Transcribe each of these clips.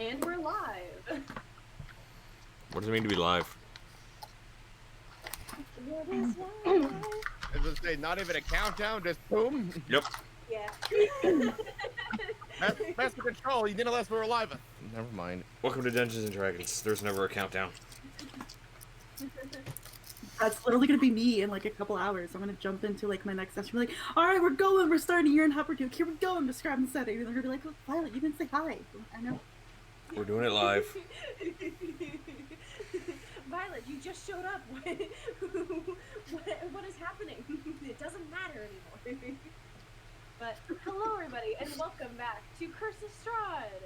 And we're live. What does it mean to be live? What is live? As I say, not even a countdown, just boom. Yep. Yeah. Master Control, you didn't let us we were alive. Never mind. Welcome to Dungeons and Dragons. There's never a countdown. That's literally gonna be me in like a couple hours. I'm gonna jump into like my next session. Be like, all right, we're going. We're starting. You're in Hopper Duke. Here we go. I'm describing the setting. And they're gonna be like, look, Violet, you didn't say hi. I know. We're doing it live. Violet, you just showed up. What is happening? It doesn't matter anymore. But hello, everybody, and welcome back to Curse of Strahd.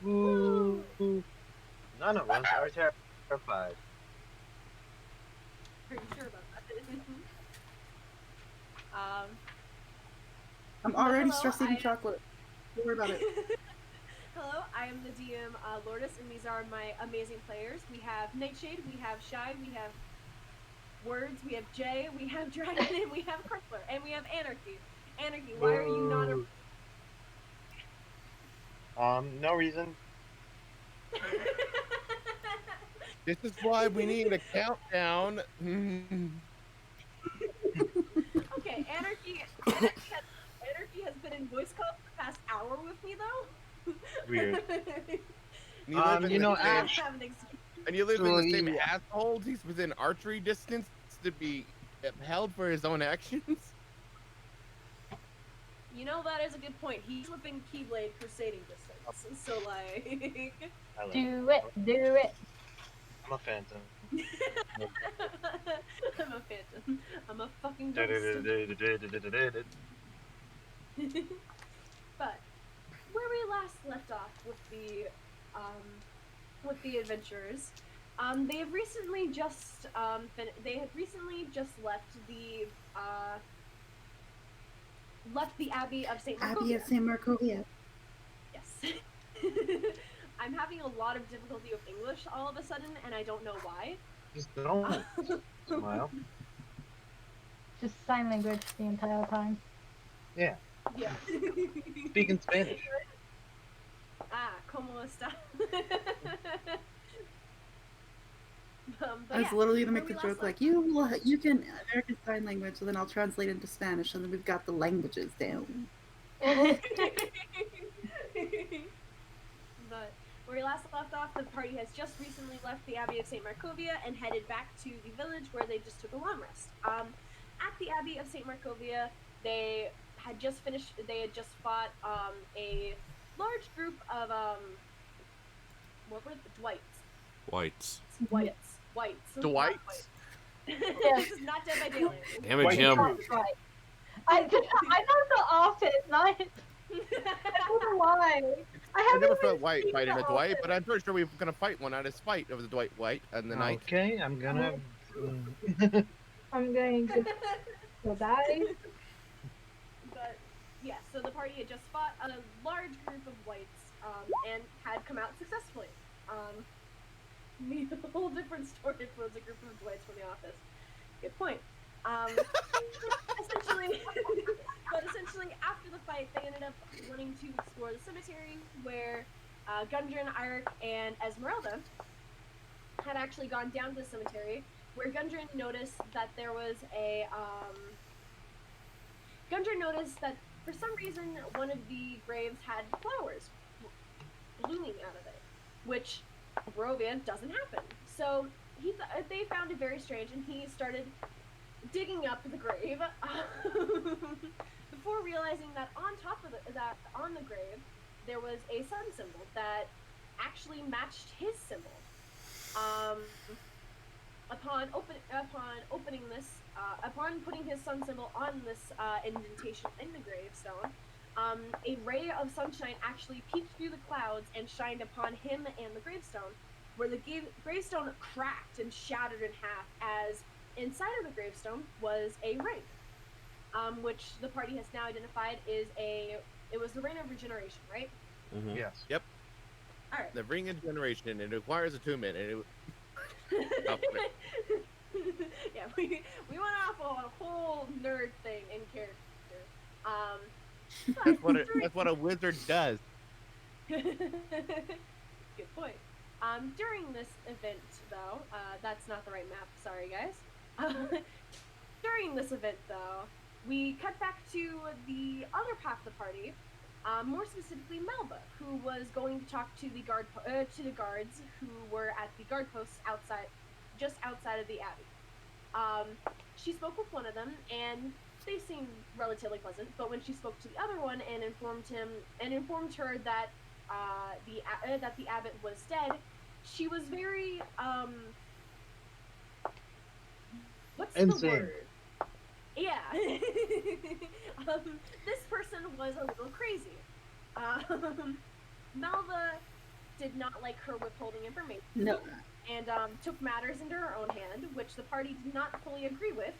Ooh. None of us are terrified. Are you sure about that? I'm already hello, stress eating chocolate. Don't worry about it. Hello, I am the DM, Lourdes, and these are my amazing players. We have Nightshade, we have Shy, we have Words, we have Jay, we have Dragan, and we have Crumpler, and we have Anarchy. Anarchy, why are you not a... No reason. This is why we need a countdown. Okay, Anarchy has been in voice call for the past hour with me, though. Weird. You live in you know, the same- Ash. and you live in the same Yeah. household. He's within archery distance to be upheld for his own actions. You know, that is a good point. He's within Keyblade crusading distance, so like... I like Do it. I'm a phantom. I'm a phantom. I'm a fucking But ghost. But where we last left off with the adventurers, they have recently just left the Abbey of St. Markovia. Abbey of St. Markovia. Yes. I'm having a lot of difficulty with English all of a sudden, and I don't know why. Just don't smile. Just sign language the entire time. Yeah. Yeah. Speak in Spanish. ¿Cómo está? I was literally gonna make the joke like, you can American Sign Language, and then I'll translate into Spanish, and then we've got the languages down. But where we last left off, the party has just recently left the Abbey of St. Markovia and headed back to the village where they just took a long rest. At the Abbey of St. Markovia, they had just fought a large group of what were the Whites. Whites. Dwights? This is not Dead by Daylight. Damn it, Jim. That's right. I know the office, not. I don't know why. I never felt white fighting a Dwight, but I'm pretty sure we're gonna fight one out of spite of the Dwight White and the night. Okay, I'm gonna. I'm going to go die. But yeah, so the party had just fought a large group of whites and had come out successfully. Made a whole different story if it was a group of whites from the office. Good point. Essentially, after the fight, they ended up wanting to explore the cemetery where Gudrun, Airic, and Esmeralda had actually gone down to the cemetery, where Gudrun noticed that there was a for some reason one of the graves had flowers blooming out of it, which Barovia doesn't happen. So they found it very strange, and he started digging up the grave before realizing that on top of on the grave there was a sun symbol that actually matched his symbol. Upon putting his sun symbol on this indentation in the gravestone, a ray of sunshine actually peeked through the clouds and shined upon him and the gravestone, where the gravestone cracked and shattered in half, as inside of the gravestone was a ring, which the party has now identified it was the ring of regeneration, right? Mm-hmm. Yes. Yep. All right. The ring of generation. It requires attunement. And Yeah, we went off on a whole nerd thing in character. That's what a wizard does. good point. During this event, though, that's not the right map. Sorry, guys. During this event, though, we cut back to the other half of the party. More specifically, Malva, who was going to talk to the guards who were at the guard posts outside, just outside of the abbey. She spoke with one of them, and they seemed relatively pleasant. But when she spoke to the other one and informed her that the abbot was dead, she was very what's Insane. the word? Yeah. This person was a little crazy. Malva did not like her withholding information. No. And took matters into her own hand, which the party did not fully agree with.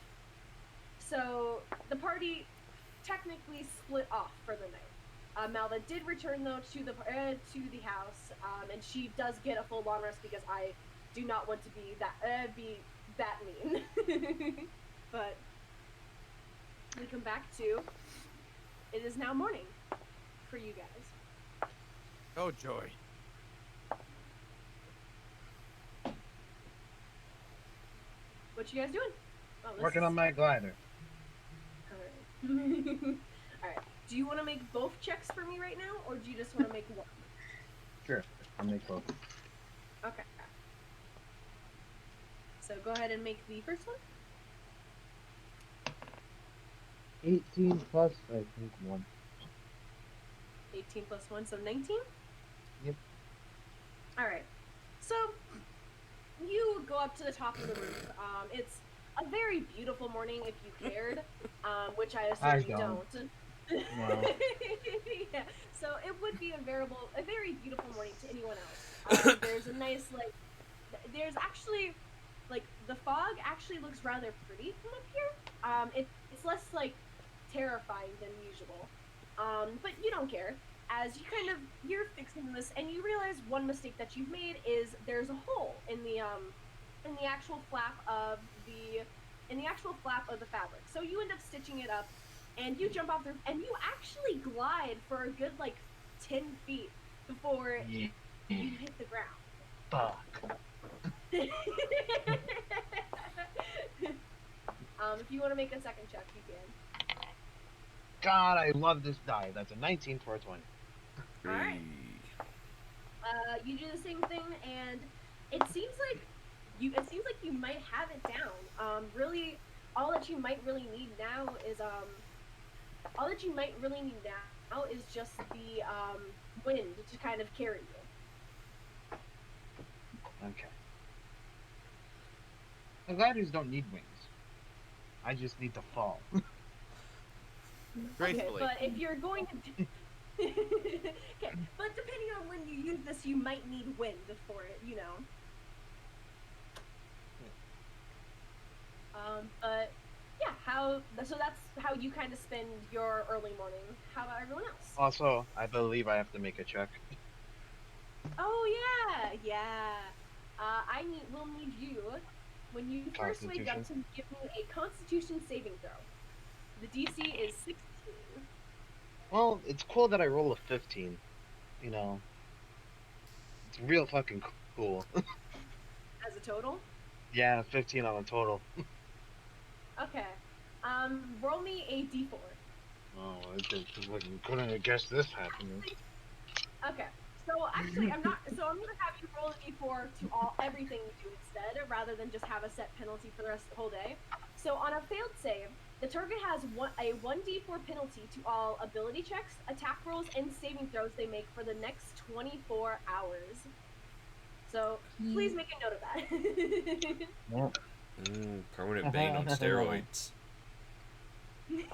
So the party technically split off for the night. Malva did return though to the house, and she does get a full long rest because I do not want to be that mean. But we come back to it is now morning for you guys. Oh joy. What you guys doing? Oh, this Working is- on my glider. Alright. Alright. Do you want to make both checks for me right now, or do you just want to make one? Sure, I'll make both. Okay. So go ahead and make the first one. 18 plus, I think, 1. 18 plus 1, so 19? Yep. Alright. So, you go up to the top of the roof. It's a very beautiful morning if you cared, which I assume I you don't. don't. No. Yeah, so it would be a very beautiful morning to anyone else. There's a nice, there's actually, the fog actually looks rather pretty from up here. It's less, terrifying than usual. But you don't care. As you're fixing this, and you realize one mistake that you've made is there's a hole in the actual flap of the fabric. So you end up stitching it up, and you jump off the roof, and you actually glide for a good 10 feet before Yeah. you hit the ground. Fuck. If you want to make a second check, you can. God, I love this die. That's a 19 for a 20. Alright. You do the same thing, and it seems like you might have it down. Really, all that you might really need now is just the wind to kind of carry you. Okay. The gliders don't need wings. I just need to fall. Gracefully. Okay, but if you're going to okay, but depending on when you use this, you might need wind for it, you know. But yeah, so that's how you kind of spend your early morning. How about everyone else? Also, I believe I have to make a check. Oh yeah. We'll need you when you first wake up to give me a Constitution saving throw. The DC is 16. Well, it's cool that I roll a 15. You know, it's real fucking cool. As a total? Yeah, 15 on the total. Okay. Roll me a D4. Oh, I just fucking couldn't have guessed this happening. Okay. So actually, I'm gonna have you roll a D4 to everything you do instead, rather than just have a set penalty for the rest of the whole day. So on a failed save, the target has a 1d4 penalty to all ability checks, attack rolls, and saving throws they make for the next 24 hours. So please make a note of that. Yep. Permanent bane on steroids. This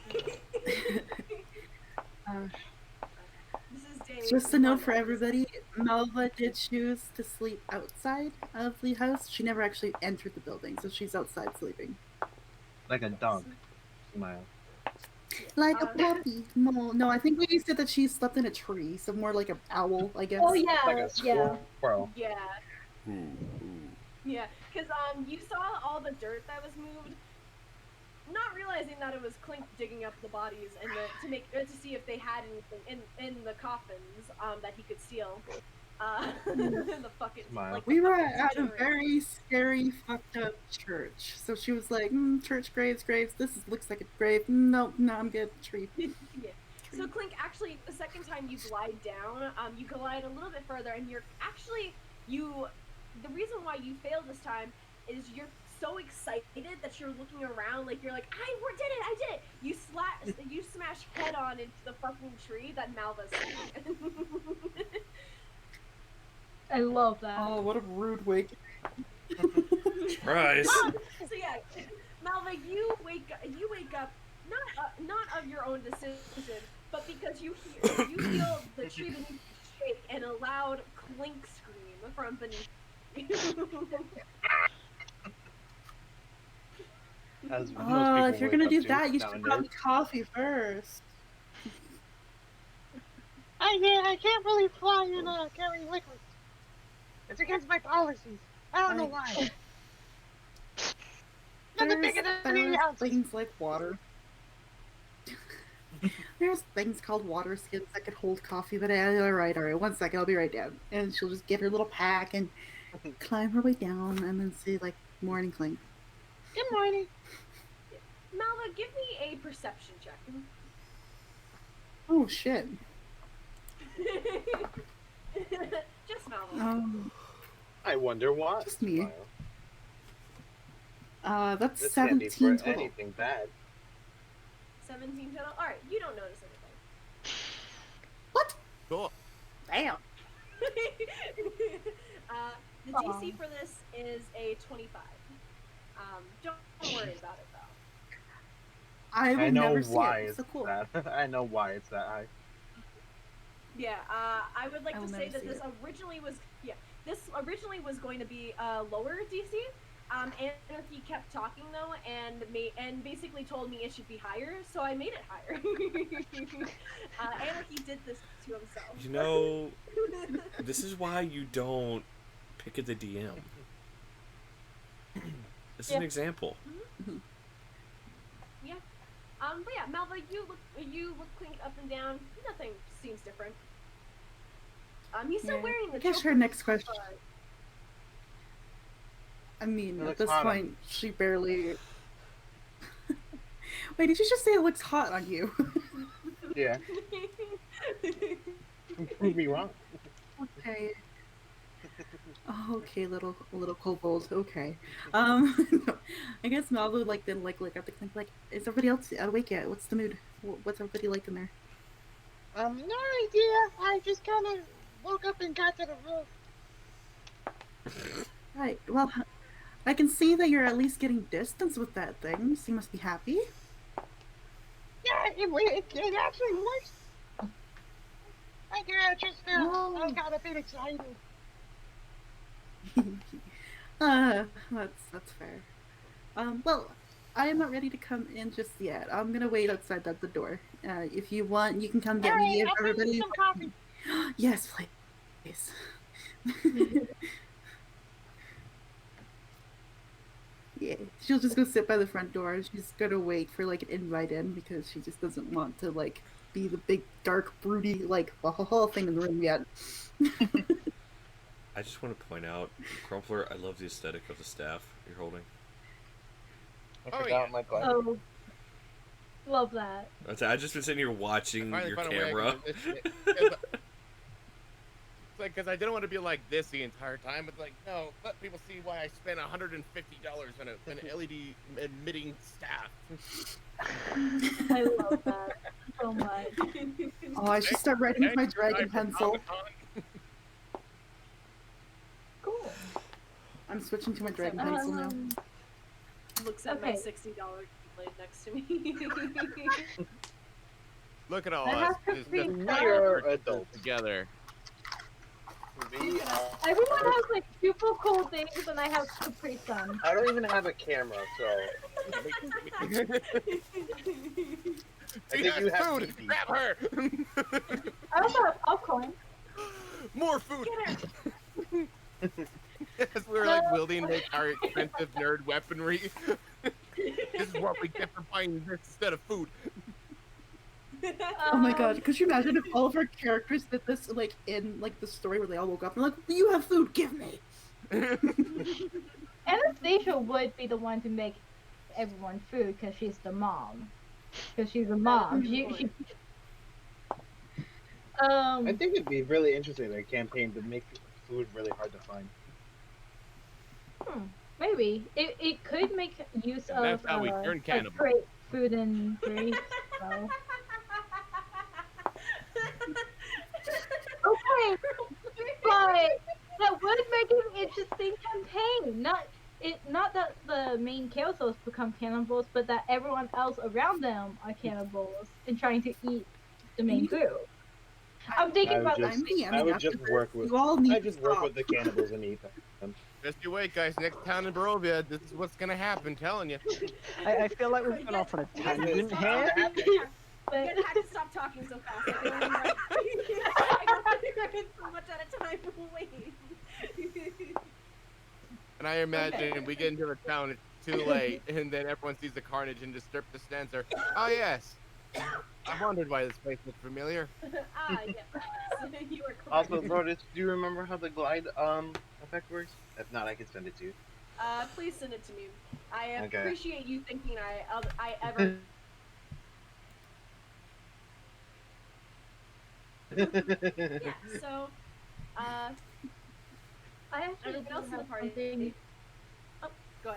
is day Just a note one for of this. everybody, Malva did choose to sleep outside of the house. She never actually entered the building, so she's outside sleeping. Like a dog. Smile. Like a puppy. No, I think we said that she slept in a tree, so more like an owl, I guess. Oh yeah, Like a yeah. squirrel. Yeah. Ooh. Yeah, because you saw all the dirt that was moved, not realizing that it was Klink digging up the bodies and to see if they had anything in the coffins that he could steal. The fucking Smile. like We the were fucking at a degenerate. very scary, fucked up church. So she was like, church graves. Looks like a grave. No, I'm good. Tree. Yeah. So Klink, actually, the second time you glide down, you glide a little bit further, and you're actually the reason why you failed this time is you're so excited that you're looking around, like you're like, I did it! You smash head on into the fucking tree that Malva's sitting in. I love that. Oh, what a rude wake. Surprise! So yeah, Malva, you wake up not of your own decision, but because you feel the tree beneath you shake and a loud clink scream from beneath you. As most people If you're wake gonna up do to that, you should nowadays. have me coffee first. I can't really fly and carry liquids. It's against my policies. I don't know why. Nothing bigger than 8 ounces. Things like water. There's things called water skins that could hold coffee, but all right, 1 second, I'll be right down. And she'll just get her little pack and climb her way down, and then say like, "Morning, Klink." Good morning. Malva, give me a perception check. Oh shit. Just Malva. I wonder why. Just me. Smile. That's This can't be for 17 total. anything bad. 17 total. All right, you don't notice anything. What? Cool. Damn. The DC for this is a 25. Don't worry about it though. I will I know never see why it. it's So cool. that. I know why it's that high. Yeah, I would like I to will say never that see this originally was going to be a lower DC. Anarchy kept talking though, and basically told me it should be higher, so I made it higher. Anarchy did this to himself. You know, this is why you don't pick at the DM. This is an example. Yeah. But yeah, Malva, you look Klink up and down. Nothing seems different. He's still Yeah. wearing the. I guess her choker, next question. but- I mean, It at looks this hot on point, she barely. Wait, did you just say it looks hot on you? Yeah. Prove me wrong. Okay. Oh, okay, little kobold. Okay. I guess Malva would then look at the Klink like, is everybody else awake yet? What's the mood? What's everybody like in there? No idea. I just kind of woke up and got to the roof. Right. Well, I can see that you're at least getting distance with that thing. So you must be happy. Yeah, it actually works. I got a bit excited. That's fair. Well, I am not ready to come in just yet. I'm gonna wait outside at the door. If you want, you can come get me. If I'll bring you everybody. some coffee. Yes, please. Yeah, she'll just go sit by the front door. She's gonna wait for an invite in because she just doesn't want to be the big dark broody whole thing in the room yet. I just want to point out, Crumpler, I love the aesthetic of the staff you're holding. I Oh, forgot yeah. my glasses. Oh, love that. I've just been sitting here watching Finally your found a way I camera. can do this shit. It's like, because I didn't want to be like this the entire time. It's like, no, let people see why I spent $150 on an LED emitting staff. I love that so much. Oh, I should start writing with my dragon pencil. Cool. I'm switching to my dragon pencil now. Looks at my Okay. $60 blade next to me. Look at all I us. have to Just be we proud. are adults together. We are... Everyone has super cool things, and I have Capri Sun. I don't even have a camera, so I think you have food. TV. Grab her. I also have popcorn. More food. Get her. As we were wielding our expensive nerd weaponry. This is what we get for buying this instead of food. Oh my god, could you imagine if all of our characters did this, like, in, like, the story where they all woke up and like, you have food, give me! Anastasia would be the one to make everyone food because she's the mom. Because she's a mom. I think it'd be really interesting in a campaign to make food really hard to find. Maybe it could make use And of that's how we turn like cannibal. great food and drinks. So. Okay, but that would make an interesting campaign. Not that the main characters become cannibals, but that everyone else around them are cannibals and trying to eat the main group. I'm thinking about I DMing would after just this. work with. You all need I to just work stop. with the cannibals and eat them. Just you wait, guys. Next town in Barovia, this is what's gonna happen. Telling you. I feel like we've gone off on a tangent here. You guys have to stop talking so fast. I can only write. I can only write so much at a time. Wait. And I imagine we get into the town, it's too late, and then everyone sees the carnage and just Derp the stands there. Oh yes. I wondered why this place looked familiar. Yes. You are correct. Also, Lourdes, do you remember how the glide effect works? If not, I can send it to you. Please send it to me. I Okay. appreciate you thinking I ever. Yeah. So, I actually Everybody else in the have party. something. Oh, go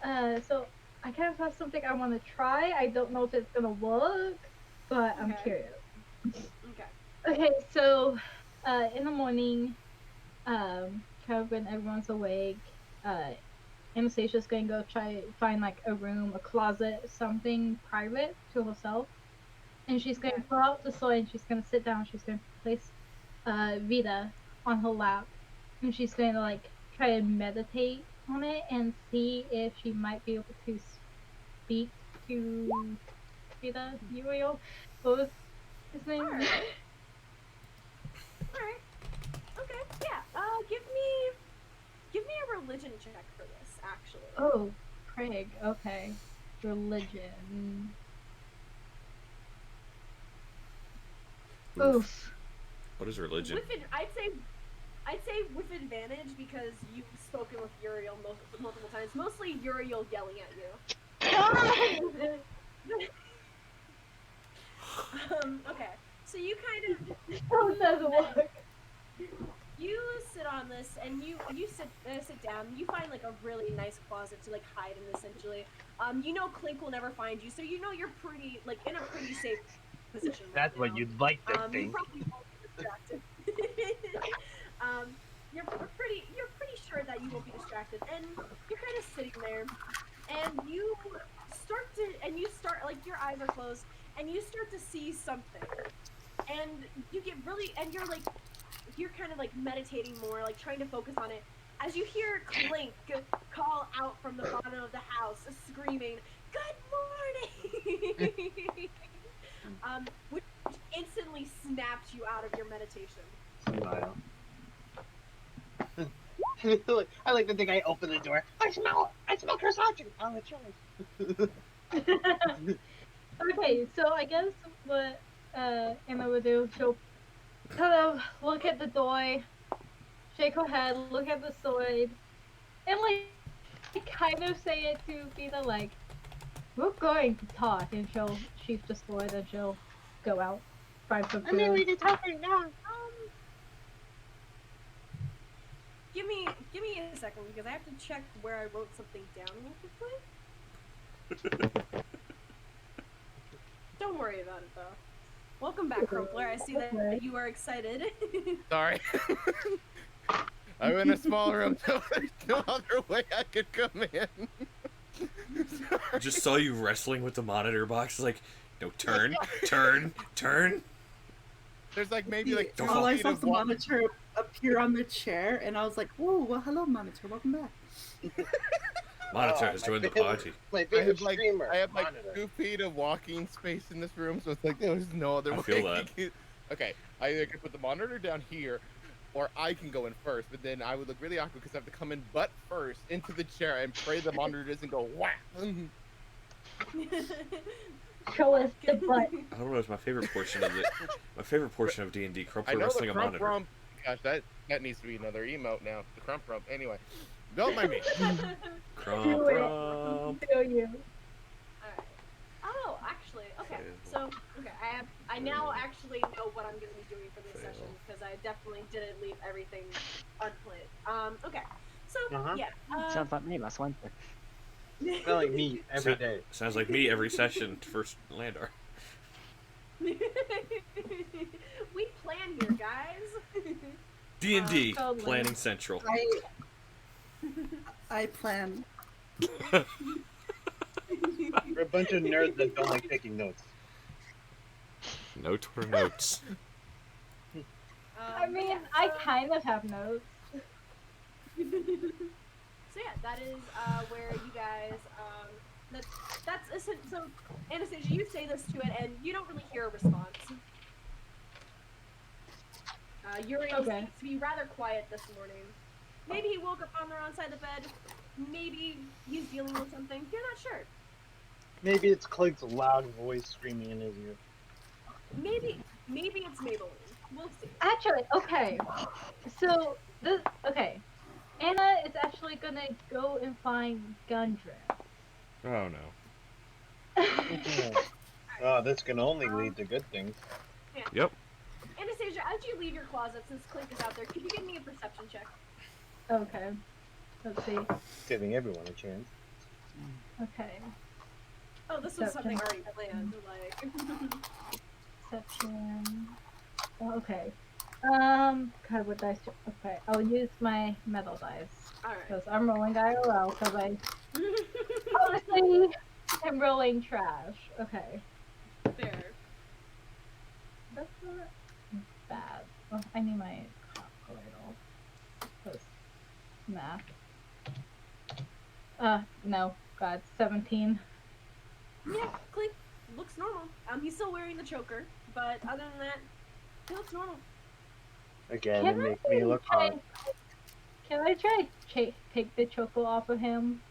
ahead. So I kind of have something I want to try. I don't know if it's gonna work, but I'm Okay. curious. Okay. Okay, so in the morning, kind of when everyone's awake, Anastasia's gonna go try find like a room, a closet, something private to herself, and she's gonna pull out the sword and she's gonna sit down. She's gonna place Vita on her lap, and she's gonna like try and meditate on it and see if she might be able to speak to Vita Uriel. What was his name? Alright. Alright. Okay. Yeah. Give me a religion check for this, actually. Oh, Craig. Okay. Religion. Oof. What is religion? I'd say with advantage because you've spoken with Uriel multiple times. Mostly Uriel yelling at you. Okay. So you kind of Oh, it doesn't work. you sit on this and you sit down. You find like a really nice closet to like hide in, essentially. You know Klink will never find you, so you know you're pretty like in a pretty safe position. That's right what now. you'd like to You think. probably won't be distracted. You're pretty sure that you won't be distracted, and you're kind of sitting there, and you start like your eyes are closed, and you start to see something, and you get really, and you're kind of like meditating more, like trying to focus on it, as you hear Klink call out from the bottom of the house, screaming, "Good morning!" Which instantly snaps you out of your meditation. Smile. I like to think I open the door. I smell Versace. Oh, it's yours. Okay, so I guess what Emma would do, she'll kind of look at the door, shake her head, look at the sword, and like kind of say it to Vita like, "We're going to talk," and she'll sheath the sword and she'll go out, find some I mean, we food. can talk right now. Give me a second because I have to check where I wrote something down real quickly. Don't worry about it though. Welcome back, Crumpler. I see that you are excited. Sorry. I'm in a small room, so there's no other way I could come in. I just saw you wrestling with the monitor box. It's like, no, turn, turn, turn. There's like maybe like 2 All I feet saw of the wall. monitor appear on the chair, and I was like, "Whoa, well, hello, monitor, welcome back." Monitor Oh, has my joined the favorite- party. My I favorite have like streamer. I have like Monitor. 2 feet of walking space in this room, so it's like there's no other I way. feel that. Okay, I either can put the monitor down here, or I can go in first. But then I would look really awkward because I have to come in butt first into the chair and pray the monitor doesn't go whack. Show us the butt. I don't know. It's my favorite portion of it. My favorite portion of D&D. I Crumpler know wrestling the a crump monitor. rump. Gosh, that needs to be another emote now. The crump rump. Anyway, don't mind me. Crump Do it. rump. Do you? Alright. Oh, actually, okay. So, okay, I now actually know what I'm gonna be doing for this session because I definitely didn't leave everything unplayed. Okay. So, yeah. Sounds like me last winter. Smell like meat every day. Sounds like me every session first Landar. We plan here, guys. D&D Oh, planning central. I plan. We're a bunch of nerds that don't like taking notes. No Twitter notes. I mean, I kind of have notes. So yeah, that is where you guys that's so Anastasia, you say this to it and you don't really hear a response. Yuri seems to be rather quiet this morning. Maybe he woke up on the wrong side of the bed. Maybe he's dealing with something. You're not sure. Maybe it's Clink's loud voice screaming in his ear. Maybe it's Maybelline. We'll see. Actually, okay. So Anna is actually gonna go and find Gudrun. Oh no. Oh, this can only lead to good things. Yeah. Yep. Anastasia, as you leave your closet, since Klink is out there, can you give me a perception check? Okay. Let's see. Giving everyone a chance. Okay. Oh, this was something already planned. Like. Perception. Oh, okay. God, what dice? Okay, I'll use my metal dice. Alright. Because I'm rolling IRL, because I honestly am rolling trash. Okay. Fair. That's not bad. Oh, I need my calculator. Because math. No. God, 17. Yeah, Klink looks normal. He's still wearing the choker, but other than that, he looks normal. Again, Can it I makes me look try- hot. Can I try to take the choco off of him?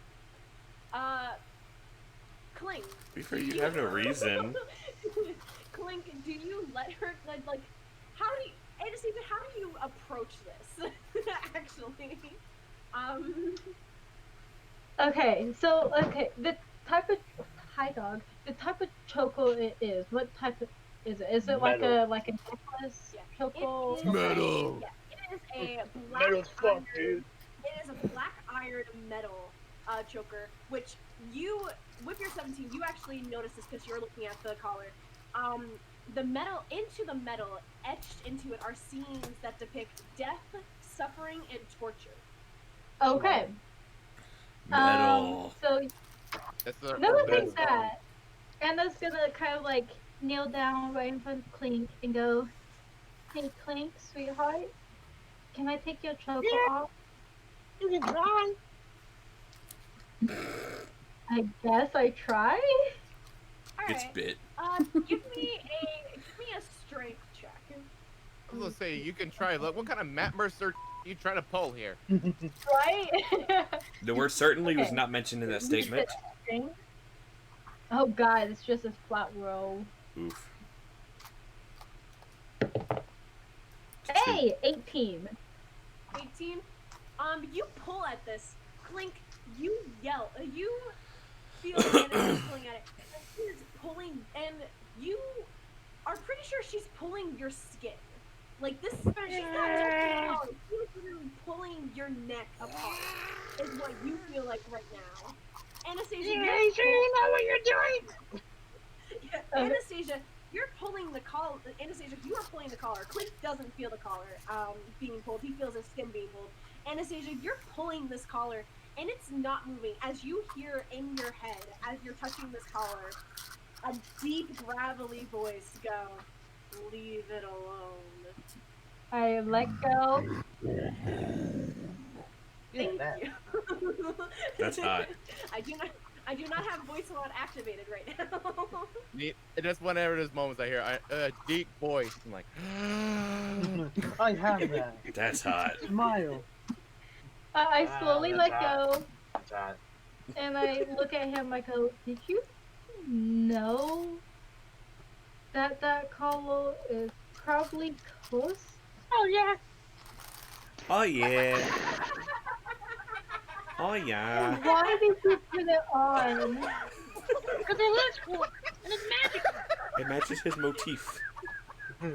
Klink. Be fair, you have no reason. Klink, do you let her, like, how do you, Anastasia, how do you approach this? Actually. Okay, so, the type of, hi dog, the type of choco it is, what type of, is it? Is it like Metal. a necklace Yeah, choco? it is Metal. It is a black Metal's fuck, dude. It is a black iron metal choker, which you, with your 17, you actually notice this because you're looking at the collar. The metal, into the metal, etched into it are scenes that depict death, suffering, and torture. Okay. Metal. So, That's the never that's- think that. Anna's gonna kind of like kneel down right in front of Klink and go, "Hey Klink, sweetheart, can I take your choco off?" You can try. I guess I try. Gets Alright, bit. give me a strength check. I was gonna say you can try. Look, what kind of Matt Mercer are you trying to pull here? Right? The word certainly was Okay. not mentioned in that statement. Oh god, it's just a flat roll. Oof. Hey, 18. 18. You pull at this. Klink, you yell. You feel Anna pulling at it. And she is pulling, and you are pretty sure she's pulling your skin. Like, this, she's not just pulling, she's literally pulling your neck apart, is what you feel like right now. Anastasia, Yeah, you sure you know what you're doing? Anastasia, you're pulling the collar. Anastasia, you are pulling the collar. Klink doesn't feel the collar being pulled. He feels his skin being pulled. Anastasia, you're pulling this collar, and it's not moving. As you hear in your head, as you're touching this collar, a deep, gravelly voice go, "Leave it alone." I let go. Thank that. you. That's hot. I do not have voice mode activated right now. And just whenever there's moments I hear a deep voice, I'm like, I have that. That's hot. Smile. I slowly that's let hot. go, That's hot. and I look at him. I go, "Did you know that Colo is probably close. Oh yeah. Oh yeah. Oh yeah. Why did you put it on? Because it looks cool and it's magical. It matches his motif. Yeah,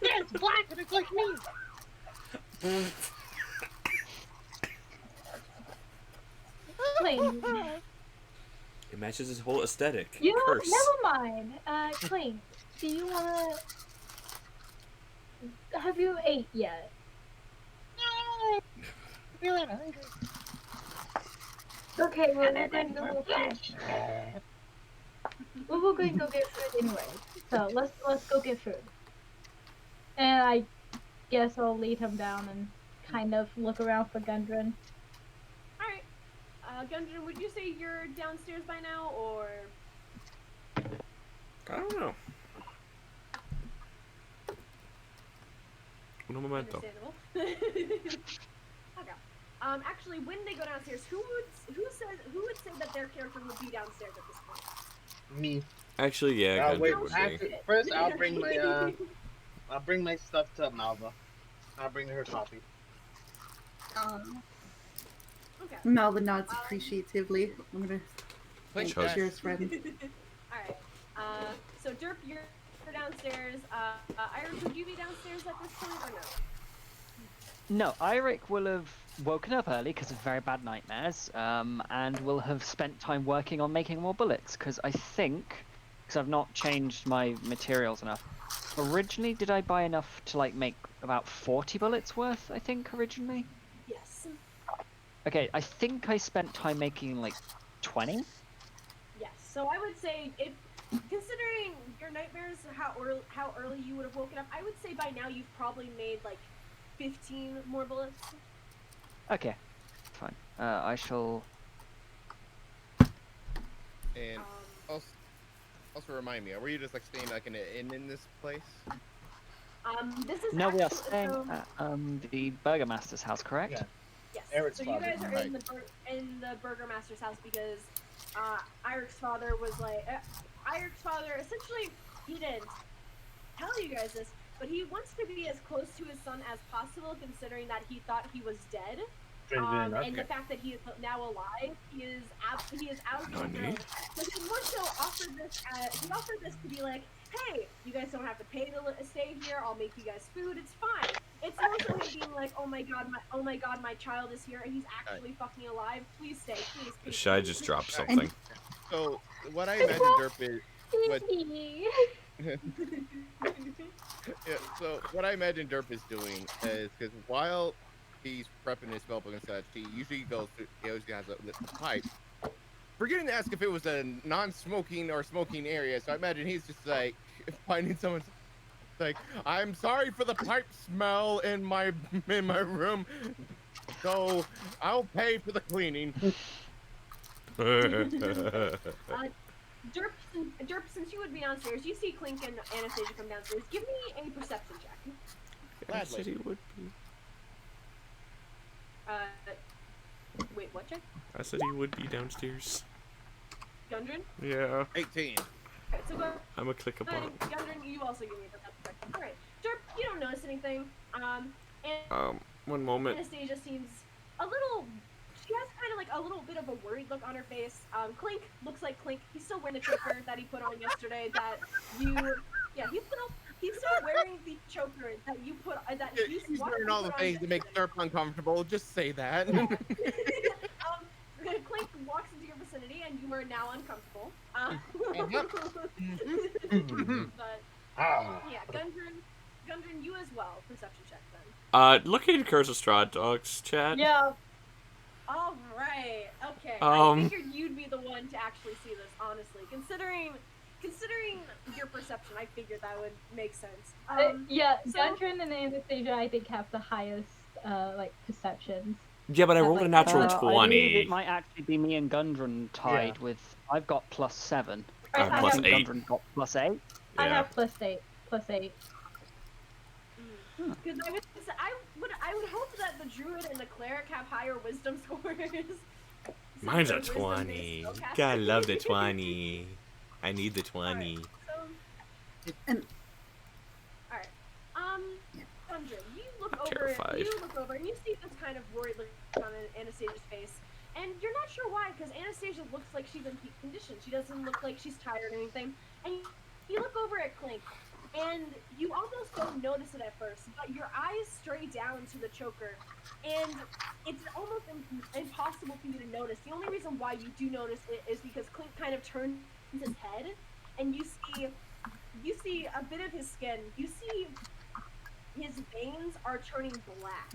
it's black and it's like me. Klink. It matches his whole aesthetic. You know, Curse. never mind. Klink, do you wanna? Have you ate yet? No. Feeling hungry. Okay, well, we're going to go get food. Well, we're going to go get food anyway. So let's go get food. And I guess I'll lead him down and kind of look around for Gudrun. Alright. Gudrun, would you say you're downstairs by now, or? I don't know. Un momento. Understandable. Okay. Actually, when they go downstairs, who would say that their character would be downstairs at this point? Me. Actually, yeah, Wait, Gudrun would be. actually, first I'll bring my stuff to Malva. I'll bring her coffee. Okay. Malva nods appreciatively. I'm gonna Klink, Chug. cheers, friend. Alright. So Derp, you're downstairs. Airic, would you be downstairs at this point or no? No, Airic will have woken up early because of very bad nightmares, and will have spent time working on making more bullets. Because I think, because I've not changed my materials enough. Originally, did I buy enough to like make about 40 bullets worth? I think originally. Yes. Okay, I think I spent time making like 20. Yes. So I would say, if considering your nightmares, how early you would have woken up, I would say by now you've probably made like 15 more bullets. Okay, fine. I shall. And also remind me, were you just like staying like in an inn in this place? This is No, we are actually, staying so, at the Burgermaster's house, correct? Yeah. yes. Airic's so you father. guys are Right. in the Burger Master's house because Airic's father was like Airic's father essentially, he didn't tell you guys this, but he wants to be as close to his son as possible, considering that he thought he was dead. And the fact that he is now alive, he is out of control. So he more so offered this to be like, hey, you guys don't have to pay to stay here. I'll make you guys food. It's fine. It's more so him being like, oh my god, my child is here and he's actually fucking alive. Please stay, please. Should I just drop something? So what I imagine Derp is what yeah, so what I imagine Derp is doing is because while he's prepping his spellbook and such, he usually goes through, he always has a lit pipe. Forgetting to ask if it was a non-smoking or smoking area, so I imagine he's just like finding someone's like, I'm sorry for the pipe smell in my room, so I'll pay for the cleaning. Derp, since you would be downstairs, you see Klink and Anastasia come downstairs. Give me a perception check. I said he would be. Wait, what check? I said he would be downstairs. Gudrun? Yeah. 18. Alright, so go I'm a click ahead. above. Gudrun, you also give me a perception check. Alright, Derp, you don't notice anything. And One moment. Anastasia seems a little. She has kind of like a little bit of a worried look on her face. Klink looks like Klink. He's still wearing the choker that he put on yesterday. He's still wearing the choker that you put. He's wearing all the things to make Derp uncomfortable. Just say that. Klink walks into your vicinity, and you are now uncomfortable. But yeah, Gudrun, you as well. Perception check then. Looking at Curse of Strahd Dogs chat. Yeah. All right. Okay. I figured you'd be the one to actually see this. Honestly, considering your perception, I figured that would make sense. Yeah, so- Gudrun and Anastasia, I think, have the highest like perceptions. Yeah, but I rolled a natural I believe 20. it might actually be me and Gudrun tied with. I've got +7. I have I plus have- 8. Gudrun got +8. I Yeah. have +8. Because I would hope that the druid and the cleric have higher wisdom scores. Mine's a your wisdom-based 20. spellcaster. Gotta love the 20. I need the 20. Alright, so And Alright. Gudrun, you look I'm over terrified. and you see this kind of worried look on Anastasia's face. And you're not sure why, because Anastasia looks like she's in peak condition. She doesn't look like she's tired or anything. And you look over at Klink, and you almost don't notice it at first, but your eyes stray down to the choker, and it's almost impossible for you to notice. The only reason why you do notice it is because Klink kind of turns his head, and you see a bit of his skin. You see his veins are turning black.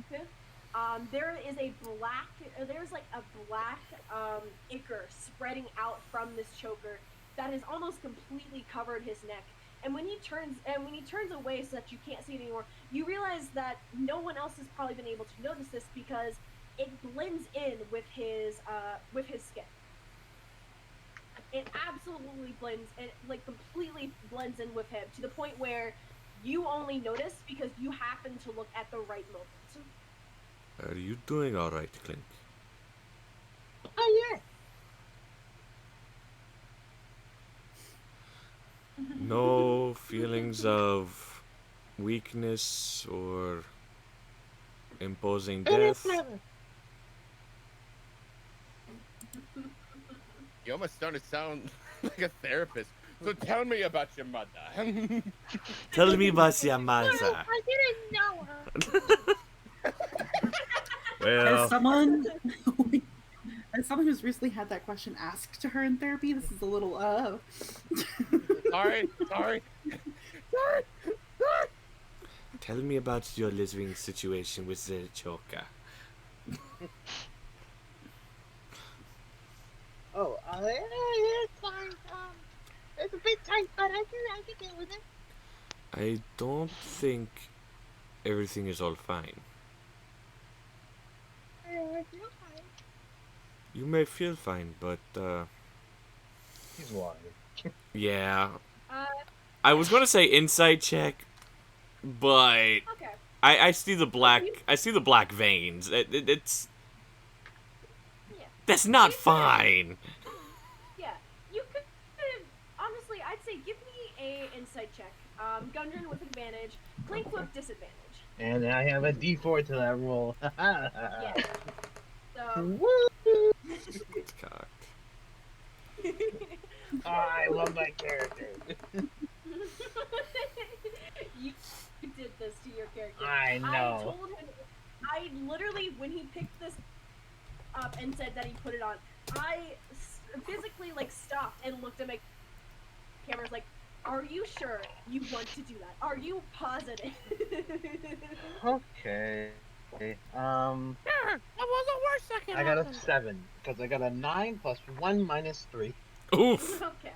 There's like a black ichor spreading out from this choker that has almost completely covered his neck. And when he turns away so that you can't see it anymore, you realize that no one else has probably been able to notice this because it blends in with his skin. It absolutely blends and like completely blends in with him to the point where you only notice because you happen to look at the right moment. Are you doing alright, Klink? Oh, yeah. No feelings of weakness or imposing It is death? never. You almost started to sound like a therapist. So tell me about your mother. Tell me about your No, mother. I didn't know her. Well, as someone who's recently had that question asked to her in therapy, this is a little sorry. tell me about your living situation with the choker. Oh, it's fine. It's a bit tight, but I can get with it. I don't think everything is all fine. I feel fine. You may feel fine, but He's lying. yeah. I was gonna say insight check, but Okay. I see the black. I see the black veins. It's Yeah. that's not fine. Yeah. You could honestly, I'd say give me a insight check. Gudrun with advantage, Klink with disadvantage. And I have a D4 to that roll. Yeah. So Woo! It's cocked. Oh, I love my character. you did this to your character. I know. I told him. I literally, when he picked this up and said that he put it on, I physically like stopped and looked at my cameras like, "Are you sure you want to do that? Are you positive?" Okay. That was the worst second. I got a 7 because I got a 9 plus 1 minus 3. Oof. Okay.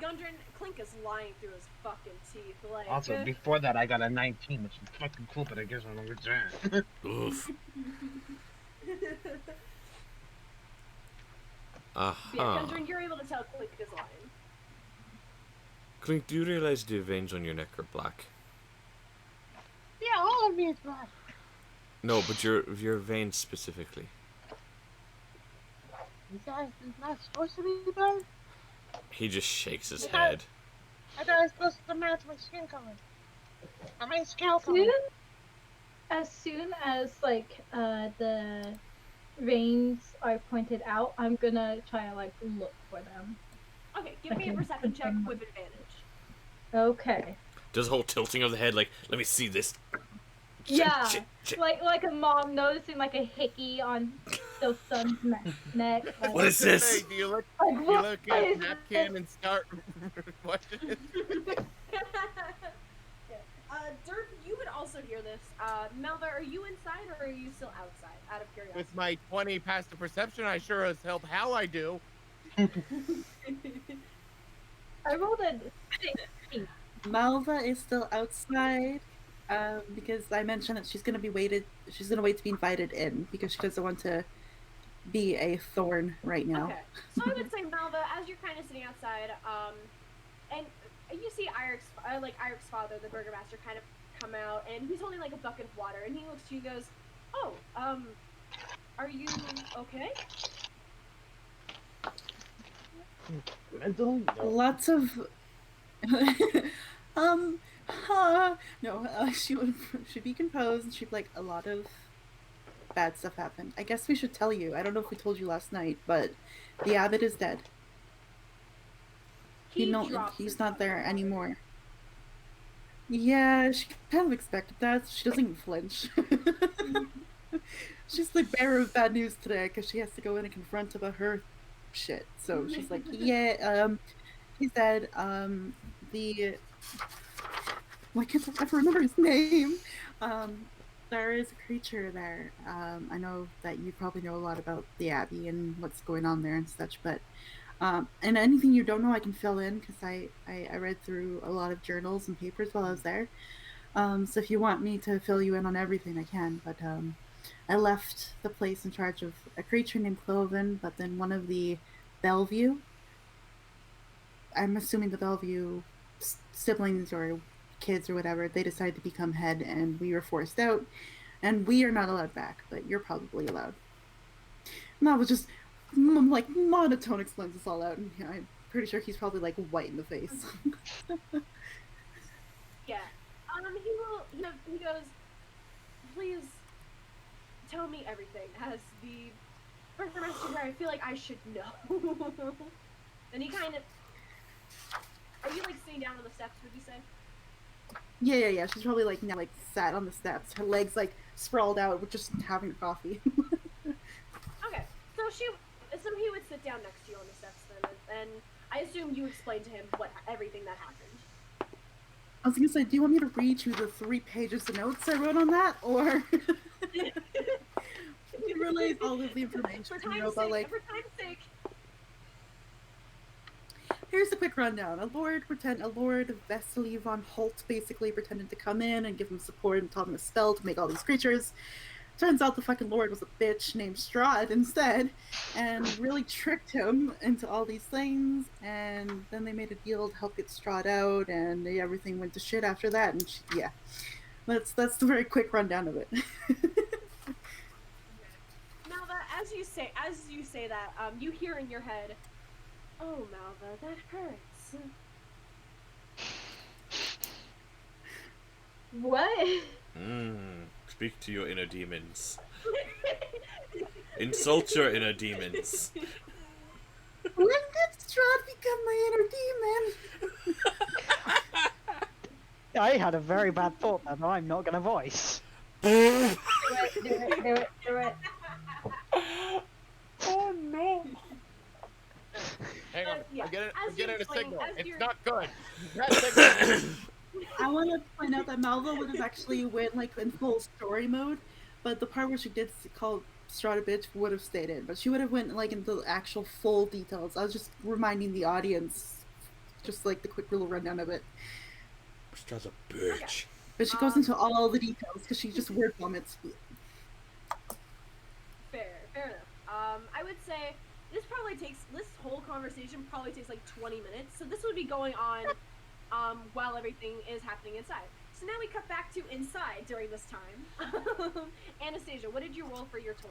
Gudrun, Klink is lying through his fucking teeth. Like. Also, before that, I got a 19, which is fucking cool, but I guess I'm over there. Oof. Yeah, Aha. Gudrun, you're able to tell Klink is lying. Klink, do you realize the veins on your neck are black? Yeah, all of me is black. No, but your veins specifically. Is that not supposed to be black? He just shakes his Okay. head. I thought it was supposed to match my skin color. I mean, scalp color. As soon as like the veins are pointed out, I'm gonna try to like look for them. Okay, give me a Okay. perception check with advantage. Okay. Does a whole tilting of the head like, let me see this. Yeah, Shit. like a mom noticing like a hickey on their son's neck. Like, What is this? Hey, do you look Like, you what look is at napkin and start questioning? Derp, you would also hear this. Malva, are you inside or are you still outside? Out of curiosity. With my 20 past the perception, I sure as hell how I do. I rolled a 16. Malva is still outside because I mentioned that she's gonna wait to be invited in because she doesn't want to be a thorn right now. Okay, so I would say Malva, as you're kind of sitting outside, and you see Airic's father, the burgomaster, kind of come out, and he's holding like a bucket of water, and he looks to you and goes, "Oh, are you okay?" Mentally? No. Lots of um no, she'd be composed. She'd be like, a lot of bad stuff happened. I guess we should tell you. I don't know if we told you last night, but the abbot is dead. drops He's his not there fucking anymore. Yeah, she kind of expected that. She doesn't even flinch. She's the bearer of bad news today because she has to go in and confront about her shit. So she's like, yeah, he's dead. The why can't I ever remember his name? There is a creature there. I know that you probably know a lot about the Abbey and what's going on there and such, but and anything you don't know, I can fill in because I read through a lot of journals and papers while I was there. So if you want me to fill you in on everything, I can. But I left the place in charge of a creature named Cloven, but then one of the Bellevue, I'm assuming the Bellevue siblings or kids or whatever, they decided to become head, and we were forced out, and we are not allowed back, but you're probably allowed. And that was just like monotone explains this all out, and yeah, I'm pretty sure he's probably like white in the face. Yeah. He goes, please tell me everything. As the burgomaster here, I feel like I should know. And he kind of, are you like sitting down on the steps, would you say? Yeah. She's probably like now like sat on the steps, her legs like sprawled out with just having coffee. Okay, so he would sit down next to you on the steps then, and I assume you explained to him everything that happened. I was gonna say, do you want me to read you the 3 pages of notes I wrote on that, or relay all of the information? For time's sake. Here's a quick rundown. A Lord Vesely von Holt basically pretended to come in and give him support and taught him a spell to make all these creatures. Turns out the fucking Lord was a bitch named Strahd instead, and really tricked him into all these things, and then they made a deal to help get Strahd out, and everything went to shit after that, and yeah. That's the very quick rundown of it. Malva, as you say that, you hear in your head, "Oh, Malva, that hurts." What? Speak to your inner demons. Insult your inner demons. When did Strahd become my inner demon? I had a very bad thought that I'm not going to voice. Do it. Oh no. Hang on. Yeah, I'm getting a explain- signal. as It's you're- not good. That signal. I want to point out that Malva would have actually went like in full story mode, but the part where she did call Strahd a bitch would have stayed in. But she would have went like into the actual full details. I was just reminding the audience, just like the quick little rundown of it. Strahd's a bitch. But she goes into all the details because she just word vomits. Fair enough. I would say this whole conversation probably takes like 20 minutes. So this would be going on while everything is happening inside. So now we cut back to inside during this time. Anastasia, what did you roll for your total?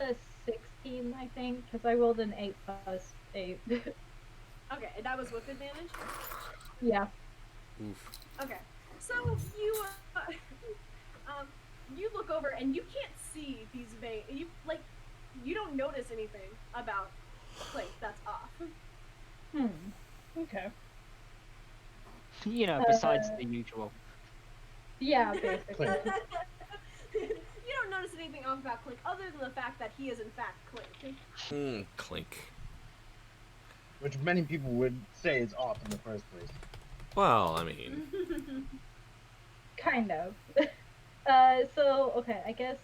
A 16, I think, because I rolled an 8 plus 8. Okay, and that was with advantage? Yeah. Oof. Okay, so you you look over and you can't see these veins. You don't notice anything about Klink that's off. Okay. You know, besides the usual. Yeah, basically. You don't notice anything off about Klink other than the fact that he is in fact Klink. Klink. Which many people would say is off in the first place. Well, I mean, Kind of. So, okay, I guess,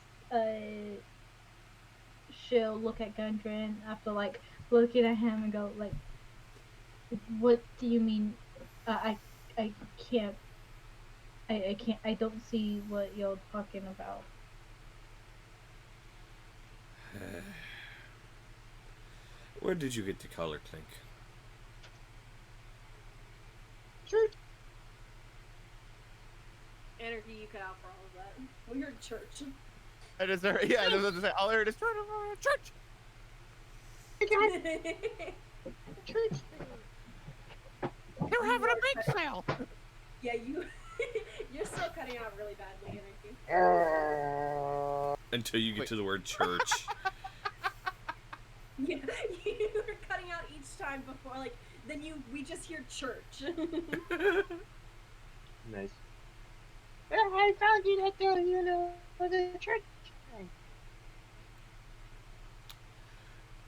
she'll look at Gudrun after, like, looking at him and go, like, what do you mean? I can't, I don't see what you're talking about. where did you get the color, Klink? Church. Anarchy, you cut out for all of that. Well, you're in church. I just heard, yeah, I was about to say, all I heard is church. Church they're having a big sale. Yeah, you're still cutting out really badly, Anarchy. Until you get to the word church. Yeah, you were cutting out each time before, like, then we just hear church. Nice. Well, I found you at the, the church.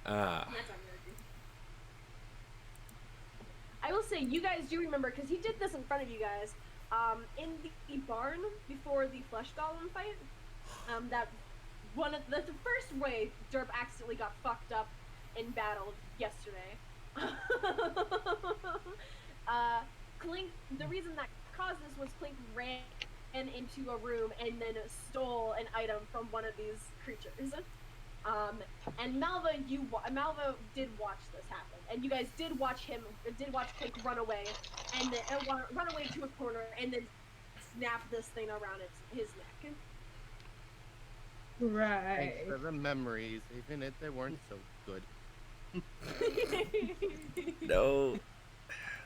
Ah. That's on Anarchy. I will say, you guys do remember, because he did this in front of you guys, in the barn before the flesh golem fight, that one of the first way Derp accidentally got fucked up in battle yesterday. Klink, the reason that caused this was Klink ran into a room and then stole an item from one of these creatures. And Malva did watch this happen, and you guys did watch Klink run away, and then run away to a corner, and then snap this thing around his neck. Right. Thanks for the memories, even if they weren't so good. No.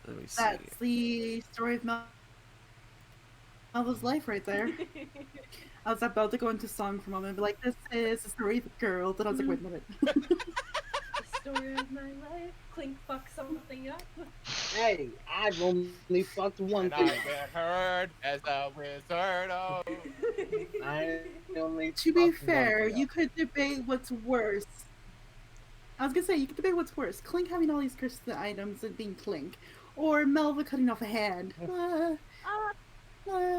Let me see. That's the story of Malva's life right there. I was about to go into song for a moment and be like, this is the story of a girl. Then I was like, wait a minute. The story of my life. Klink fucked something up. Hey, I've only fucked one And thing. I get heard as a wizard. Oh. I only To be fucked one fair, thing you up. could debate what's worse. I was gonna say, you could debate what's worse. Klink having all these cursed items and being Klink. Or Malva cutting off a hand. Both are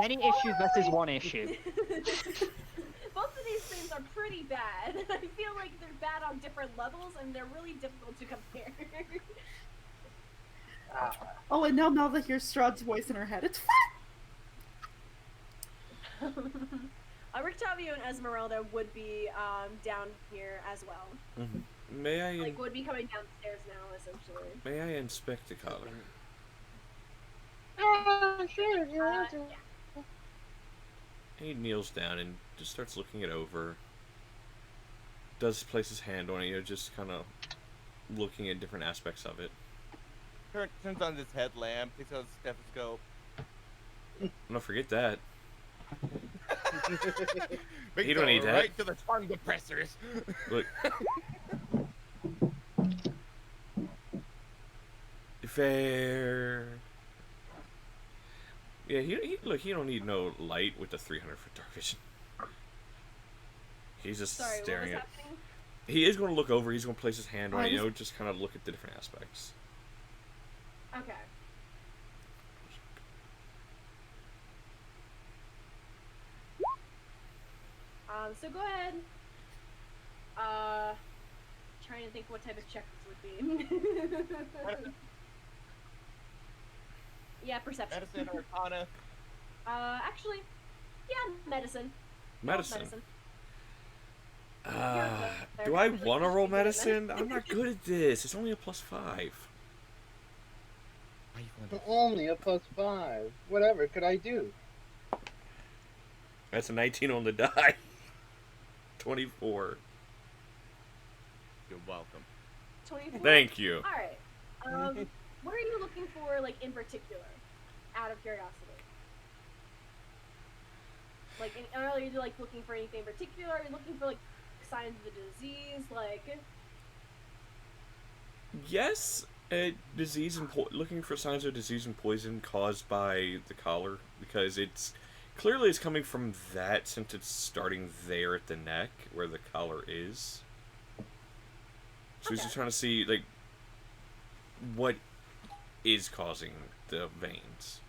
Many issues versus one issue. Both of these things are pretty bad. I feel like they're bad on different levels, and they're really difficult to compare. Oh, and now Malva hears Strahd's voice in her head. It's fine! Rictavio and Esmeralda would be down here as well. Mm-hmm. May I Like, would be coming downstairs now, essentially. may I inspect the collar? Sure, if you want to. Yeah. He kneels down and just starts looking it over. Does place his hand on it, just kind of looking at different aspects of it. Turns on his headlamp, takes out his stethoscope. Don't forget that. Big don't toe need that. right to the tongue depressors. Look. Fair. Yeah, look. He don't need no light with the 300-foot dark vision. He's just Sorry, staring what at. was happening? He is going to look over. He's going to place his hand on it. just- Just kind of look at the different aspects. Okay. So go ahead. Trying to think what type of check this would be. Yeah, perception. Medicine or Arcana. Actually, yeah, medicine. Medicine. Yeah, Do I they're want to roll really good at medicine? I'm not good at this. It's only a +5. Only a +5. Whatever could I do? That's a 19 on the die. 24. You're welcome. 24. Thank you. All right. What are you looking for, like, in particular, out of curiosity? Like, are you like looking for anything in particular? Are you looking for like signs of the disease? Like, Yes, disease and looking for signs of disease and poison caused by the collar, because it's clearly it's coming from that, since it's starting there at the neck where the collar is. So he's just trying to see like what is causing the veins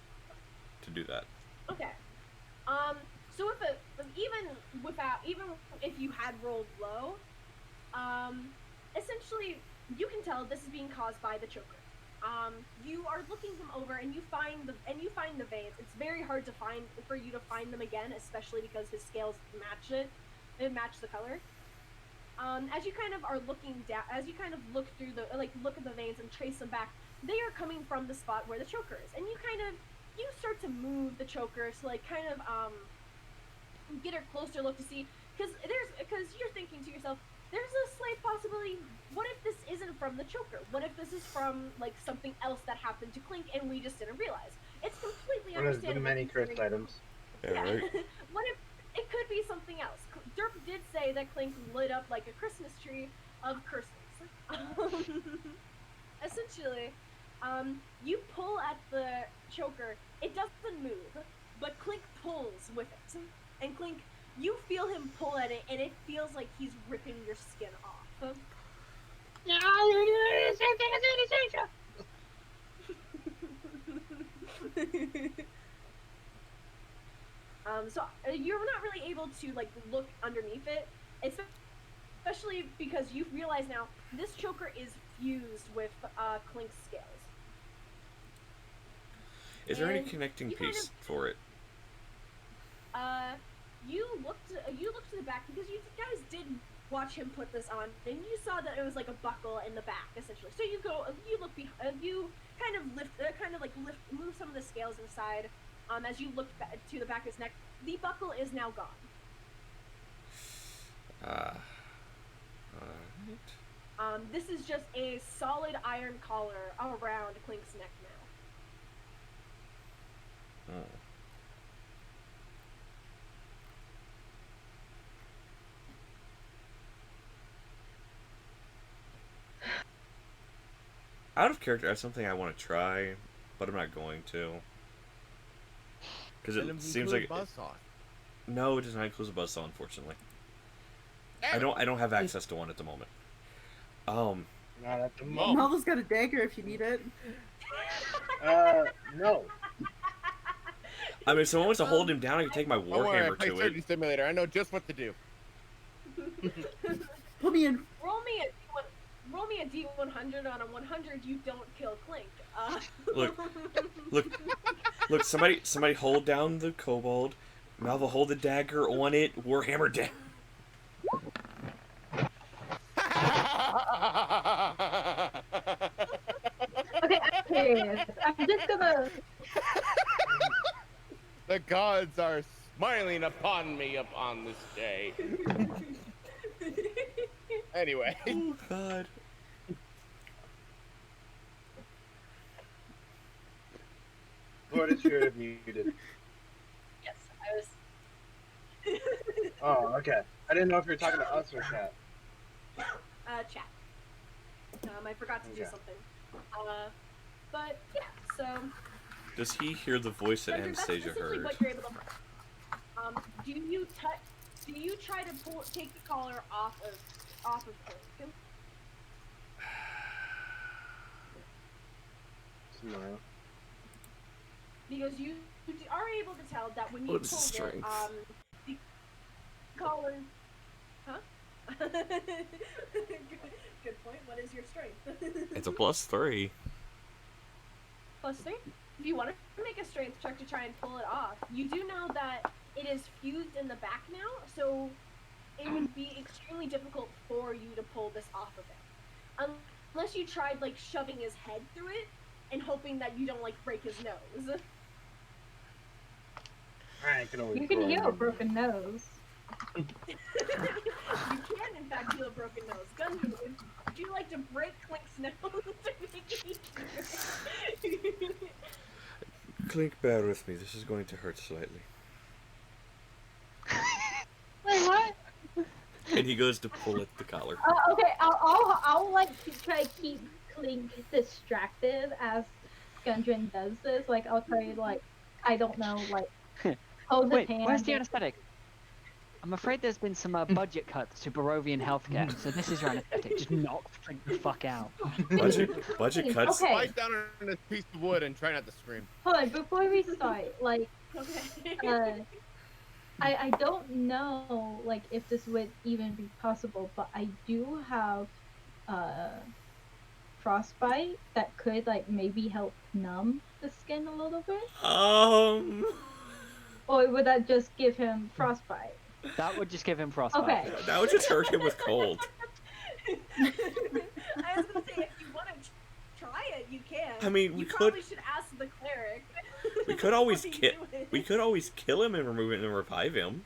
to do that. okay. So even if you had rolled low, essentially you can tell this is being caused by the choker. You are looking them over and you find the veins. It's very hard for you to find them again, especially because his scales match it. They match the color. As you kind of are looking down, as you kind of look through look at the veins and trace them back, they are coming from the spot where the choker is, and you start to move the choker to like kind of get a closer look to see, because you're thinking to yourself, there's a slight possibility. What if this isn't from the choker? What if this is from like something else that happened to Klink and we just didn't realize? It's completely One of the understandable. many cursed items. Yeah, right. What if it could be something else? Derp did say that Klink lit up like a Christmas tree of curses. Essentially, you pull at the choker, it doesn't move, but Klink pulls with it. And Klink, you feel him pull at it, and it feels like he's ripping your skin off. Yeah, you're doing the same thing as Anastasia. So you're not really able to like look underneath it, especially because you realize now this choker is fused with Klink's scales. Is there any And connecting you kind piece of- for it? You looked to the back because you guys did watch him put this on, and you saw that it was like a buckle in the back, essentially. So you look behind, you kind of move some of the scales inside. As you look to the back of his neck, the buckle is now gone. Alright. This is just a solid iron collar around Klink's neck now. Oh. Out of character, that's something I want to try, but I'm not going to. Because it seems like no, it does not include a buzzsaw, unfortunately. I don't have access to one at the moment. Not at the moment. Malva's got a dagger if you need it. No. I mean, if someone wants to hold him down, I can take my Don't worry, I warhammer play to Surgeon it. Simulator. I know just what to do. Put me in. Roll me a D100 on a 100. You don't kill Klink. Look! Somebody hold down the kobold. Malva, hold the dagger on it. Warhammer down. Okay, I'm curious. I'm just gonna. The gods are smiling upon me upon this day. Anyway. Oh God. Lord, you're muted. Yes, I was. Oh, okay. I didn't know if you were talking to us or chat. Chat. I forgot to do Okay. something. But yeah, so. Does he hear the voice that Gudrun, that's Anastasia essentially heard? what you're able to. Do you try to take the collar off of Klink? Tomorrow. Because you are able to tell that when you What is pulled it, strength? the collar. Huh? good point. What is your strength? It's a +3. +3. If you want to make a strength check to try and pull it off, you do know that it is fused in the back now, so it would be extremely difficult for you to pull this off of it, unless you tried like shoving his head through it and hoping that you don't like break his nose. I can always You can roll. heal a broken nose. You can, in fact, heal a broken nose. Gudrun, would you like to break Klink's nose to make it easier? Klink, bear with me. This is going to hurt slightly. Wait, what? And he goes to pull at the collar. Okay, I'll like try to keep Klink distracted as Gudrun does this. Like I'll try to like I don't know like hold his Wait, hand. where's the anesthetic? I'm afraid there's been some budget cuts to Barovian healthcare, so this is your anesthetic. Just knock Klink the fuck out. Budget cuts. Okay. Lie down on this piece of wood and try not to scream. Hold on, before we start, like Okay. I don't know like if this would even be possible, but I do have frostbite that could like maybe help numb the skin a little bit. Or would that just give him frostbite? That would just give him frostbite. Okay. That would just hurt him with cold. I was gonna say, if you want to try it, you can. I mean, you we probably could- should ask the cleric. We could always What are you kill. doing? We could always kill him and remove it and revive him.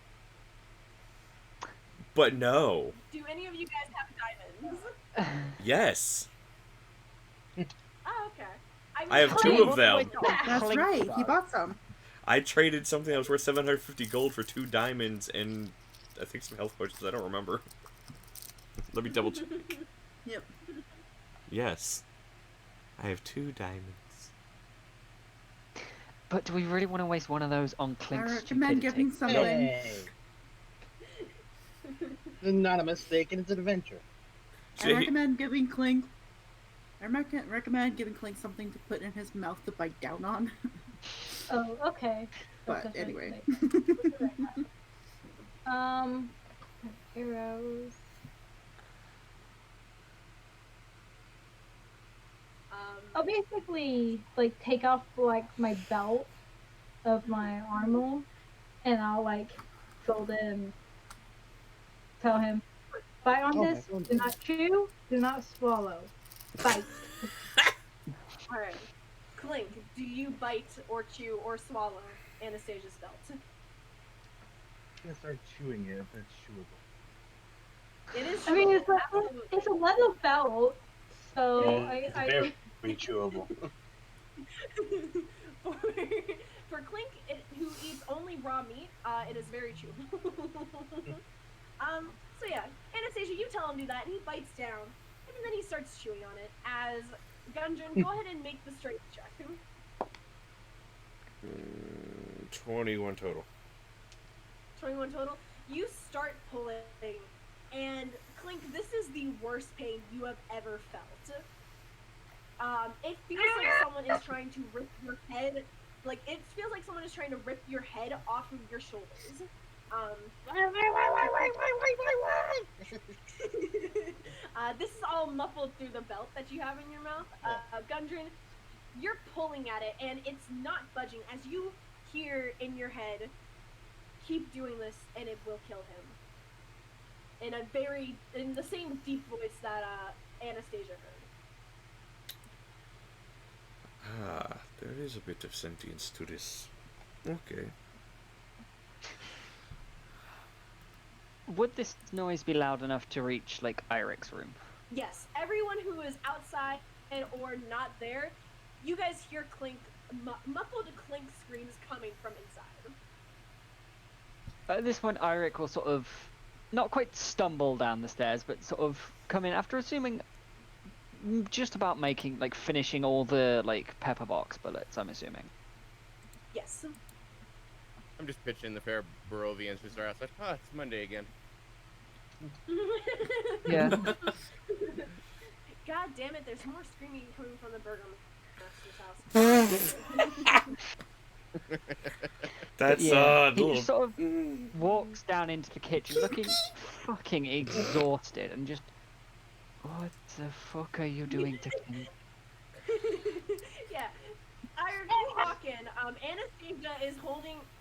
But no. Do any of you guys have diamonds? Yes. Oh, okay. I have two of them. That's Klink right. He does. bought some. I traded something that was worth 750 gold for 2 diamonds and I think some health potions. I don't remember. Let me double check. Yep. Yes. I have 2 diamonds. But do we really want to waste one of those on I Klink's recommend stupidity? giving someone. Hey. Not a mistake, and it's an adventure. I recommend giving Klink. I recommend giving Klink something to put in his mouth to bite down on. Oh, okay. But Okay, anyway. Arrows. I'll basically like take off like my belt of my armor, and I'll like fold it and tell him, bite on this, do not chew, do not swallow, bite. Alright. Klink, do you bite or chew or swallow Anastasia's belt? I'm gonna start chewing it if it's chewable. It is I mean, chewable, it's a leather belt, so Yeah, I it's very chewable. for Klink, who eats only raw meat, it is very chewable. So yeah, Anastasia, you tell him to do that, and he bites down, and then he starts chewing on it. As Gudrun, go ahead and make the strength check. 21 total. 21 total. You start pulling, and Klink, this is the worst pain you have ever felt. It feels like someone is trying to rip your head. Like, it feels like someone is trying to rip your head off of your shoulders. This is all muffled through the belt that you have in your mouth. Gudrun, you're pulling at it, and it's not budging. As you hear in your head, keep doing this, and it will kill him. In the same deep voice that Anastasia heard. There is a bit of sentience to this. Okay. Would this noise be loud enough to reach, like, Airic's room? Yes, everyone who is outside or not there, you guys hear Klink, muffled Klink screams coming from inside. At this point, Airic will sort of, not quite stumble down the stairs, but sort of come in after assuming just about finishing all the, like, pepper box bullets, I'm assuming. Yes. I'm just pitching the fair Barovians who start outside. Ah, it's Monday again. Yeah. God damn it, there's more screaming coming from the Burgomaster's house. That's he sort of walks down into the kitchen looking fucking exhausted and just, what the fuck are you doing to me? Yeah. Iron, you walk in.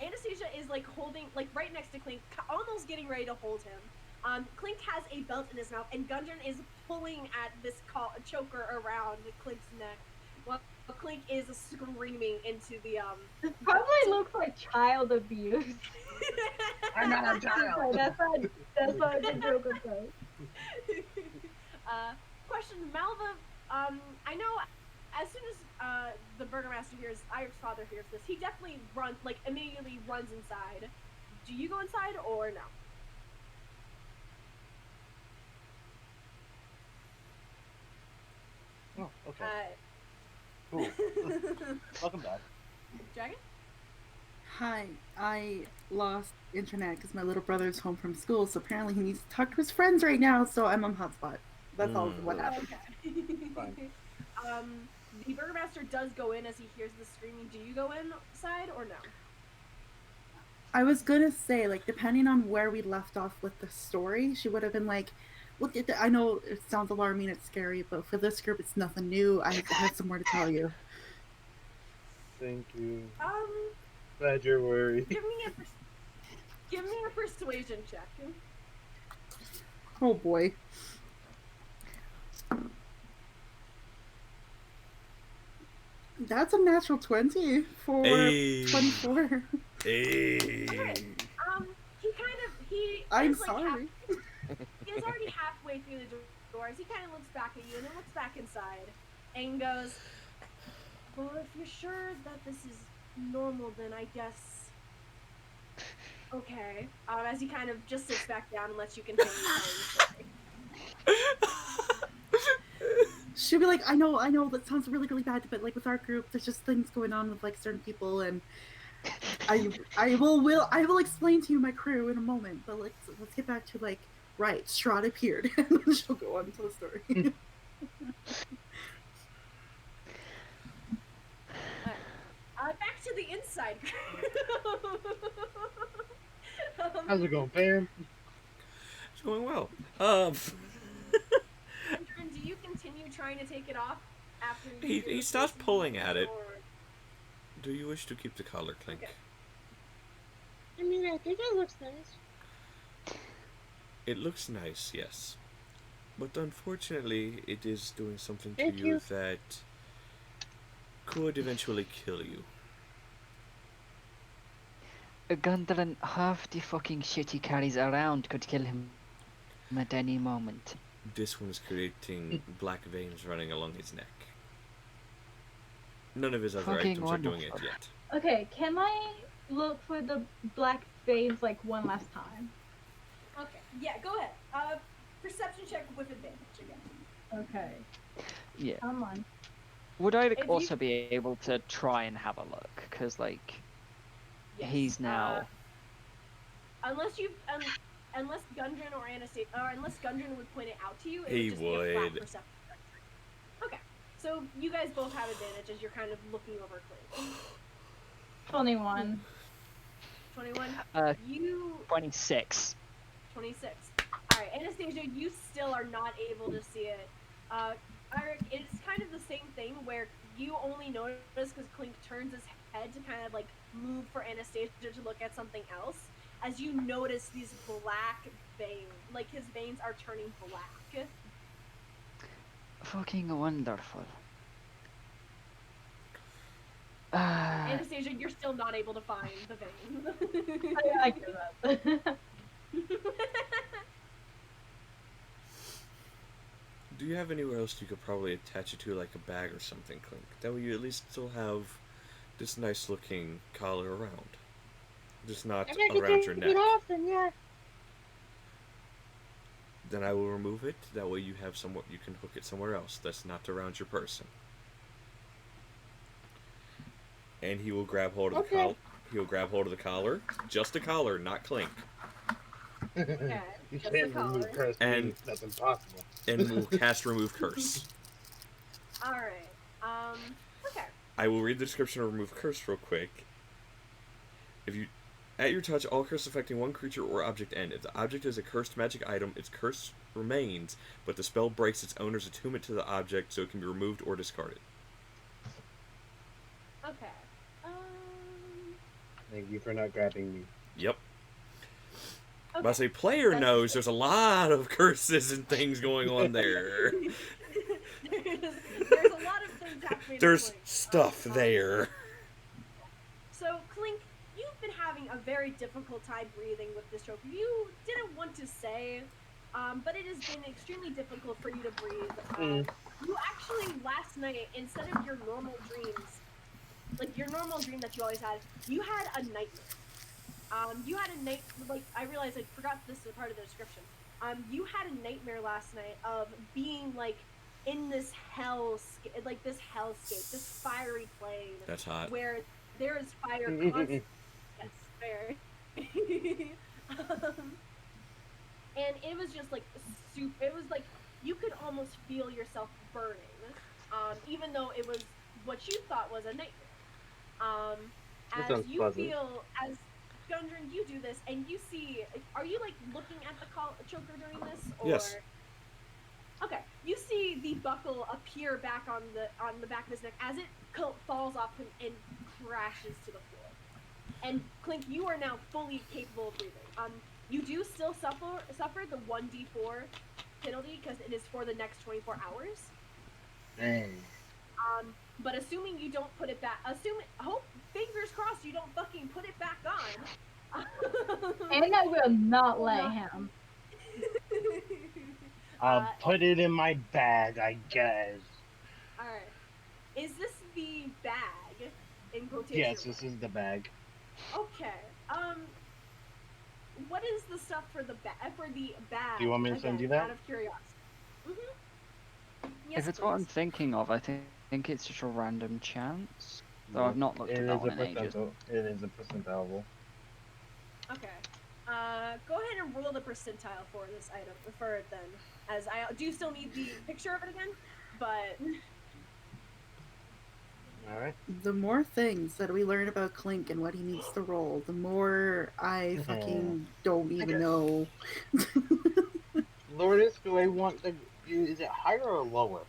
Anastasia is like holding, like right next to Klink, almost getting ready to hold him. Klink has a belt in his mouth, and Gudrun is pulling at this choker around Klink's neck, while Klink is screaming into the This probably looks like child abuse. I'm not a child. That's not a good joke of course. Question, Malva. I know as soon as the Burgomaster hears, Airic's father hears this, he definitely immediately runs inside. Do you go inside or no? Oh, okay. Cool. Welcome back. Dragan? Hi, I lost internet because my little brother's home from school, so apparently he needs to talk to his friends right now, so I'm on hotspot. That's all what happened. Okay. Fine. The Burgomaster does go in as he hears the screaming. Do you go inside or no? I was gonna say, like, depending on where we left off with the story, she would have been like, look at I know it sounds alarming, it's scary, but for this group, it's nothing new. I have some more to tell you. Thank you. Glad you're worried. Give me a persuasion check. Oh boy. That's a natural 20 for 24. Hey. He I'm is, like, sorry. is already halfway through the doors. He kind of looks back at you and then looks back inside and goes, well, if you're sure that this is normal, then I guess... Okay. As he kind of just sits back down and lets you continue telling the story. She'll be like, I know, that sounds really, really bad, but like with our group, there's just things going on with like certain people, and I will explain to you my crew in a moment, but let's get back to like, right, Strahd appeared, and then she'll go on to the story. Back to the inside. How's it going, fam? It's going well. Gudrun, do you continue trying to take it off after He starts pulling at it. Or... Do you wish to keep the collar, Klink? Okay. I mean, I think it looks nice. It looks nice, yes. But unfortunately, it is doing something to Thank you you. that could eventually kill you. Gudrun, half the fucking shit he carries around could kill him at any moment. This one's creating black veins running along his neck. None of his other Fucking items are doing it wonderful. yet. Okay, can I look for the black veins like one last time? Okay, yeah, go ahead. Perception check with advantage again. Okay. Yeah. Come on. Would I If you- also be able to try and have a look? Because, like, Yes. he's now... Unless Gudrun or Anastasia, or unless Gudrun would point it out to you, it He would just be a flat would. perception check. Okay, so you guys both have advantage as you're kind of looking over Klink. 21. 21. Uh, You 26. 26. All right, Anastasia, you still are not able to see it. Airic, it's kind of the same thing where you only notice because Klink turns his head to kind of like move for Anastasia to look at something else. As you notice these black veins, like his veins are turning black. Fucking wonderful. Anastasia, you're still not able to find the vein. I give up. Do you have anywhere else you could probably attach it to, like a bag or something, Klink? That way you at least still have this nice looking collar around. Just not If I could around your take neck. it off, then yeah. Then I will remove it. That way you have somewhat you can hook it somewhere else that's not around your person. And he will grab hold of the Okay. collar. He will grab hold of the collar. Just the collar, not Klink. Okay, You just can't the remove collar. curse. And- That's impossible. And will cast remove curse. Alright, okay. I will read the description of remove curse real quick. If you at your touch, all curse affecting one creature or object end. If the object is a cursed magic item, its curse remains, but the spell breaks its owner's attunement to the object, so it can be removed or discarded. Okay. Thank you for not grabbing me. Yep. Okay. But as a player That's- knows, there's a lot of curses and things going on there. There's a lot of things happening. There's in Klink. stuff there. So, Klink, you've been having a very difficult time breathing with this choke. You didn't want to say, but it has been extremely difficult for you to breathe. You actually, last night, instead of your normal dreams, like your normal dream that you always had, you had a nightmare. You had a night, like, I realized I forgot this is part of the description. You had a nightmare last night of being, like, in this hellscape, this fiery plane. That's hot. Where there is fire constantly. Yes, fair. And it was just, like, it was, like, you could almost feel yourself burning. Even though it was what you thought was a nightmare. That As sounds you pleasant. feel, as Gudrun, you do this, and you see, are you like looking at the choker during this? Or... Yes. Okay, you see the buckle appear back on the back of his neck as it falls off him and crashes to the floor. And Klink, you are now fully capable of breathing. You do still suffer the 1d4 penalty because it is for the next 24 hours. Dang. But assuming you don't put it back, fingers crossed you don't fucking put it back on. And I will not let him. I'll put it in my bag, I guess. All right. Is this the bag? In quotation Yes, marks? this is the bag. Okay. What is the stuff for the bag? Do you want me to send you that? Out of curiosity. Yes, If it's please. what I'm thinking of, I think it's just a random chance. Though Nope. I've not looked It at that is one in ages. It is a percentile. Okay. Go ahead and roll the percentile for this item, for it then. As I do still need the picture of it again, but All right. The more things that we learn about Klink and what he needs to roll, the more I fucking don't even know. Lourdes, do I want the? Is it higher or lower?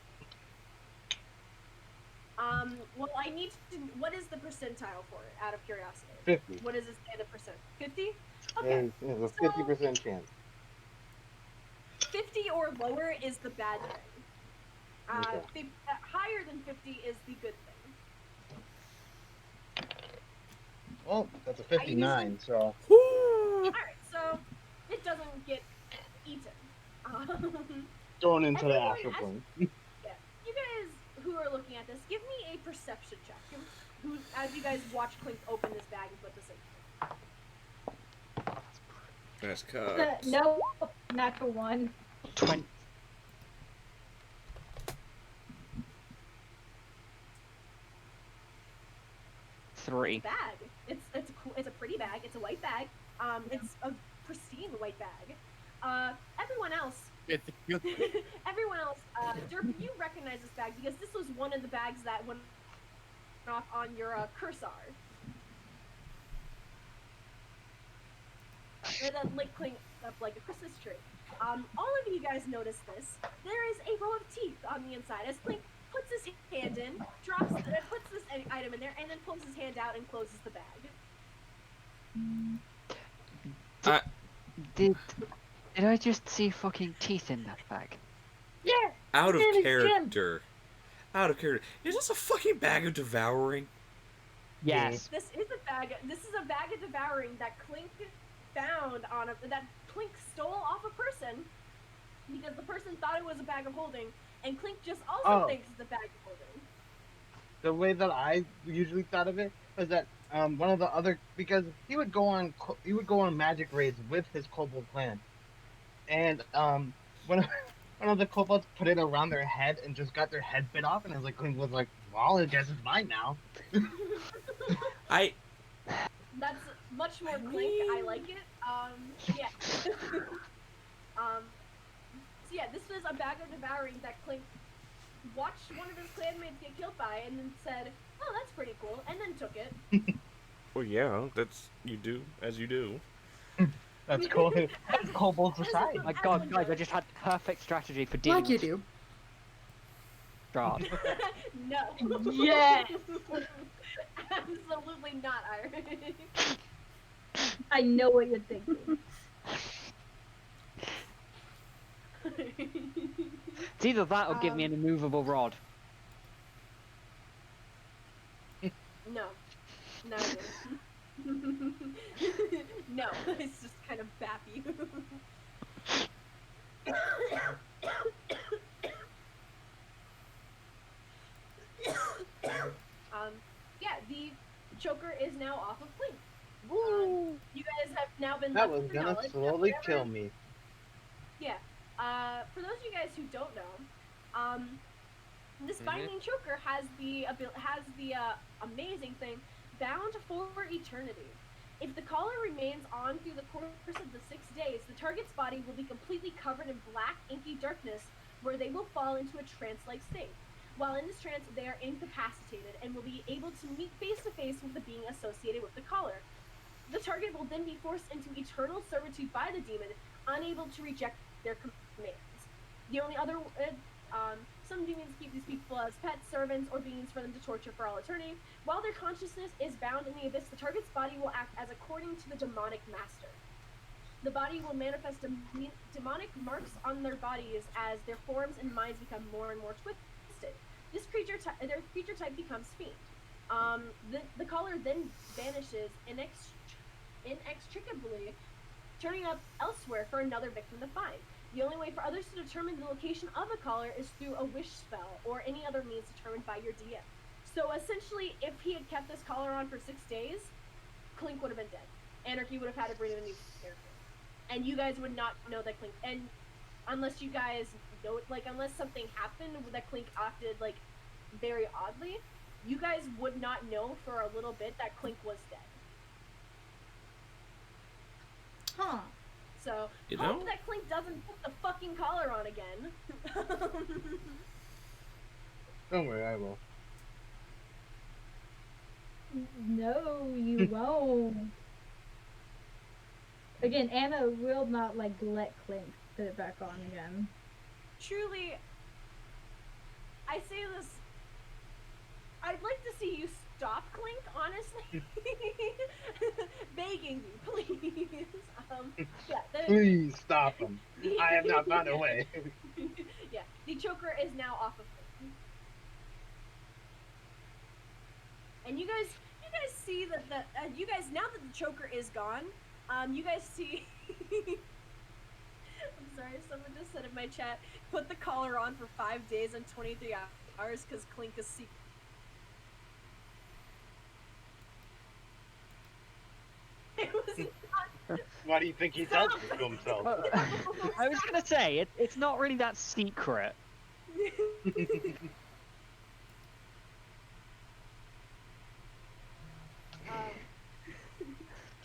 well, I need to. What is the percentile for it? Out of curiosity. 50. What does it say the percent? 50. Okay. There's a 50% chance. 50 or lower is the bad thing. Okay. Higher than 50 is the good thing. Well, that's a 59. So. All right, so it doesn't get eaten. Going into the everyone- astral plane. Yeah, you guys who are looking at this, give me a perception check. As you guys watch Klink open this bag and put this in. That's cut. No, natural one. 20. Three. Bag. It's a pretty bag. It's a white bag. It's a pristine white bag. Everyone else. Everyone else. Derp, you recognize this bag because this was one of the bags that went off on your cursor. That like cling up like a Christmas tree. All of you guys notice this. There is a row of teeth on the inside as Klink puts his hand in, puts this item in there, and then pulls his hand out and closes the bag. Did I just see fucking teeth in that bag? Yeah. Out of his name is Jim. character. Out of character. Is this a fucking bag of devouring? Yes. This is a bag of devouring that Klink found that Klink stole off a person because the person thought it was a bag of holding, and Klink just also thinks it's a bag of holding. The way that I usually thought of it was that one of the other, because he would go on magic raids with his kobold clan, and one of the kobolds put it around their head and just got their head bit off, and Klink was like, well, I guess it's mine now. That's much more Klink. I like it. Yeah. So yeah, this was a bag of devouring that Klink watched one of his clanmates get killed by, and then said, "Oh, that's pretty cool," and then took it. Well, yeah, that's you do as you do. That's cool. That's kobold society. My god, guys, I just had perfect strategy for dealing Like you with do. Strahd. No. Yes. Absolutely not, Airic. I know what you're thinking. It's either that or give me an immovable rod. No. No. No, it's just kind of bappy. Yeah, the choker is now off of Klink. You guys have now been That left was with the gonna knowledge that slowly whatever- kill me. Yeah. For those of you guys who don't know, this binding choker has the amazing thing, bound for eternity. If the collar remains on through the course of the 6 days, the target's body will be completely covered in black, inky darkness, where they will fall into a trance-like state. While in this trance, they are incapacitated and will be able to meet face-to-face with the being associated with the collar. The target will then be forced into eternal servitude by the demon, unable to reject their commands. The only other, some demons keep these people as pets, servants, or beings for them to torture for all eternity. While their consciousness is bound in the abyss, the target's body will act as according to the demonic master. The body will manifest demonic marks on their bodies as their forms and minds become more and more twisted. This their creature type becomes fiend. The collar then vanishes inextricably, turning up elsewhere for another victim to find. The only way for others to determine the location of the collar is through a wish spell or any other means determined by your DM. So essentially, if he had kept this collar on for 6 days, Klink would have been dead. Anarchy would have had to bring in a new character. And you guys would not know that Klink, and unless you guys know, like, unless something happened that Klink acted, like, very oddly, you guys would not know for a little bit that Klink was dead. Huh. So, You hope know? that Klink doesn't put the fucking collar on again. Don't worry, I will. No, you won't. Again, Anna will not like let Klink put it back on again. Truly, I say this, I'd like to see you stop, Klink, honestly. Begging you, please. Yeah, Please stop him. I have not found a way. Yeah, the choker is now off of Klink. And you guys see that you guys, now that the choker is gone, you guys see. I'm sorry, someone just said in my chat, put the collar on for 5 days and 23 hours because Klink is secret. It was not. Why do you think he does this to himself? I was gonna say it's not really that secret.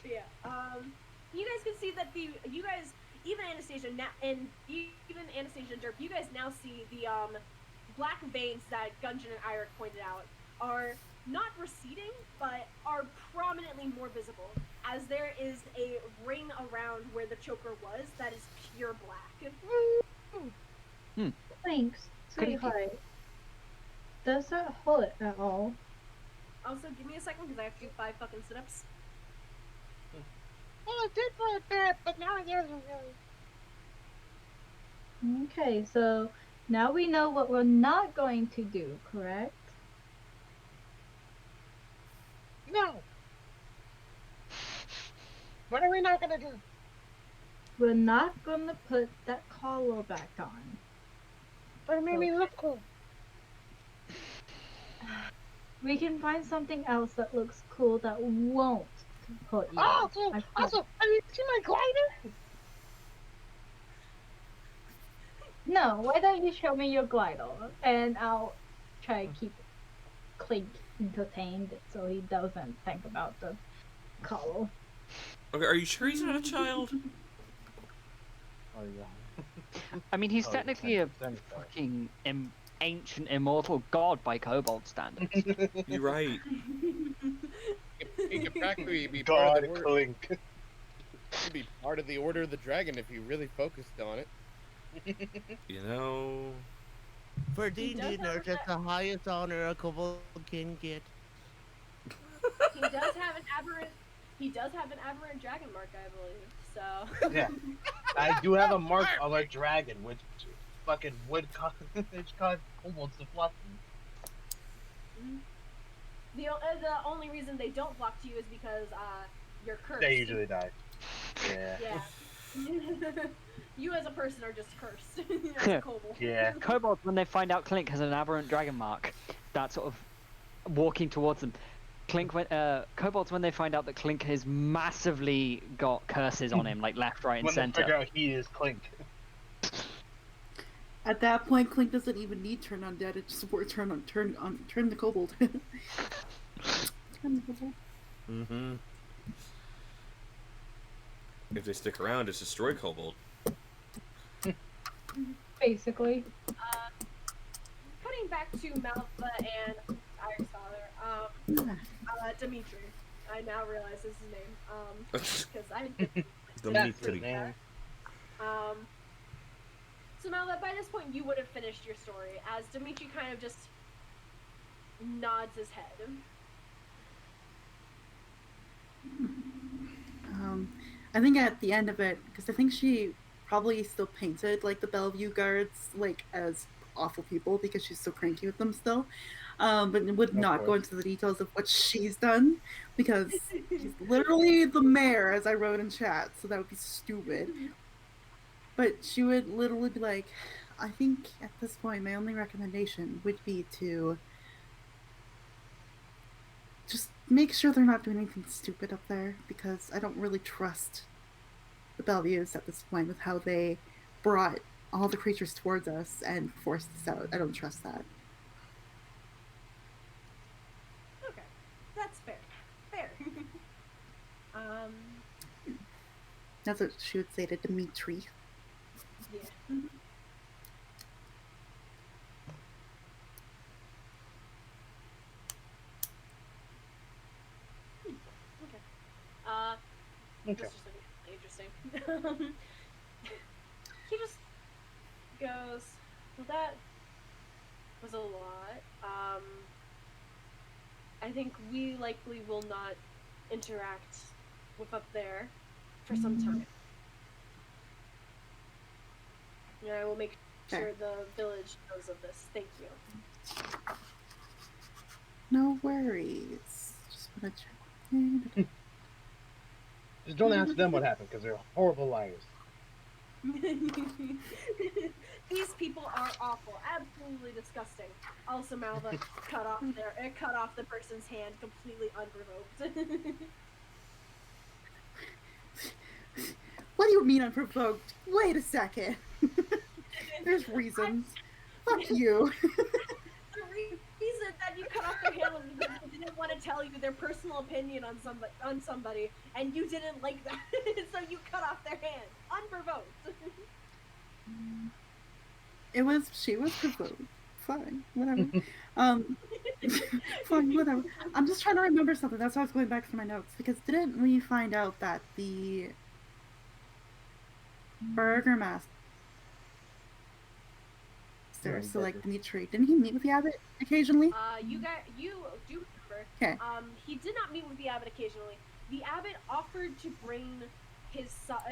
Yeah. You guys can see that you guys, even Anastasia now, and even Anastasia and Derp, you guys now see the black veins that Gudrun and Airic pointed out are not receding, but are prominently more visible, as there is a ring around where the choker was that is pure black. Thanks, sweetheart. Does that hurt at all? Also, give me a second because I have to do 5 fucking sit-ups. Well, it did for a bit, but now it doesn't really. Okay, so now we know what we're not going to do, correct? No. What are we not gonna do? We're not gonna put that collar back on. But it made me look cool. We can find something else that looks cool that won't hurt you. Oh, I also, have you seen my glider? No, why don't you show me your glider and I'll try to keep Klink entertained so he doesn't think about the collar. Okay, are you sure he's not a child? Oh yeah. I mean, he's Oh, technically a 10% sorry. fucking ancient immortal god by kobold standards. You're right. He could practically be part God of the order. Klink. He'd be part of the Order of the Dragon if he really focused on it. You know. For D&D nerds, that's the highest honor a kobold can get. He does have an aberrant dragon mark, I believe. So. Yeah. I do have a mark of a dragon, which fucking would cause kobolds to flock me. The only reason they don't flock to you is because you're cursed. They usually die. Yeah. Yeah. You as a person are just cursed. As a kobold. Yeah. Kobolds, when they find out Klink has an aberrant dragon mark, that sort of walking towards them. Kobolds, when they find out that Klink has massively got curses on him, like left, right, and When they center. figure out he is Klink. At that point, Klink doesn't even need turn undead. It just turn the kobold. Turn the kobold. Mm-hmm. If they stick around, it's destroy kobold. Basically. Cutting back to Malva and Iric's father, Dimitri. I now realize this is his name. Because I didn't Dimitri. So Malva, by this point you would have finished your story, as Dimitri kind of just nods his head. I think at the end of it, because I think she probably still painted like the Bellevue guards like as awful people because she's so cranky with them still, but would not go into the details of what she's done because she's literally the mayor, as I wrote in chat, so that would be stupid. But she would literally be like, I think at this point, my only recommendation would be to just make sure they're not doing anything stupid up there, because I don't really trust the Bellevues at this point with how they brought all the creatures towards us and forced us out. I don't trust that. Okay, that's fair. Fair. That's what she would say to Dimitri. Yeah. Okay. Okay. This is just really interesting. He just goes, well, that was a lot. I think we likely will not interact with up there for some time. And I will make sure the village knows of this. Thank you. No worries. Just want to check. Just don't ask them what happened, because they're horrible liars. These people are awful, absolutely disgusting. Also, Malva cut off the person's hand completely unprovoked. What do you mean unprovoked? Wait a second. There's reasons. Fuck you. The reason that you cut off their hand was because they didn't want to tell you their personal opinion on somebody, and you didn't like that, so you cut off their hand unprovoked. She was provoked. Fine, whatever. Fine, whatever. I'm just trying to remember something. That's why I was going back through my notes, because didn't we find out that the Burgermaster, so like Dimitri, didn't he meet with the abbot occasionally? You do remember. Okay. He did not meet with the abbot occasionally. The abbot offered to bring his son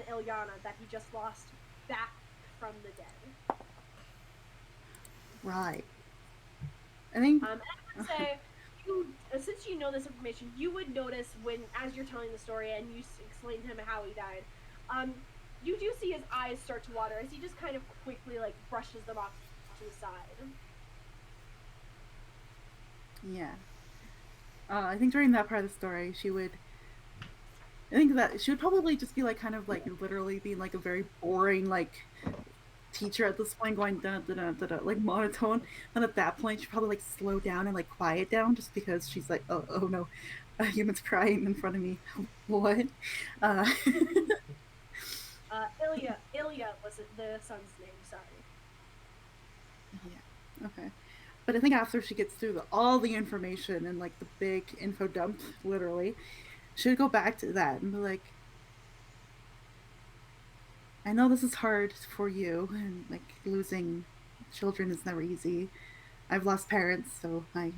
Ilyana, that he just lost, back from the dead. Right. I think. And I would say, since you know this information, you would notice when, as you're telling the story and you explain to him how he died, you do see his eyes start to water as he just kind of quickly like brushes them off to the side. Yeah. I think during that part of the story, she would probably just be like kind of like literally being like a very boring like teacher at this point, going da da da da da, like monotone. And at that point, she'd probably like slow down and like quiet down, just because she's like, oh no, a human's crying in front of me. What? Ilya was the son's name. Sorry. Yeah. Okay. But I think after she gets through all the information and like the big info dump, literally, she would go back to that and be like, I know this is hard for you, and like losing children is never easy. I've lost parents, so I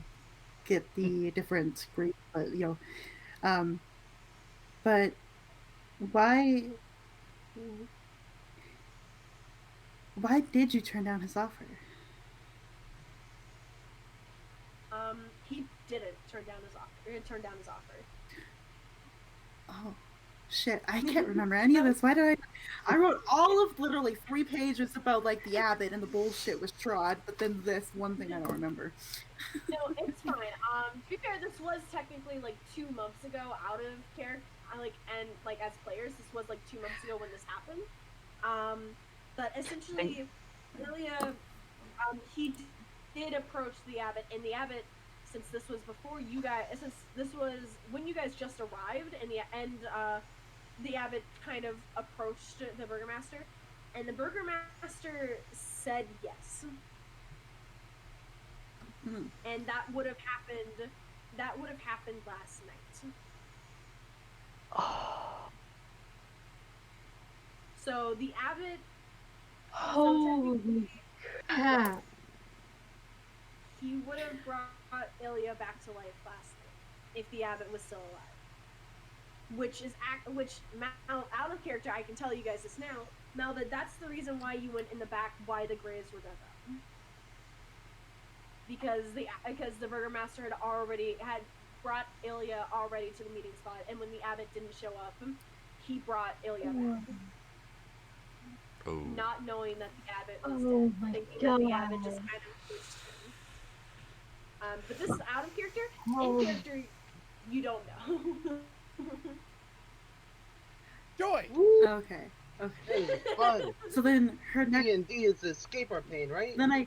get the different grief, but but why did you turn down his offer? He didn't turn down his offer. Oh, shit! I can't remember any of this. Why did I wrote all of literally 3 pages about like the abbot and the bullshit with Strahd, but then this one thing I don't remember. No, it's fine. To be fair, this was technically like 2 months ago out of character. And as players, this was like 2 months ago when this happened. But essentially, Ilya, he did approach the abbot, and the abbot, since this was before you guys, since this was when you guys just arrived, the abbot kind of approached the burgomaster, and the burgomaster said yes. Mm-hmm. And that would have happened last night. So the abbot, holy crap. He would have brought Ilya back to life last night if the abbot was still alive. Which out of character, I can tell you guys this now. Malva, that's the reason why you went in the back, why the graves were dug up. Because the burgomaster had brought Ilya already to the meeting spot, and when the abbot didn't show up, he brought Ilya back. Oh. not knowing that the abbot was Oh dead, my thinking that the abbot God. just kind of pushed him. But this is out of character. Oh. In character, you don't know. Joy. Woo! Okay. Okay. Hey, fun. So then her next. D&D is to escape our pain, right? Then I.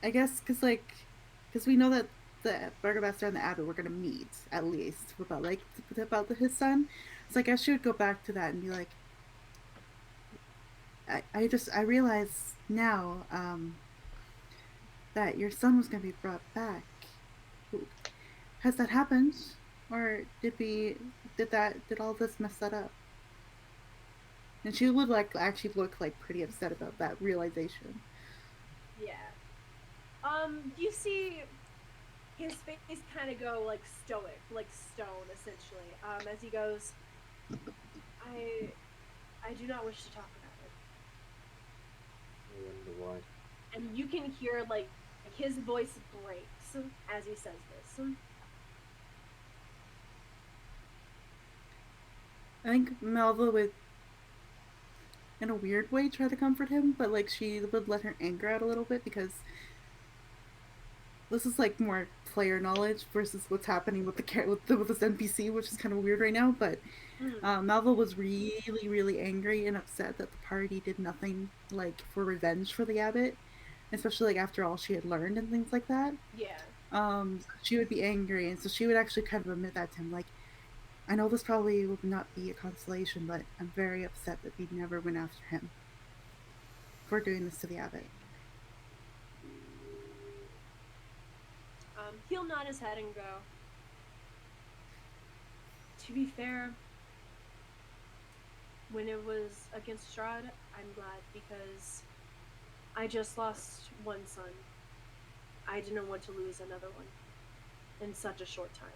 I guess because we know that the burgomaster and the abbot were gonna meet at least about his son. So I guess she would go back to that and be like, I realize now that your son was gonna be brought back. Has that happened, or did all this mess that up? And she would actually look like pretty upset about that realization. Yeah. You see his face kind of go like stoic, like stone, essentially. As he goes, I do not wish to talk about it. I wonder why. And you can hear like his voice breaks as he says this. I think Malva would, in a weird way, try to comfort him, but like she would let her anger out a little bit because this is like more player knowledge versus what's happening with with this NPC, which is kind of weird right now. But Malva was really, really angry and upset that the party did nothing like for revenge for the abbot, especially like after all she had learned and things like that. Yeah. She would be angry, and so she would actually kind of admit that to him, like, I know this probably would not be a consolation, but I'm very upset that we never went after him for doing this to the abbot. He'll nod his head and go, to be fair, when it was against Strahd, I'm glad because I just lost one son. I didn't want to lose another one in such a short time.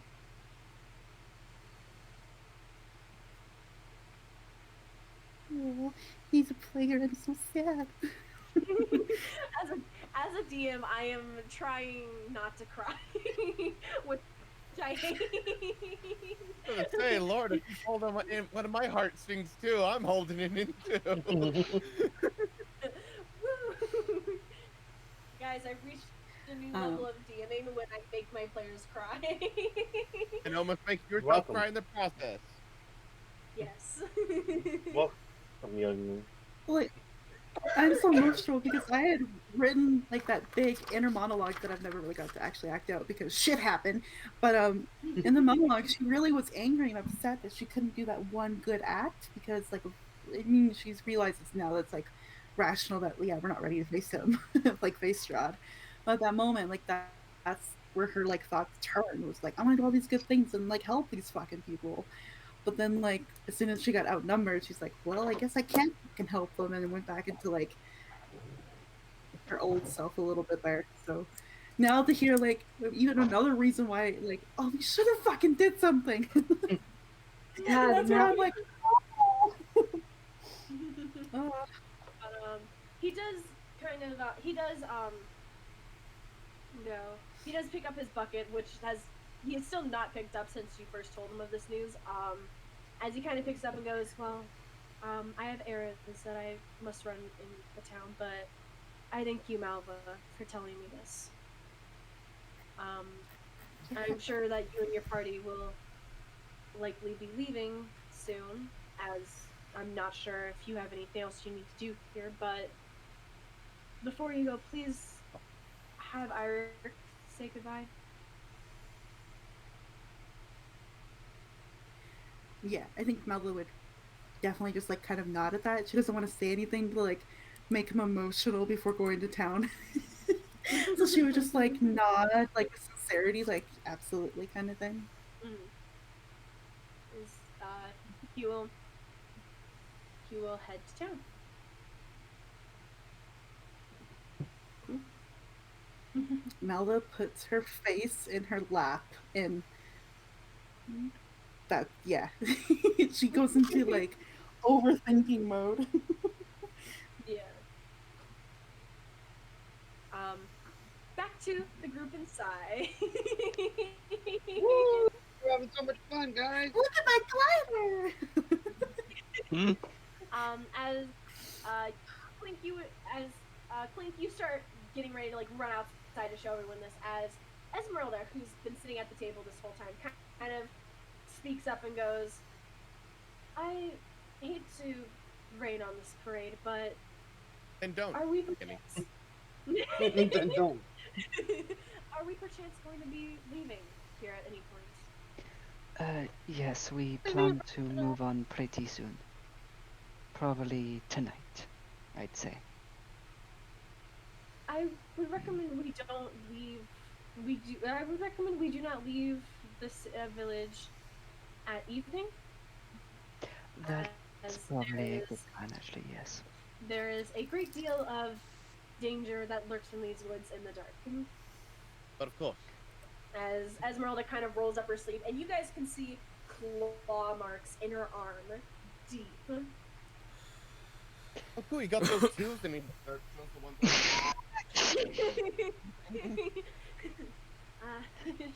Oh, he's a player. I'm so sad. As a DM, I am trying not to cry, which I hate. I was gonna say, Lord, if you hold on one of my heartstrings too, I'm holding it in too. Guys, I've reached a new level of DMing when I make my players cry. And almost make yourself Welcome. cry in the process. Yes. Welcome, young man. Like, I'm so emotional because I had written like that big inner monologue that I've never really got to actually act out because shit happened. But in the monologue, she really was angry and upset that she couldn't do that one good act because like I mean she's realizes now that's like rational that yeah we're not ready to face him like face Strahd. But at that moment like that's where her like thoughts turned was like I want to do all these good things and like help these fucking people. But then, like, as soon as she got outnumbered, she's like, well, I guess I can't fucking help them, and went back into, like, her old self a little bit there. So now to hear, like, even another reason why, like, oh, we should have fucking did something. Yeah, That's why I'm like, oh. But, he does kind of, he does pick up his bucket, which he has still not picked up since you first told him of this news. As he kind of picks up and goes, well, I have errands that I must run in the town, but I thank you, Malva, for telling me this. I'm sure that you and your party will likely be leaving soon, as I'm not sure if you have anything else you need to do here, but before you go, please have Airic say goodbye. Yeah, I think Malva would definitely just like kind of nod at that. She doesn't want to say anything to like make him emotional before going to town. So she would just like nod, like with sincerity, like absolutely kind of thing. He will head to town. Malva puts her face in her lap and that yeah. She goes into like overthinking mode. Yeah. Back to the group inside. Woo! We're having so much fun. on, guys. Look at my glider. As Klink, Klink, you start getting ready to like run outside to show everyone this. As Esmeralda, who's been sitting at the table this whole time, kind of speaks up and goes, "I hate to rain on this parade, but And don't. are we Kidding. Then don't. are we perchance going to be leaving here at any point?" Yes, we plan to move on pretty soon. Probably tonight, I'd say. I would recommend we don't leave. I would recommend we do not leave this village at evening. That's as probably a good plan, actually, yes. there is a great deal of danger that lurks from these woods in the dark. But of course. As Esmeralda kind of rolls up her sleeve, and you guys can see claw marks in her arm, deep. Oh, cool. You got those too? I mean, those the ones that...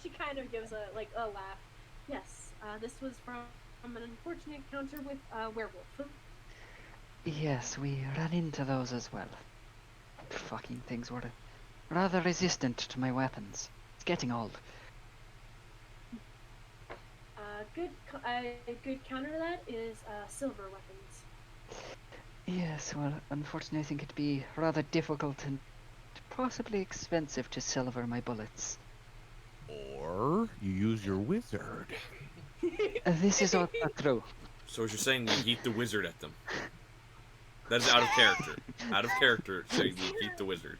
She kind of gives a laugh. Yes, this was from an unfortunate encounter with a werewolf. Yes, we ran into those as well. Fucking things were rather resistant to my weapons. It's getting old. A good counter to that is silver weapons. Yes, well, unfortunately I think it'd be rather difficult and possibly expensive to silver my bullets. Or you use your wizard. This is all true. So as you're saying, you yeet the wizard at them. That is out of character. Out of character, saying you yeet the wizard.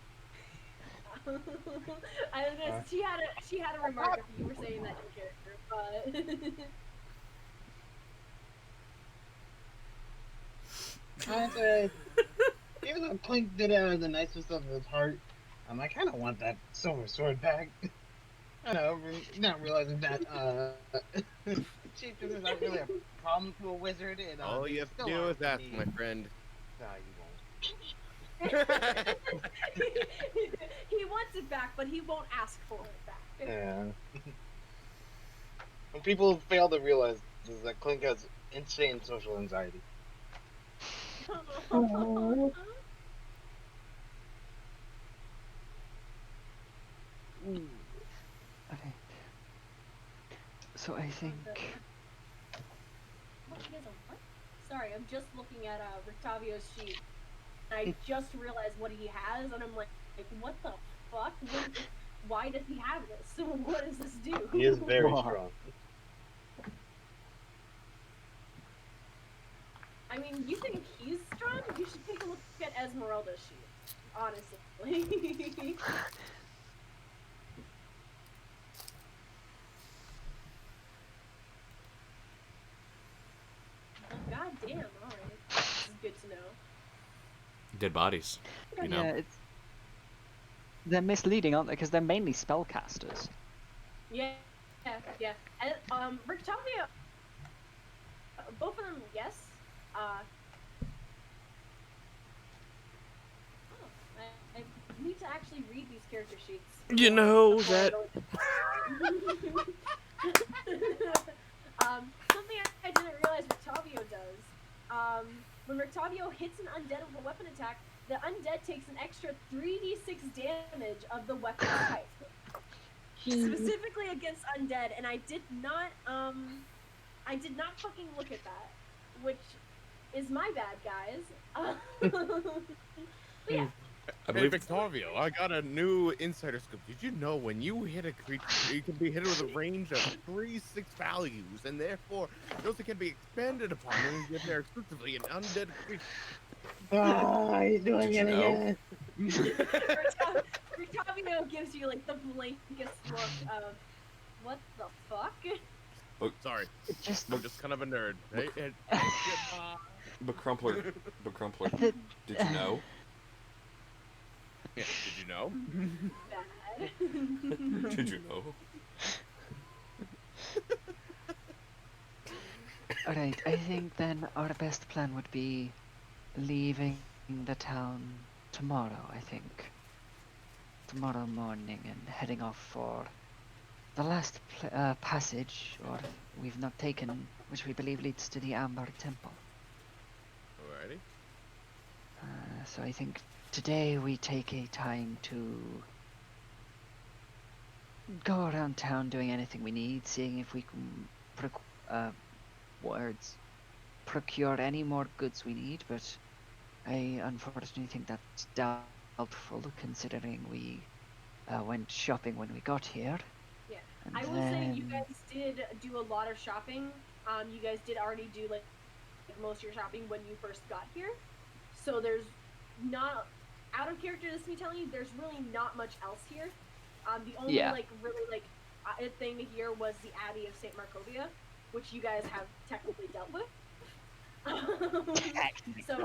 I don't know. She had a remark if you were saying that in character, but I say, even though Klink did it out of the nicest of his heart, I kind of want that silver sword back. I know, not realizing that chieftain is not really a problem to a wizard. And, All you have to do is ask, my friend. Nah, you won't. he wants it back, but he won't ask for it back. Yeah. When people fail to realize is that Klink has insane social anxiety. Oh. Okay. So I think... What, you guys are what? Sorry, I'm just looking at Rictavio's sheet. And I just realized what he has, and I'm like what the fuck? Why does he have this? What does this do? He is very Wow. strong. I mean, you think he's strong? You should take a look at Esmeralda's sheet. Honestly. Oh, goddamn, alright. This is good to know. Dead bodies. You know? Yeah, they're misleading, aren't they? Because they're mainly spellcasters. Yeah. And, Rictavio, both of them, yes. I need to actually read these character sheets. You know before I that. go something I didn't realize Rictavio does. When Rictavio hits an undead with a weapon attack, the undead takes an extra 3d6 damage of the weapon type. Specifically against undead, and I did not fucking look at that, which is my bad, guys. But yeah. I Hey, believe Victorvio, I got a new insider scoop. Did you know when you hit a creature, you can be hit with a range of 3-6 values, and therefore those can be expanded upon when you get there exclusively an undead creature. Ah, he's doing Did it you know? again. Rictavio gives you like the blankest look of what the fuck? Sorry, Just I'm just kind of a nerd. Hey, But Crumpler, the, did you know? yeah, did you know? Bad. Did you know? Alright, I think then our best plan would be leaving the town tomorrow, I think. Tomorrow morning and heading off for the last passage, or we've not taken, which we believe leads to the Amber Temple. Alrighty. So I think today we take a time to go around town doing anything we need, seeing if we can procure any more goods we need, but I unfortunately think that's doubtful considering we went shopping when we got here. Yeah, And I will say you guys did do a lot of shopping. You guys did already do like most of your shopping when you first got here. So there's not, out of character, this is me telling you, there's really not much else here. The only like really like thing here was the Abbey of St. Markovia, which you guys have technically dealt with. Technically. So,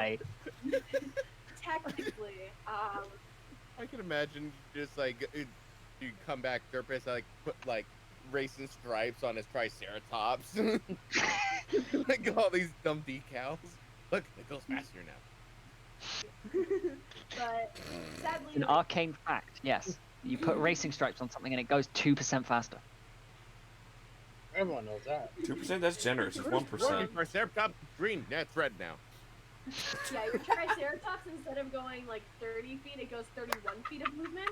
technically, I can imagine just like you come back, Derp has like put like racing stripes on his Triceratops, like all these dumb decals. Look, it goes faster now. but sadly, An arcane fact, yes. You put racing stripes on something and it goes 2% faster. Everyone knows that. 2%? That's generous. It's 1%. Triceratops green. Yeah, it's red now. Yeah, your Triceratops, instead of going like 30 feet, it goes 31 feet of movement.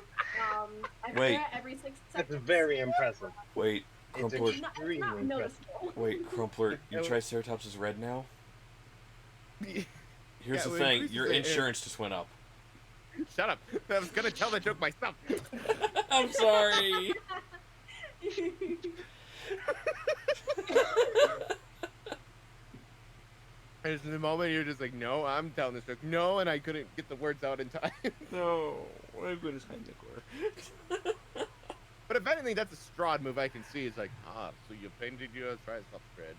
Wait. Every 6 seconds. That's very impressive. Wait, Crumpler. It's not noticeable. Wait, Crumpler, your Triceratops is red now? Here's Yeah, the well, thing, increases your the- insurance just went up. Shut up. I was gonna tell the joke myself. I'm sorry. There's the moment you're just like, no, I'm telling this joke. No, and I couldn't get the words out in time. No, I'm gonna sign the core. But if anything, that's a Strahd move I can see. It's like, so you painted your Triceratops red.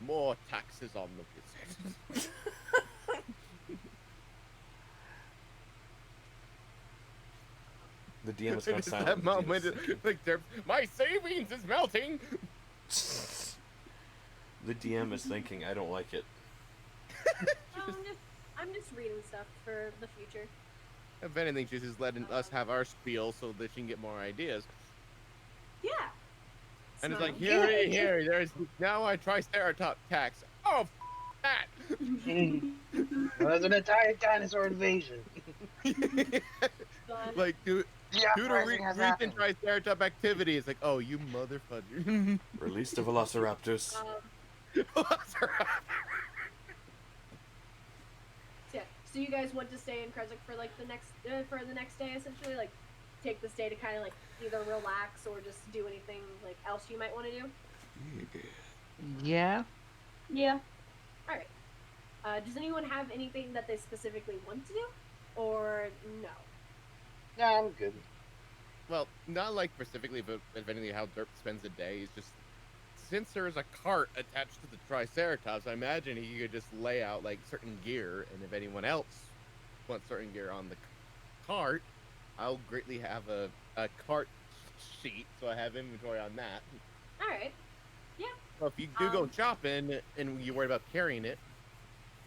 More taxes on the visit. The DM is gone It's silent. that moment, like, my savings is melting. The DM is thinking, I don't like it. I'm just reading stuff for the future. If anything, she's just letting us have our spiel so that she can get more ideas. Yeah. And it's not like, good. here, there's now a Triceratops tax. Oh, that. There's an entire dinosaur invasion. But Like, due The to uprising has happened. recent Triceratops activity, it's like, oh, you motherfucker. Release the Velociraptors. yeah. So you guys want to stay in Kresik for like the next day, essentially, like take this day to kind of like either relax or just do anything like else you might want to do. Yeah. Yeah. All right. Does anyone have anything that they specifically want to do, or no? Nah, I'm good. Well, not like specifically, but if anything, how Derp spends the day is just, since there's a cart attached to the Triceratops, I imagine he could just lay out like certain gear, and if anyone else wants certain gear on the cart, I'll greatly have a cart sheet, so I have inventory on that. All right. Yeah. So if you do go shopping and you worry about carrying it,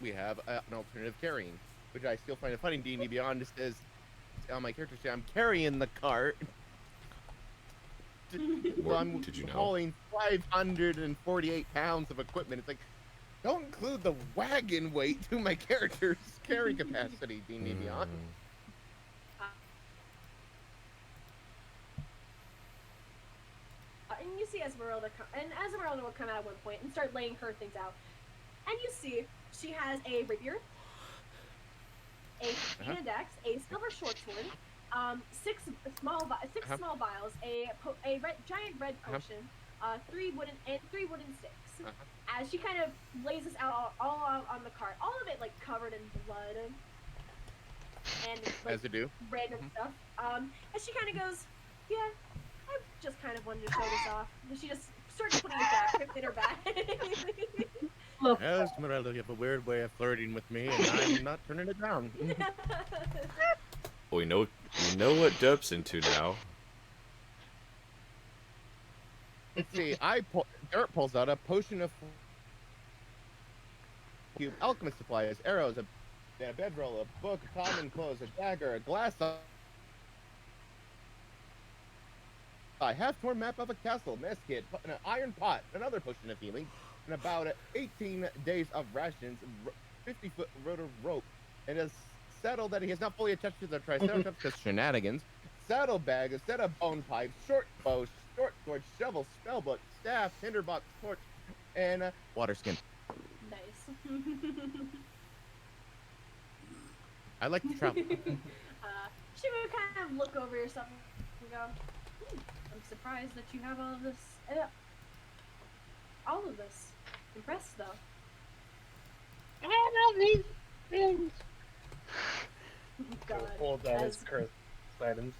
we have an alternative carrying, which I still find it funny. D&D Beyond just says on my character sheet, I'm carrying the cart. Well, I'm Did you know? hauling 548 pounds of equipment. It's like, don't include the wagon weight to my character's carry capacity, D&D Beyond. And you see Esmeralda will come out at one point and start laying her things out. And you see she has a rapier, a index, a silver short sword, six small vials, a giant red potion, three wooden sticks. As she kind of lays this out all out on the cart, all of it like covered in blood and like, As they do. random stuff. And she kind of goes, yeah, I just kind of wanted to show this off. And she just starts putting it back in her bag. Look. Esmeralda, you have a weird way of flirting with me, and I'm not turning it down. We know what Derp's into now. Let's see, Derp pulls out a potion of cube alchemist supplies, arrows, a bedroll, a book, common clothes, a dagger, a glass a half-torn map of a castle, mess kit, an iron pot, another potion of healing, and about 18 days of rations, 50-foot rope, and a saddle that he has not fully attached to the Triceratops because Shenanigans, saddlebag, a set of bone pipes, short bow, short sword, shovel, spellbook, staff, tinderbox, torch, and water skin. Nice. I like to travel. She would kind of look over yourself and go, I'm surprised that you have all of this. All of this. Impressed, though. I have all these things. God. Pull down his cursed items.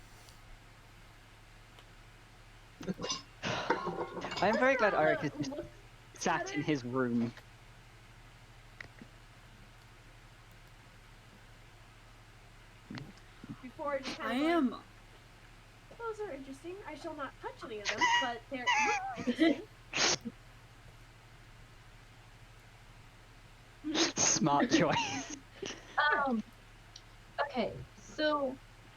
I'm very glad Airic is Look sat at in it. his room. Before it just I kind of am. those are interesting. I shall not touch any of them, but they're interesting. Smart choice. Okay, so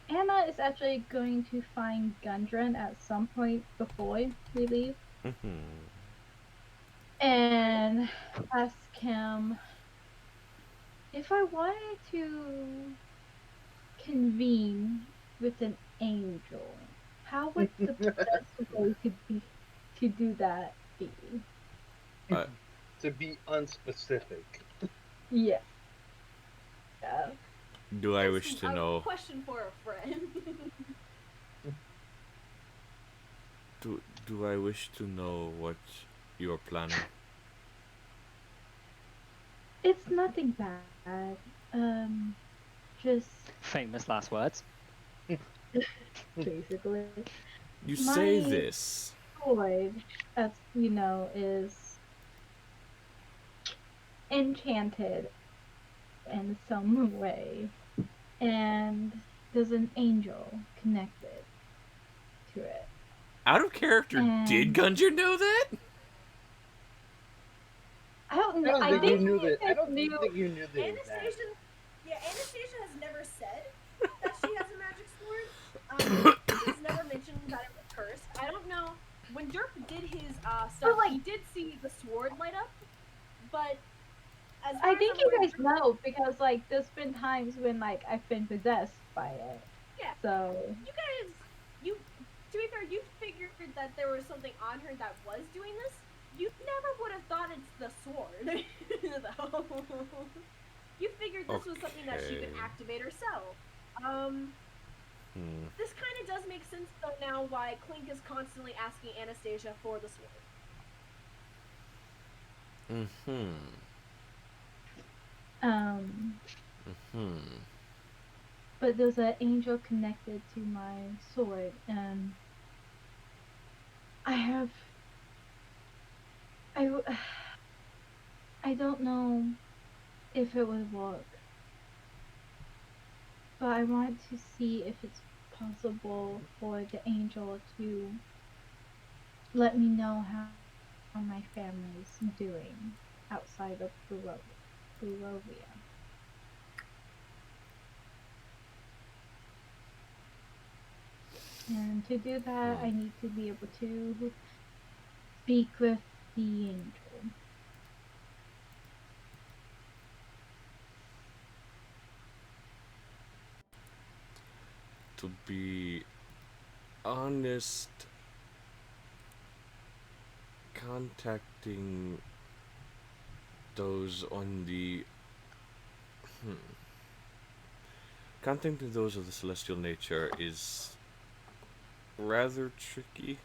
Anna is actually going to find Gudrun at some point before we leave and ask him if I wanted to convene with an angel, how would the best way to do that be? To be unspecific. Yeah. Do I wish to A know? question for a friend. Do I wish to know what you're planning? It's nothing bad. Just Famous last words. basically. You say My- this. Sword, as you know, is enchanted in some way, and there's an angel connected to it. Out of character, did Gudrun know that? I don't I know. don't I think think you knew you that. I guys don't knew. think you knew that. Anastasia, Anastasia has never said that she has a magic sword. She's never mentioned that it was cursed. I don't know. When Derp did his stuff, like- he did see the sword light up, but as far I as think I'm you aware, guys know because like there's been times when like I've been possessed by it. Yeah. So You guys, to be fair, you figured that there was something on her that was doing this. You never would have thought it's the sword, though. You figured this was something that she could Okay. activate herself. This kind of does make sense though now why Klink is constantly asking Anastasia for the sword. but there's an angel connected to my sword, and I don't know if it would work, but I want to see if it's possible for the angel to let me know how my family's doing outside of Barovia. And to do that, I need to be able to speak with the angel. To be honest, contacting those on the contacting those of the celestial nature is rather tricky,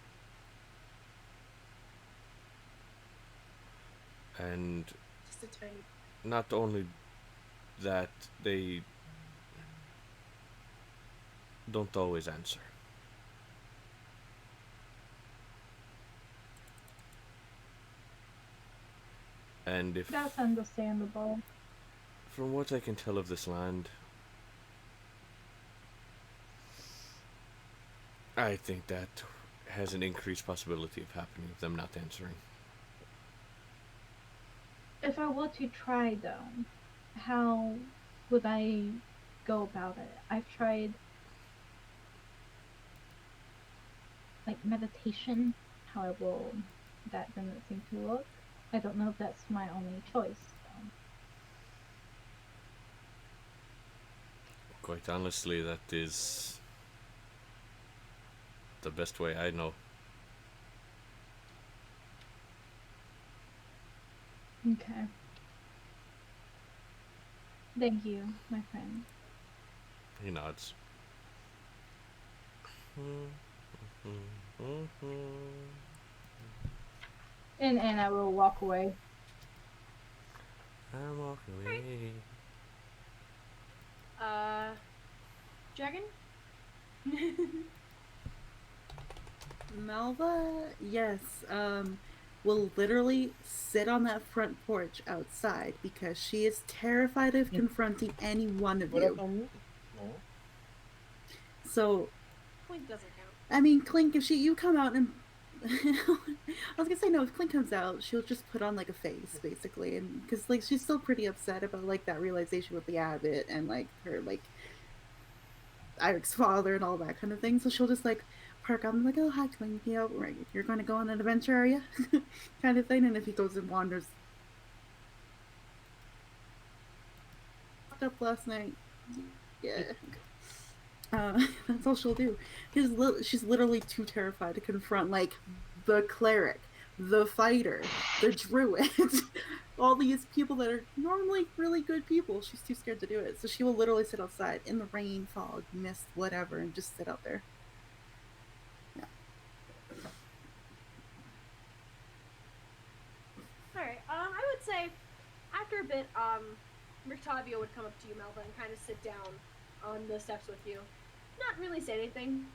and Just a tiny. not only that, they don't always answer. And if, That's understandable. from what I can tell of this land, I think that has an increased possibility of happening of them not answering. If I were to try though, how would I go about it? I've tried like meditation. However, that doesn't seem to work. I don't know if that's my only choice. Quite honestly, that is the best way I know. Okay. Thank you, my friend. He nods. And I will walk away. I'm walking away. Dragon? Malva, yes, will literally sit on that front porch outside because she is terrified of confronting any one of What up you. on me? No. So, Klink doesn't count. I mean, Klink, if you come out and I was gonna say no. If Klink comes out, she'll just put on like a face, basically, and because like she's still pretty upset about like that realization with the abbot and like her like Airic's father and all that kind of thing. So she'll just like perk up and like, oh hi Klink, you know, right, you're going to go on an adventure, are you? Kind of thing. And if he goes and wanders up last night, yeah. That's all she'll do. She's literally too terrified to confront like the cleric, the fighter, the druid, all these people that are normally really good people. She's too scared to do it, so she will literally sit outside in the rain, fog, mist, whatever, and just sit out there. Yeah. All right. I would say after a bit, Rictavio would come up to you, Malva, and kind of sit down on the steps with you. Not really say anything.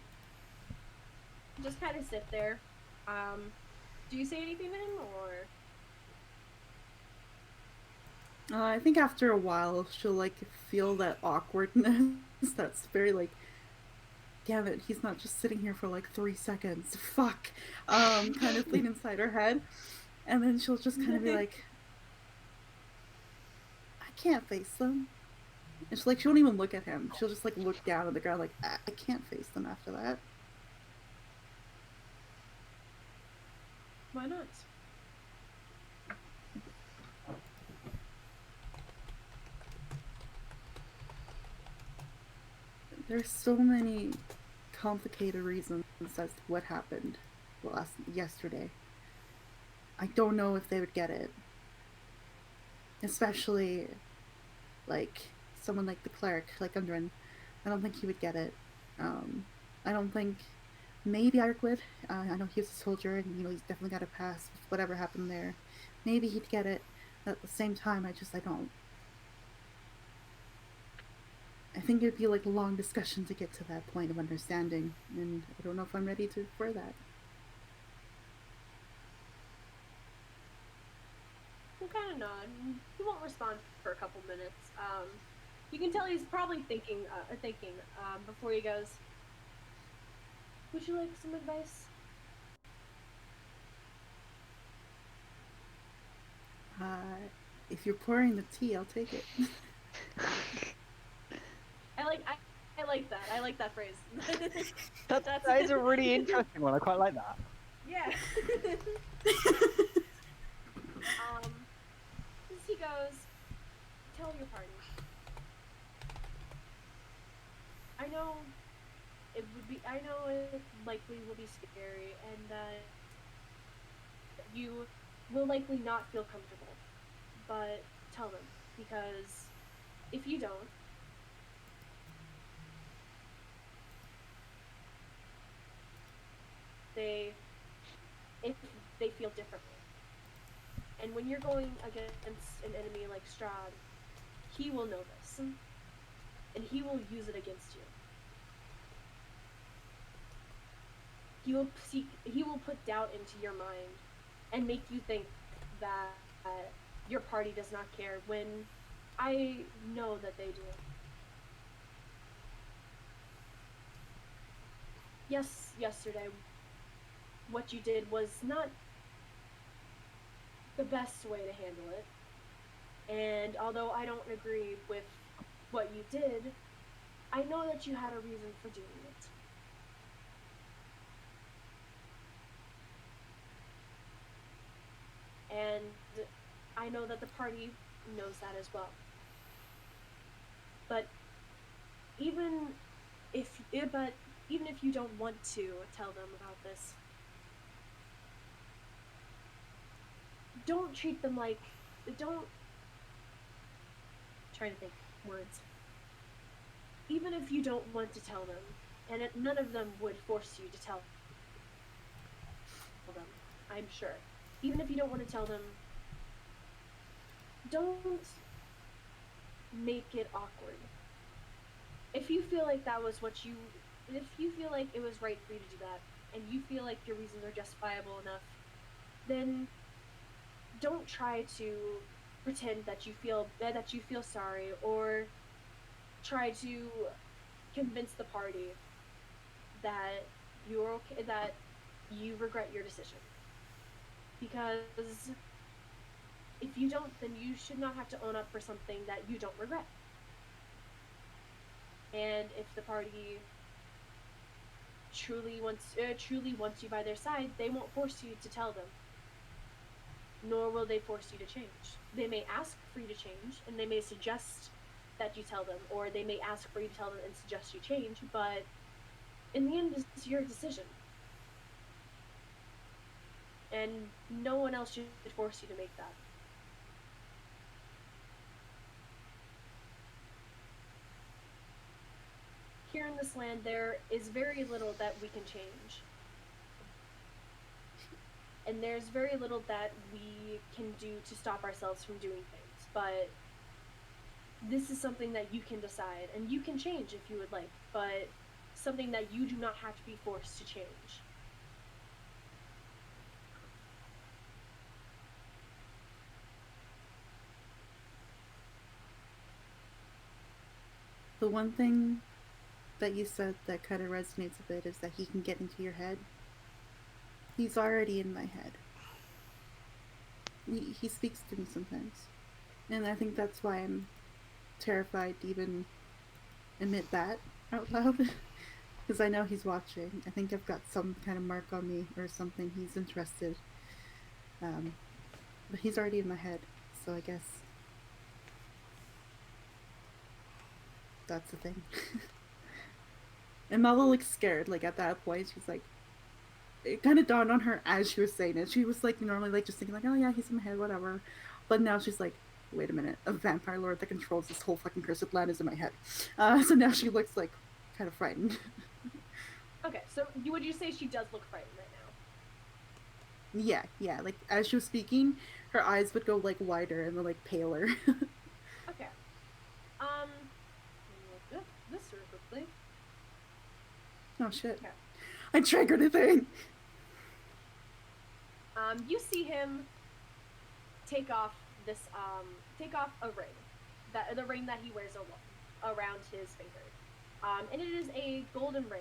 Just kind of sit there. Do you say anything to him, or? I think after a while she'll like feel that awkwardness. That's very like, damn it, he's not just sitting here for like 3 seconds. Fuck. Kind of thing inside her head, and then she'll just kind of be like, I can't face them. And she won't even look at him. She'll just like look down at the ground like, I can't face them after that. Why not? There's so many complicated reasons as to what happened yesterday. I don't know if they would get it. Especially like someone like the cleric, like Gudrun. I don't think he would get it. I don't think maybe Airic would. I know he was a soldier and he's definitely got a pass with whatever happened there. Maybe he'd get it. At the same time, I don't. I think it'd be like a long discussion to get to that point of understanding, and I don't know if I'm ready for that. He'll kind of nod. He won't respond for a couple minutes. You can tell he's probably thinking before he goes. Would you like some advice? If you're pouring the tea, I'll take it. I like that. I like that phrase. That is a really interesting one. I quite like that. Yeah. As he goes, tell your party. I know it likely will be scary, and you will likely not feel comfortable. But tell them, because if you don't, if they feel differently. And when you're going against an enemy like Strahd, he will know this. And he will use it against you. He will put doubt into your mind and make you think that your party does not care when I know that they do. Yes, yesterday, what you did was not the best way to handle it. And although I don't agree with what you did, I know that you had a reason for doing it. I know that the party knows that as well. But even if you don't want to tell them about this, don't treat them like, don't, trying to think words. Even if you don't want to tell them, and none of them would force you to tell them, I'm sure. Even if you don't want to tell them, don't make it awkward. If you feel like if you feel like it was right for you to do that, and you feel like your reasons are justifiable enough, then don't try to pretend that you feel sorry, or try to convince the party that you're okay, that you regret your decision. Because if you don't, then you should not have to own up for something that you don't regret. And if the party truly wants you by their side, they won't force you to tell them. Nor will they force you to change. They may ask for you to change, and they may suggest that you tell them, or they may ask for you to tell them and suggest you change, but in the end, it's your decision. And no one else should force you to make that. Here in this land, there is very little that we can change. And there's very little that we can do to stop ourselves from doing things. But this is something that you can decide, and you can change if you would like, but something that you do not have to be forced to change. The one thing that you said that kind of resonates a bit is that he can get into your head. He's already in my head. He speaks to me sometimes. And I think that's why I'm terrified to even admit that out loud. Because I know he's watching. I think I've got some kind of mark on me or something. He's interested. But he's already in my head. So I guess that's the thing. And Malva looks scared, like at that point. She's like, it kind of dawned on her as she was saying it. She was like normally like just thinking like, oh yeah, he's in my head, whatever. But now she's like, wait a minute, a vampire lord that controls this whole fucking cursed land is in my head. So now she looks like kind of frightened. Okay, so would you say she does look frightened right now? Yeah. Like as she was speaking, her eyes would go like wider and then like paler. Okay. Look up this real quickly. Oh shit. Okay. I triggered a thing. You see him take off a ring, the ring that he wears around his finger, and it is a golden ring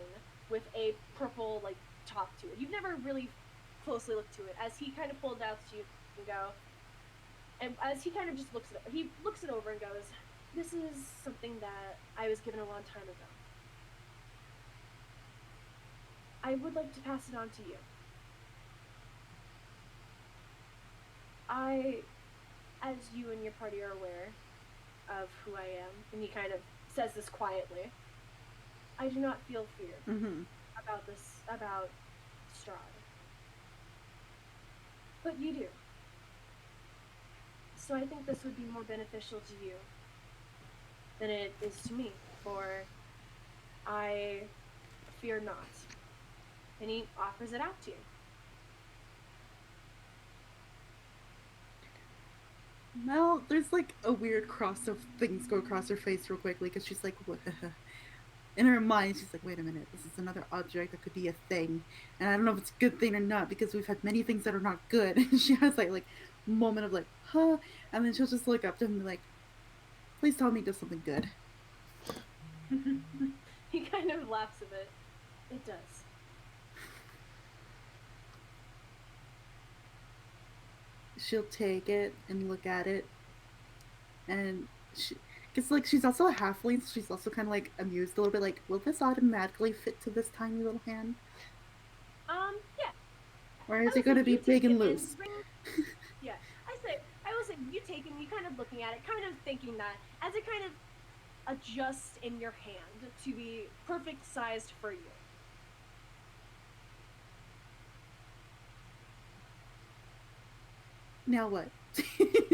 with a purple like top to it. You've never really closely looked to it. As he kind of pulled out to you and go, and as he kind of just looks it over and goes, "This is something that I was given a long time ago. I would like to pass it on to you. As you and your party are aware of who I am," and he kind of says this quietly, "I do not feel fear about Strahd. But you do. So I think this would be more beneficial to you than it is to me, for I fear not." And he offers it out to you. Mel, there's like a weird cross of things go across her face real quickly because she's like, what? In her mind, she's like, wait a minute, this is another object that could be a thing. And I don't know if it's a good thing or not because we've had many things that are not good. And she has like a moment of like, huh? And then she'll just look up to him and be like, please tell me he does something good. He kind of laughs a bit. It does. She'll take it and look at it, and it's like she's also a halfling, so she's also kind of like amused a little bit, like, will this automatically fit to this tiny little hand? Yeah. Or is it going to be big and loose? Yeah, I will say, you looking at it, kind of thinking that as it kind of adjusts in your hand to be perfect sized for you. Now what?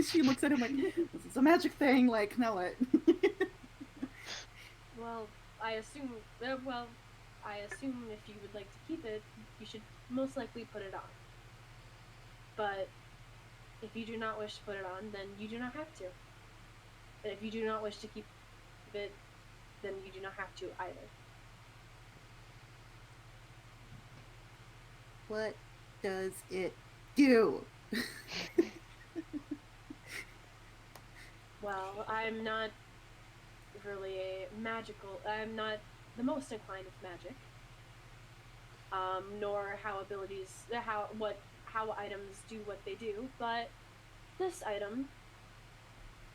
She looks at him like, this is a magic thing, like, now what? Well, I assume if you would like to keep it, you should most likely put it on. But if you do not wish to put it on, then you do not have to. And if you do not wish to keep it, then you do not have to either. What does it do? Well, I'm not really I'm not the most inclined with magic. Nor how items do what they do, but this item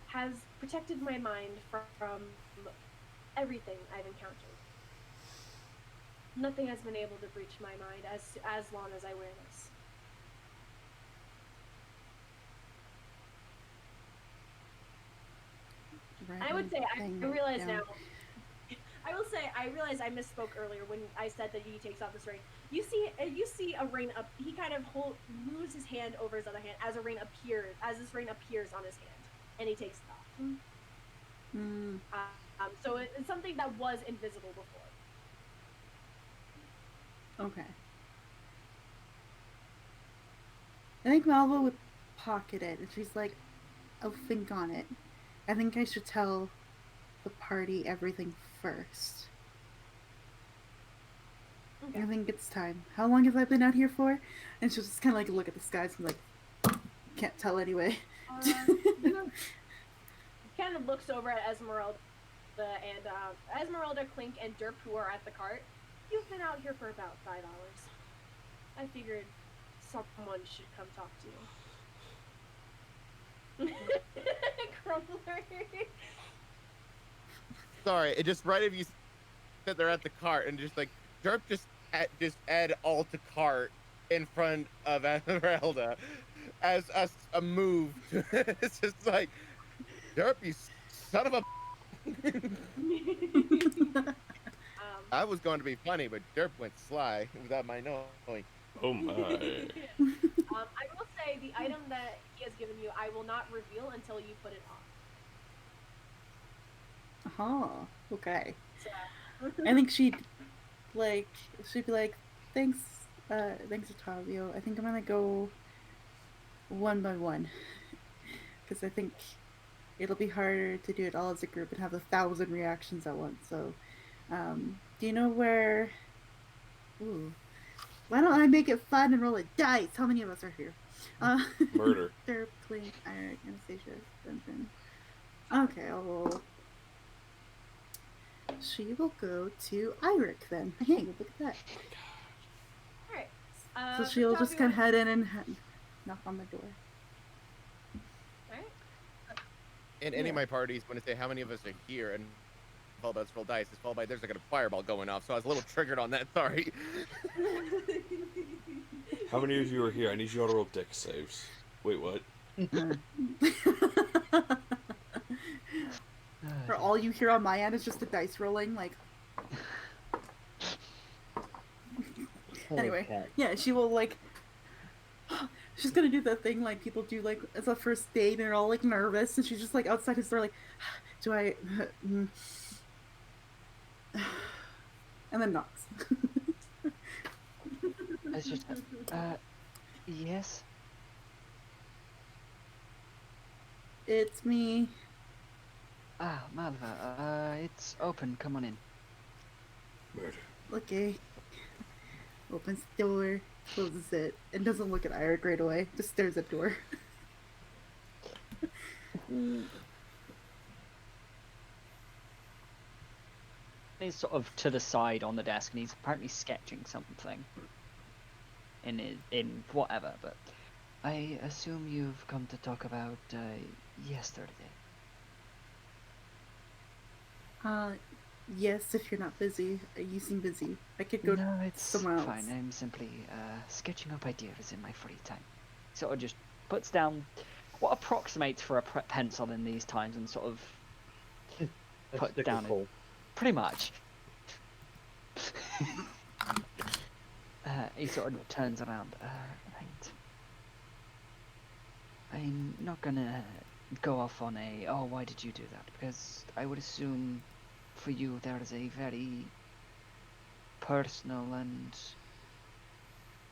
has protected my mind from everything I've encountered. Nothing has been able to breach my mind as long as I wear this. I would say I realize now. I will say I realize I misspoke earlier when I said that he takes off this ring. You see a ring up. He kind of moves his hand over his other hand as this ring appears on his hand, and he takes it off. Mm. So it's something that was invisible before. Okay. I think Malva would pocket it, and she's like, I'll think on it. I think I should tell the party everything first. Okay. I think it's time. How long have I been out here for? And she'll just kind of like look at the skies and like, can't tell anyway. Kind of looks over at Esmeralda and Esmeralda, Klink, and Derp, who are at the cart. You've been out here for about 5 hours. I figured someone should come talk to you. Crumpler. Sorry, it just right if you said they're at the cart and just like Derp just add alt to cart in front of Esmeralda as a move. It's just like Derp, you son of a. I was going to be funny, but Derp went sly without my knowing. Oh my. I will say the item that he has given you, I will not reveal until you put it on. Oh, okay. So. I think she'd be like, thanks, Otavio. I think I'm gonna go one by one. Because I think it'll be harder to do it all as a group and have 1,000 reactions at once. So, do you know where... Ooh. Why don't I make it fun and roll a dice? How many of us are here? Murder. Derp, Klink, Airic, Anastasia, Gudrun. Okay, I'll roll. She will go to Airic then. Hey, look at that. Alright. So she'll just kind of head in and knock on the door. Alright. In any of my parties, when I say how many of us are here and followed by let's roll dice, it's followed by there's like a fireball going off, so I was a little triggered on that, sorry. How many of you are here? I need you all to roll dex saves. Wait, what? For all you hear on my end is just the dice rolling, like... Anyway, yeah, she will, like... She's gonna do that thing, like, people do, like, as a first date, and they're all, like, nervous, and she's just, like, outside his door, like, do I... and then knocks. It's just, yes? It's me. Ah, Malva, it's open, come on in. Murder. Okay. Opens the door, closes it, and doesn't look at Airic right away. Just stares at the door. He's sort of to the side on the desk, and he's apparently sketching something. In whatever, but I assume you've come to talk about, yesterday. Yes, if you're not busy. You seem busy. I could go No, it's somewhere else. fine. I'm simply sketching up ideas in my free time. Sort of just puts down what approximates for a pencil in these times and sort of A put stick down of coal. pretty much. He sort of turns around. Right. I'm not gonna go off on a, oh, why did you do that? Because I would assume for you there is a very personal and,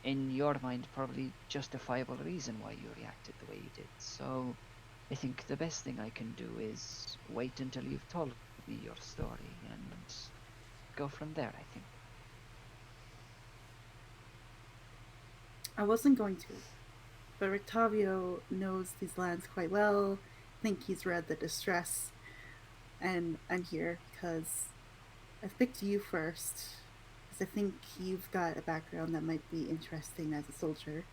in your mind, probably justifiable reason why you reacted the way you did. So I think the best thing I can do is wait until you've told me your story and go from there, I think. I wasn't going to, but Rictavio knows these lands quite well. I think he's read the distress, and I'm here because I've picked you first, because I think you've got a background that might be interesting as a soldier.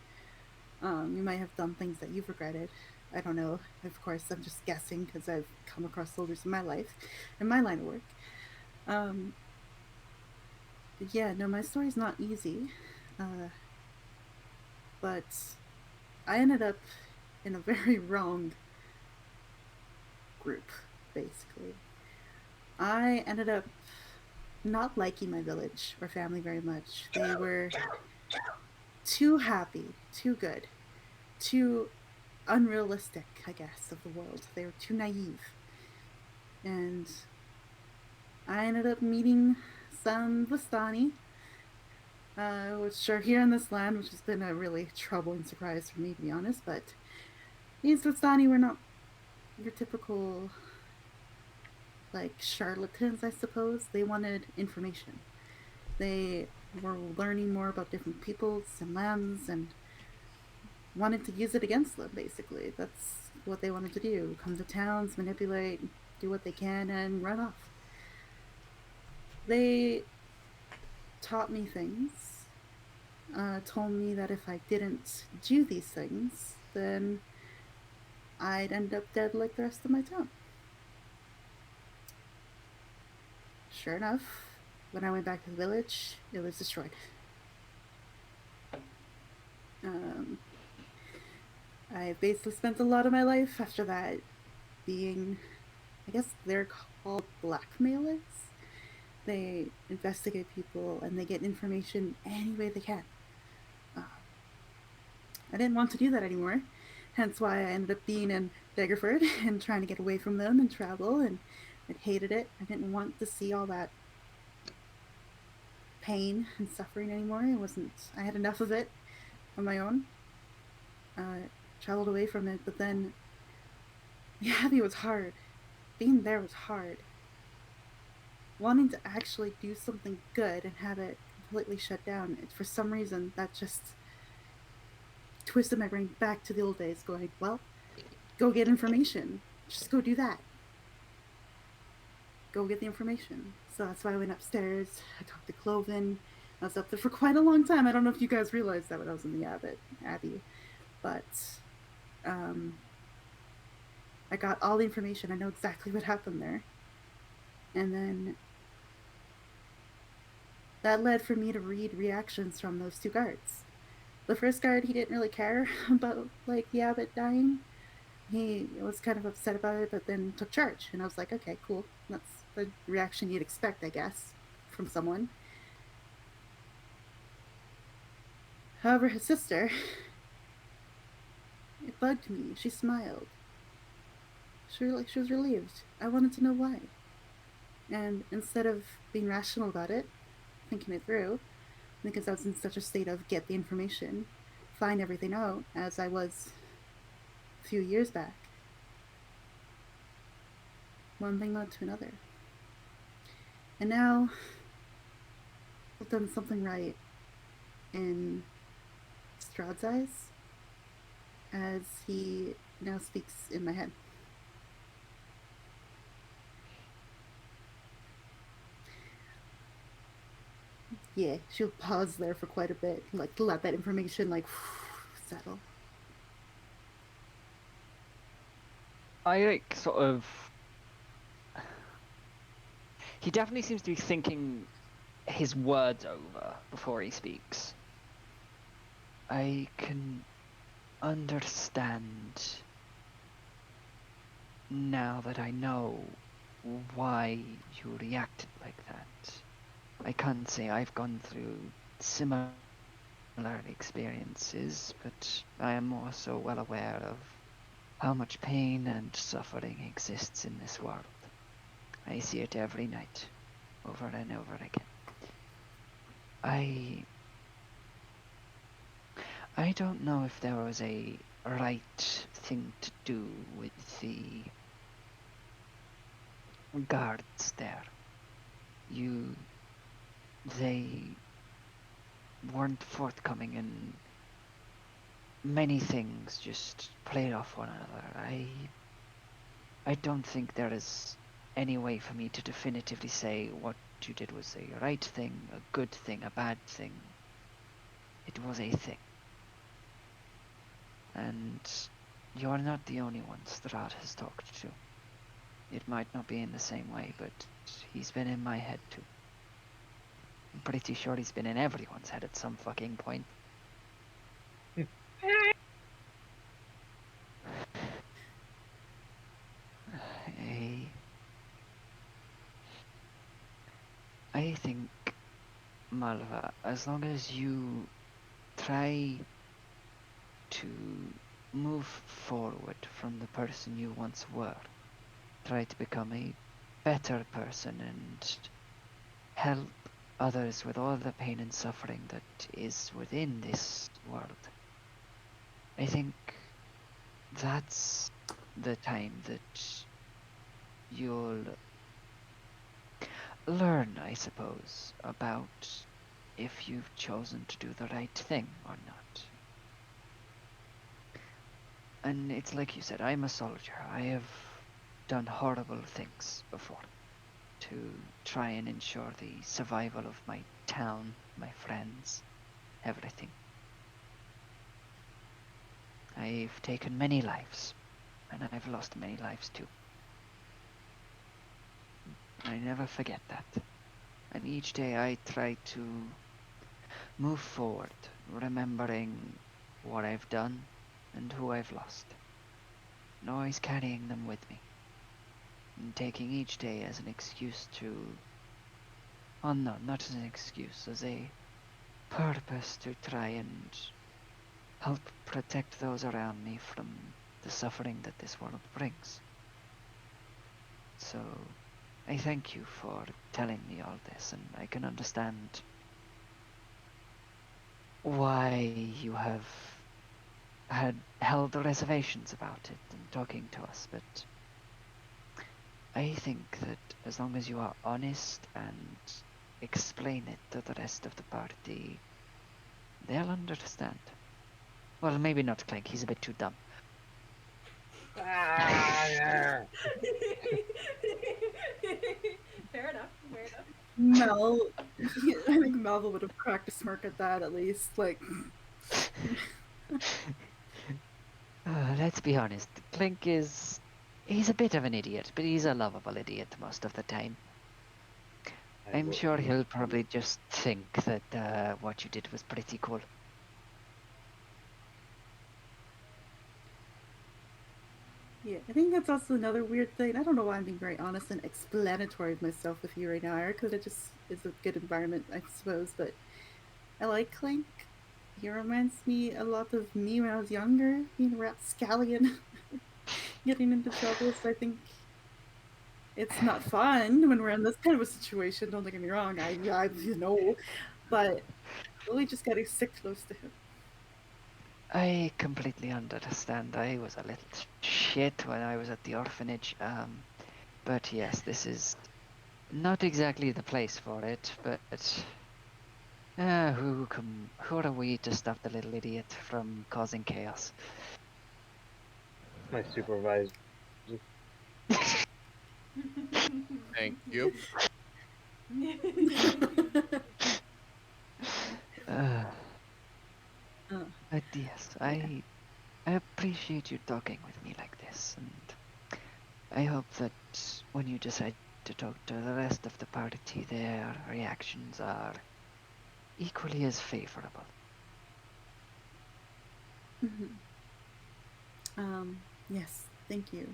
You might have done things that you've regretted. I don't know. Of course, I'm just guessing because I've come across soldiers in my life, in my line of work. But yeah, no, my story's not easy. But I ended up in a very wrong group, basically. I ended up not liking my village or family very much. They were too happy, too good, too unrealistic, I guess, of the world. They were too naive. And I ended up meeting some Vistani, which are here in this land, which has been a really troubling surprise for me, to be honest. But these Vistani were not your typical, like, charlatans, I suppose. They wanted information. They were learning more about different peoples and lands and wanted to use it against them, basically. That's what they wanted to do. Come to towns, manipulate, do what they can, and run off. They taught me things, told me that if I didn't do these things, then I'd end up dead like the rest of my town. Sure enough, when I went back to the village, it was destroyed. I basically spent a lot of my life after that being, I guess they're called blackmailers. They investigate people and they get information any way they can. I didn't want to do that anymore, hence why I ended up being in Daggerford and trying to get away from them and travel, and I hated it. I didn't want to see all that pain and suffering anymore. I had enough of it on my own. Traveled away from it, but then the Abbey was hard. Being there was hard. Wanting to actually do something good and have it completely shut down, for some reason, that just twisted my brain back to the old days, going, well, go get information. Just go do that. Go get the information. So that's why I went upstairs. I talked to Cloven. I was up there for quite a long time. I don't know if you guys realized that when I was in the Abbey. But I got all the information. I know exactly what happened there. And then that led for me to read reactions from those two guards. The first guard, he didn't really care about, like, the abbot dying. He was kind of upset about it, but then took charge. And I was like, okay, cool. That's the reaction you'd expect, I guess, from someone. However, his sister, it bugged me. She smiled. She was relieved. I wanted to know why. And instead of being rational about it, thinking it through, because I was in such a state of get the information, find everything out, as I was a few years back, one thing led to another. And now, I've done something right in Strahd's eyes, as he now speaks in my head. Yeah, she'll pause there for quite a bit, like let that information like settle. Airic sort of... He definitely seems to be thinking his words over before he speaks. I can understand now that I know why you reacted like that, I can't say I've gone through similar experiences, but I am also well aware of how much pain and suffering exists in this world. I see it every night, over and over again. I don't know if there was a right thing to do with the guards there. They weren't forthcoming, and many things just played off one another. I don't think there is any way for me to definitively say what you did was a right thing, a good thing, a bad thing. It was a thing. And you're not the only one Strahd has talked to. It might not be in the same way, but he's been in my head too. I'm pretty sure he's been in everyone's head at some fucking point. I think, Malva, as long as you try to move forward from the person you once were, try to become a better person and help others with all the pain and suffering that is within this world, I think that's the time that you'll learn, I suppose, about if you've chosen to do the right thing or not. And it's like you said, I'm a soldier. I have done horrible things before to try and ensure the survival of my town, my friends, everything. I've taken many lives, and I've lost many lives too. I never forget that. And each day I try to move forward, remembering what I've done and who I've lost, and always carrying them with me, and taking each day as an excuse to... Oh no, not as an excuse, as a purpose to try and help protect those around me from the suffering that this world brings. So, I thank you for telling me all this, and I can understand why you have held reservations about it and talking to us, but I think that as long as you are honest and explain it to the rest of the party, they'll understand. Well, maybe not Klink, he's a bit too dumb. Yeah. Fair enough. Mel, I think Malva would have cracked a smirk at that at least. Like, Let's be honest, Klink he's a bit of an idiot, but he's a lovable idiot most of the time. I'm sure he'll probably just think that what you did was pretty cool. yeah, I think that's also another weird thing. I don't know why I'm being very honest and explanatory of myself with you right now, Eric, because it just is a good environment, I suppose. But I like Klink. He reminds me a lot of me when I was younger, being a rapscallion, getting into trouble. So I think it's not fun when we're in this kind of a situation. Don't get me wrong. I you know, but really just getting sick close to him. I completely understand. I was a little shit when I was at the orphanage. But yes, this is not exactly the place for it, but who are we to stop the little idiot from causing chaos? My supervisor. Thank you. But yes, I appreciate you talking with me like this, and I hope that when you decide to talk to the rest of the party, their reactions are equally as favorable. Yes, thank you.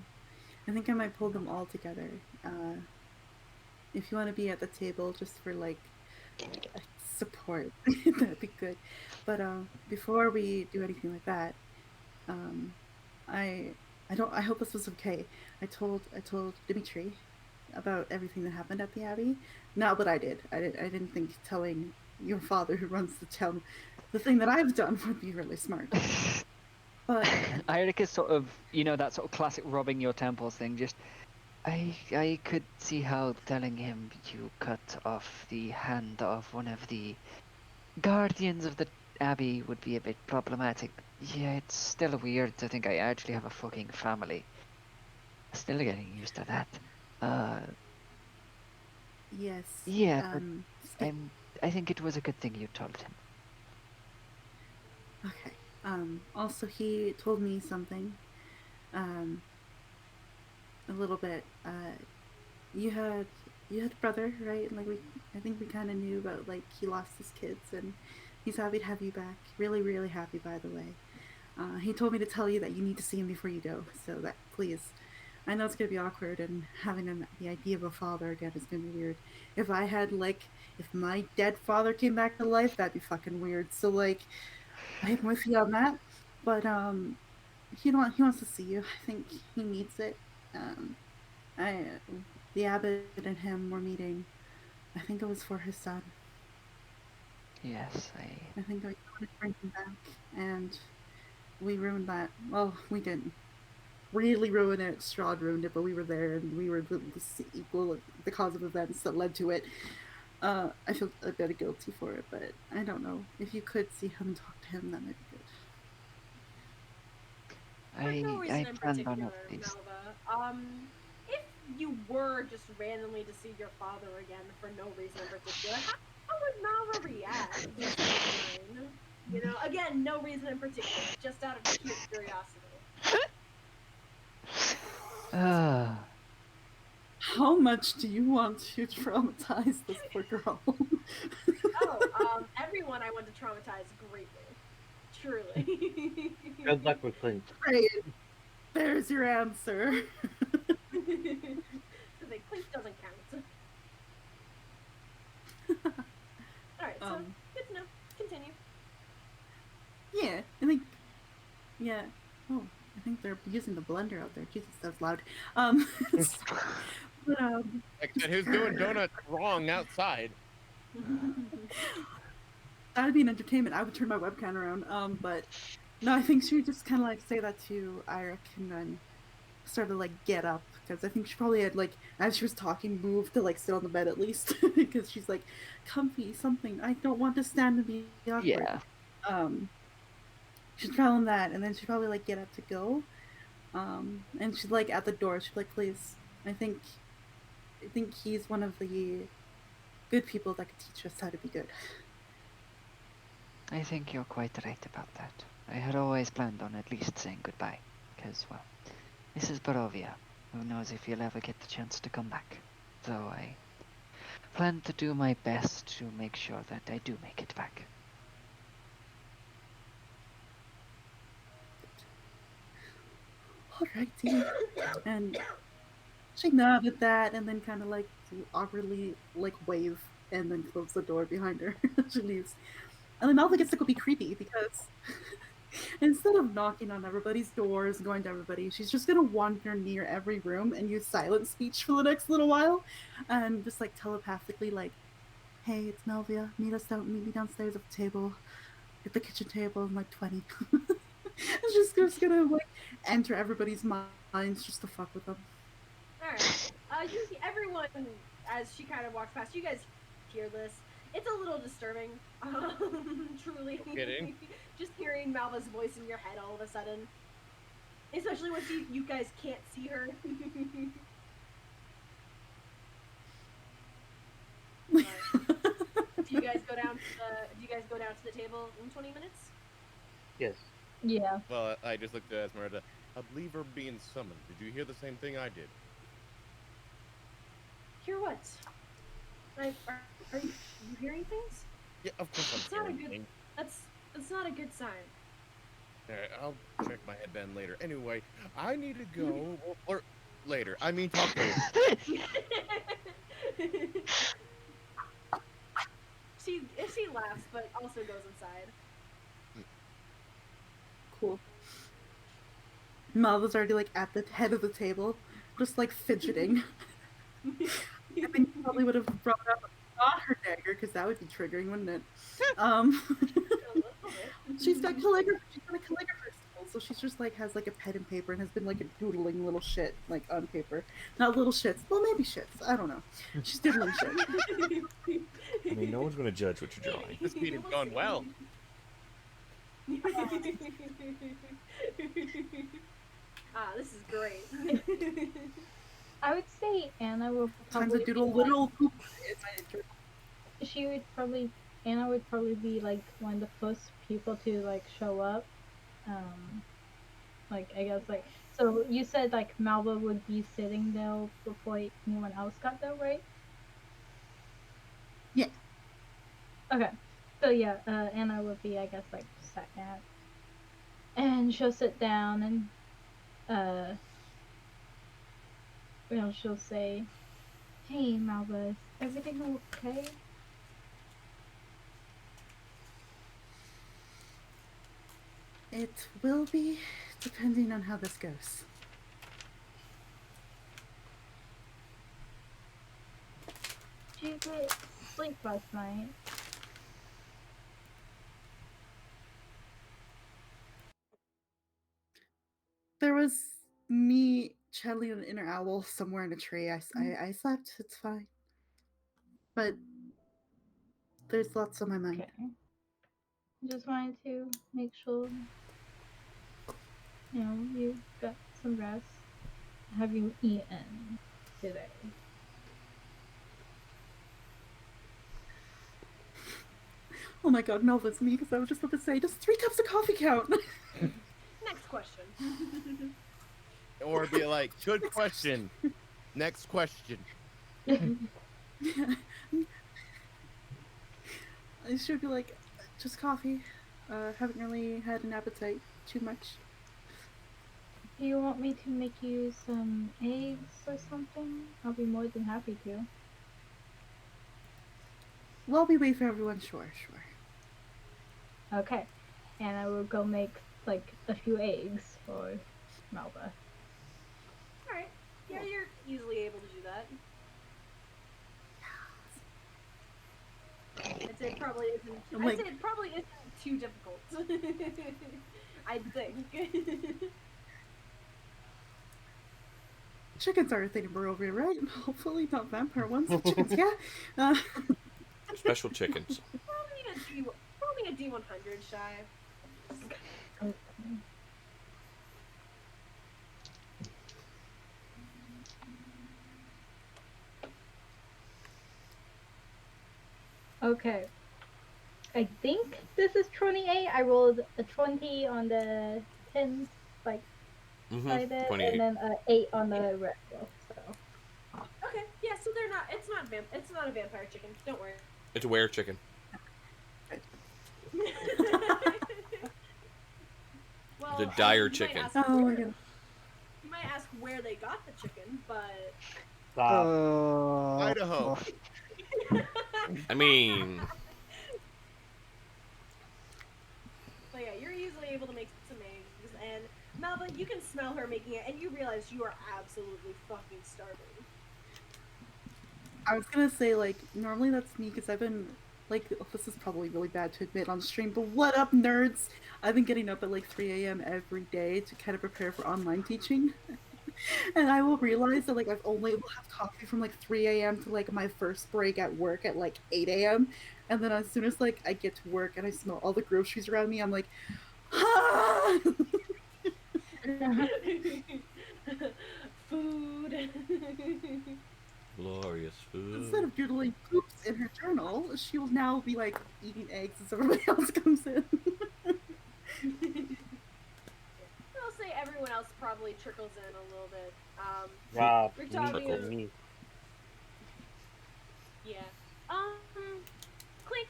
I think I might pull them all together. If you want to be at the table just for like support, that'd be good. But before we do anything like that, um, I I hope this was okay. I told Dimitri about everything that happened at the Abbey. Not what I did. I didn't think telling your father who runs the town the thing that I've done would be really smart. But Airic is sort of, that sort of classic robbing your temples thing. Just, I could see how telling him you cut off the hand of one of the guardians of the Abbey would be a bit problematic. Yeah, it's still weird to think I actually have a fucking family. Still getting used to that. yes, Yeah, but speak- I think it was a good thing you told him. okay. Also, he told me something. Um, a little bit. You had a brother, right? Like I think we kind of knew about like he lost his kids, and he's happy to have you back. Really, really happy, by the way. He told me to tell you that you need to see him before you go. So that please, I know it's gonna be awkward, and having the idea of a father again is gonna be weird. If I had like, if my dead father came back to life, that'd be fucking weird. So like, I'm with you on that. But he wants to see you. I think he needs it. Um, I the abbot and him were meeting. I think it was for his son. Yes, I think I wanted to bring him back, and we ruined that. Well, we didn't really ruin it. Strahd ruined it, but we were there, and we were the equal, the cause of events that led to it. I feel a bit guilty for it, but I don't know. If you could see him and talk to him, that might be good. For no reason in planned on particular, at least. Malva. If you were just randomly to see your father again for no reason in particular, how would Malva react? Just fine. You know, again, no reason in particular, just out of pure curiosity. How much do you want to traumatize this poor girl? Everyone I want to traumatize greatly. Truly. Good luck with Klink. Great. There's your answer. So the Klink doesn't count. Alright, so good to know. Continue. Yeah, I think. Yeah. Oh, I think they're using the blender out there. Jesus, that's loud. But Like I said, who's doing donuts wrong outside? that'd be an entertainment. I would turn my webcam around. But no, I think she would just kind of like say that to Airic and then sort of like get up because I think she probably had like as she was talking moved to like sit on the bed at least because she's like comfy something. I don't want to stand and be awkward. Yeah. She'd tell him that, and then she'd probably like get up to go. And she'd like at the door. She'd be like, "Please, I think he's one of the good people that could teach us how to be good." I think you're quite right about that. I had always planned on at least saying goodbye, because, well, this is Barovia. Who knows if you'll ever get the chance to come back. So I plan to do my best to make sure that I do make it back. Alrighty. And she nodded at that, and then kind of like awkwardly like wave, and then close the door behind her. She leaves, and then Malva gets to go be creepy because instead of knocking on everybody's doors and going to everybody, she's just gonna wander near every room and use silent speech for the next little while, and just like telepathically like, "Hey, it's Malvia. Meet me downstairs at the table, at the kitchen table in like 20." She's just gonna like enter everybody's minds just to fuck with them. Alright. Everyone, as she kind of walks past, you guys hear this. It's a little disturbing. Truly. No kidding. Just hearing Malva's voice in your head all of a sudden. Especially once you guys can't see her. Do you guys go down to the table in 20 minutes? Yes. Yeah. Well, I just looked at Esmeralda. I believe her being summoned. Did you hear the same thing I did? Hear what? Are you hearing things? Yeah, of course It's I'm not a hearing good. things. That's not a good sign. Alright, I'll check my headband later. Anyway, I need to go. Or later. I mean, talk later. she laughs, but also goes inside. Cool. Malva's already like at the head of the table, just like fidgeting. I think you probably would have brought up not her dagger because that would be triggering, wouldn't it? She's got calligraphy. She's got a calligrapher skill, so she's just like has like a pen and paper and has been like doodling little shit like on paper. Not little shits. Well, maybe shits. I don't know. She's doodling shit. I mean, no one's going to judge what you're drawing. This meeting's gone well. This is great. I would say Anna will Times probably a doodle be, little poop. Anna would probably be like one of the first people to like show up. Like I guess like so you said like Malva would be sitting there before anyone else got there, right? Yeah. Okay. So yeah, Anna would be I guess like second. And she'll sit down and she'll say, "Hey Malva, is everything okay?" It will be, depending on how this goes. Did you get sleep last night? There was me channeling an inner owl somewhere in a tree. I slept. It's fine. But there's lots on my mind. Okay. Just wanted to make sure, you got some rest. Have you eaten today? Oh my god, Malva's me, because I was just about to say, does 3 cups of coffee count? Next question. Or be like, good question. Next question. I should be like, just coffee. Haven't really had an appetite too much. Do you want me to make you some eggs or something? I'll be more than happy to. While we wait for everyone, sure. Okay. And I will go make like a few eggs for Malva. Alright. Yeah, you're easily able to do that. I'd say it probably isn't too difficult. I'd think. Chickens are a thing in Barovia, right? Hopefully not vampire ones. Chickens, yeah. Special chickens. Probably a D100 shy. Okay. I think this is 28. I rolled a 20 on the 10, like, side, 28. and then 8 on the red roll, so. Okay, yeah, so it's not a vampire chicken, don't worry. It's a were chicken. Well, The dire you chicken. You might ask where they got the chicken, but... Idaho. I mean... But yeah, you're easily able to make some eggs, and Malva, you can smell her making it, and you realize you are absolutely fucking starving. I was gonna say, like, normally that's me, because I've been, like, this is probably really bad to admit on stream, but what up, nerds? I've been getting up at, like, 3 a.m. every day to kind of prepare for online teaching. And I will realize that, like, I've only able to have coffee from, like, 3 a.m. to, like, my first break at work at, like, 8 a.m. And then as soon as, like, I get to work and I smell all the groceries around me, I'm like, ah! Food. Glorious food. Instead of doodling poops in her journal, she will now be, like, eating eggs as everybody else comes in. I'll say everyone else probably trickles in a little bit. Wow, We're talking meat, meat. Yeah. Klink.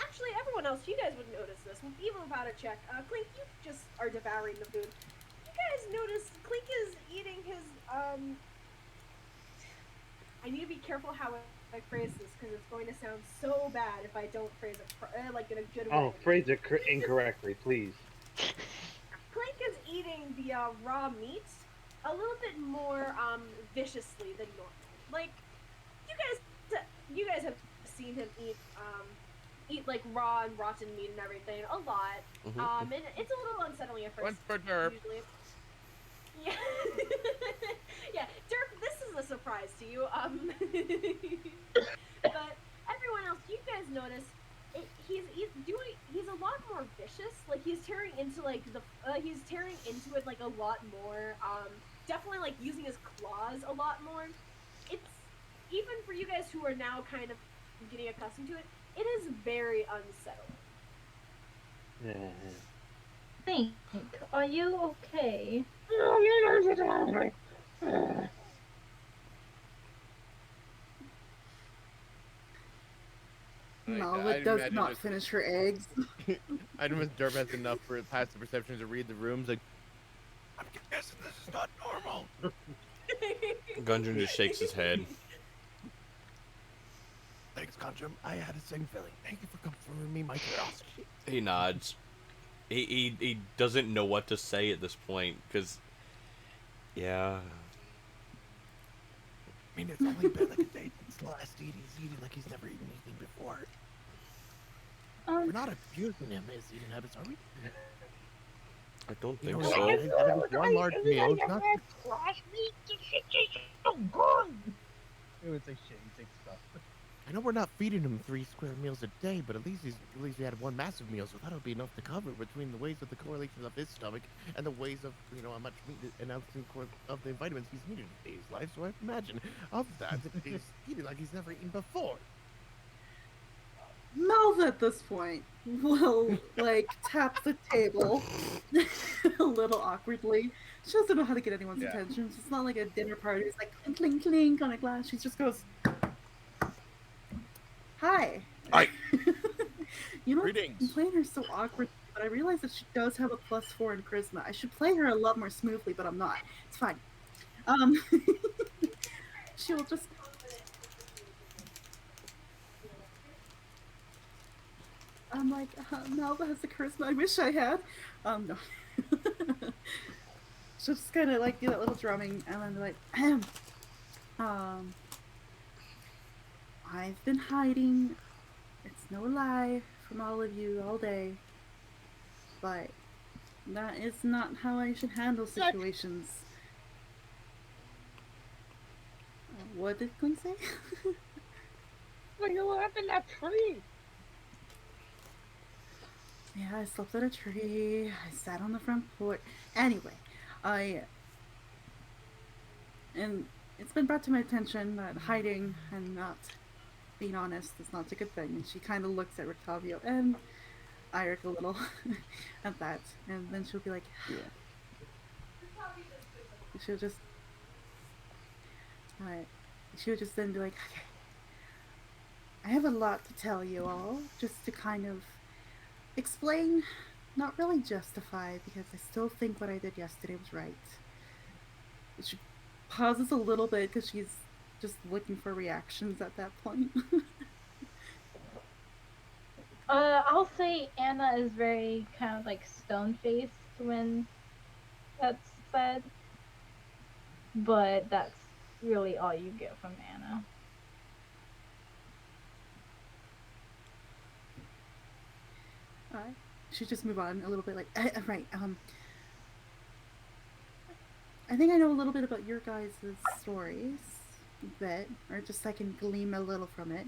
Actually, everyone else, you guys would notice this, even without a check. Klink, you just are devouring the food. You guys notice Klink is eating his careful how I phrase this because it's going to sound so bad if I don't phrase it like in a good way. Oh, phrase it incorrectly, please. Klink is eating the raw meat a little bit more viciously than normal. Like you guys have seen him eat like raw and rotten meat and everything a lot. And it's a little unsettling at first. One for Derp. Usually. Yeah. Yeah, Derp, this is a surprise to you. But everyone else, you guys notice he's a lot more vicious. Like he's tearing into it like a lot more. Definitely like using his claws a lot more. It's even for you guys who are now kind of getting accustomed to it. It is very unsettling. Think, are you okay? Malva does not finish her eggs. I don't know if Derp has enough for passive perception to read the rooms. Like, I'm guessing this is not normal. Gudrun just shakes his head. Thanks, Gudrun. I had a same feeling. Thank you for confirming me my curiosity. He nods. He doesn't know what to say at this point, because... Yeah... I mean, it's only been like a day since the last eat. He's eating like he's never eaten anything before. We're not abusing him his eating habits, are we? I don't think know, so. One large meal. It's not... Trash meat, this shit tastes so good. It was like shitty stuff. I know we're not feeding him 3 square meals a day, but at least we had one massive meal, so that'll be enough to cover between the ways of the correlations of his stomach and the ways of how much meat and of the vitamins he's needed in his life. So I imagine of that he's eating like he's never eaten before. Malva at this point will like tap the table a little awkwardly. She doesn't know how to get anyone's attention. It's not like a dinner party. It's like clink, clink, clink on a glass. She just goes, "Hi." Hi. Greetings. I'm playing her so awkward, but I realize that she does have a +4 in charisma. I should play her a lot more smoothly, but I'm not. It's fine. She'll just. I'm like, Malva has the charisma I wish I had. No. She'll just kind of like do that little drumming and then be like, I've been hiding, it's no lie, from all of you all day, but that is not how I should handle situations. What did Klink say? Well, you were up in that tree. Yeah, I slept on a tree, I sat on the front porch. Anyway, and it's been brought to my attention that hiding and not being honest is not a good thing. And she kind of looks at Rictavio and Airic a little at that. And then she'll be like, yeah. She'll just then be like, okay, I have a lot to tell you all, just to kind of explain, not really justify, because I still think what I did yesterday was right. She pauses a little bit because she's just looking for reactions at that point. I'll say Anna is very kind of like stone-faced when that's said, but that's really all you get from Anna. She just move on a little bit, like, right, I think I know a little bit about your guys' stories, a bit, or just I can glean a little from it.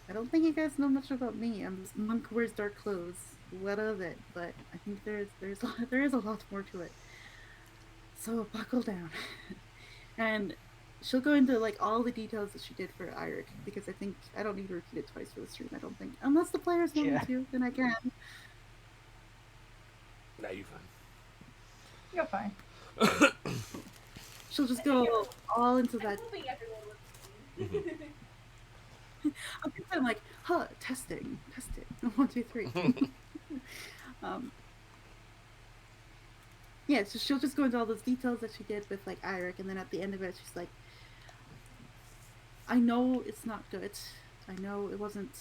I don't think you guys know much about me. I'm just monk who wears dark clothes. What of it? But I think there is a lot more to it. So buckle down. And she'll go into like all the details that she did for Airic, because I don't need to repeat it twice for the stream. I don't think, unless the players want me to, then I can. Nah, you're fine. You're fine. She'll just go all into that. I'm like, testing. 1, 2, 3. Yeah, so she'll just go into all those details that she did with like Airic, and then at the end of it, she's like, I know it's not good. I know it wasn't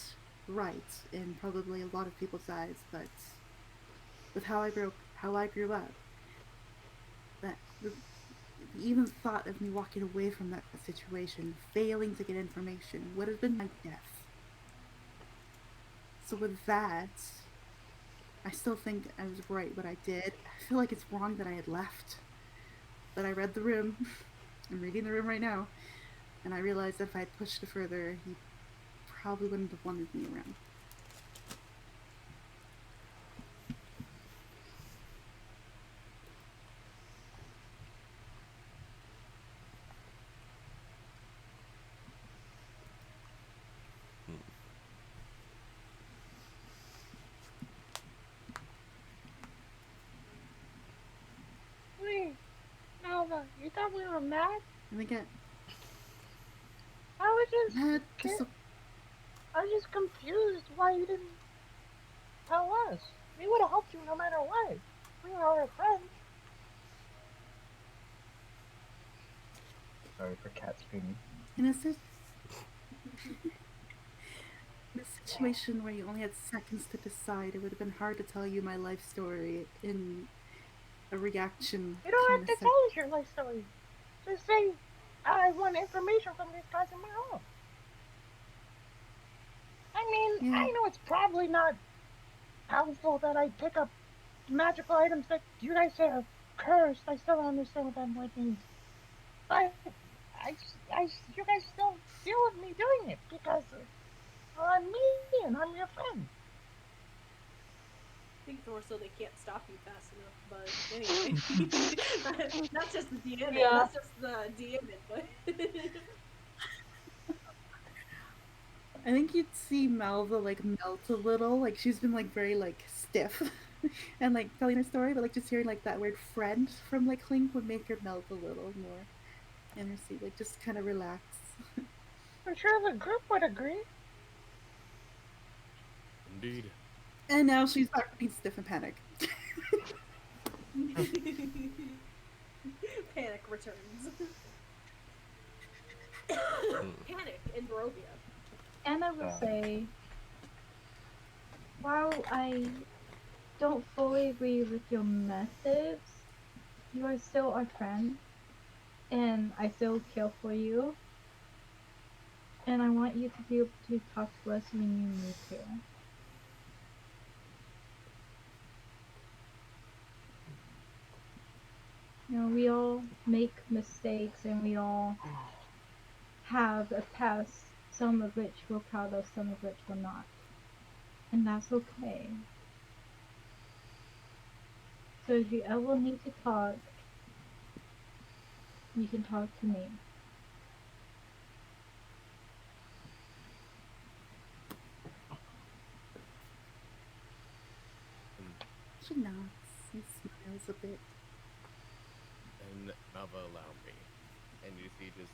right in probably a lot of people's eyes, but with how I grew up, that the even thought of me walking away from that situation, failing to get information, would have been my death. So with that, I still think I was right what I did. I feel like it's wrong that I had left. But I read the room. I'm reading the room right now. And I realized that if I had pushed it further, he probably wouldn't have wanted me around. Wait, Malva, you thought we were mad? I think I was I just, I was just confused why you didn't tell us. We would have helped you no matter what. We were our friends. Sorry for cat screaming. in a situation where you only had seconds to decide, it would have been hard to tell you my life story in a reaction. You don't kind have of to tell us your life story. Just say, I want information from these guys in my home. I mean, Yeah. I know it's probably not helpful that I pick up magical items that you guys say are cursed. I still don't understand what that word means. But you guys still deal with me doing it because I'm me and I'm your friend. I think more so they can't stop you fast enough, but anyway. Not just the DM, Yeah. not just the DM input. I think you'd see Malva like melt a little, like she's been like very like stiff and like telling her story, but like just hearing like that word friend from like Klink would make her melt a little more in her seat, like just kind of relax. I'm sure the group would agree. Indeed. And now she's back to being stiff and panic. Panic returns. Panic in Barovia. And I will say, while I don't fully agree with your methods, you are still our friend, and I still care for you. And I want you to be able to talk to us when you need to. You know, we all make mistakes and we all have a past, some of which we're proud of, some of which we're not. And that's okay. So if you ever need to talk, you can talk to me. She nods and smiles a bit. And Malva, allow me. And you see just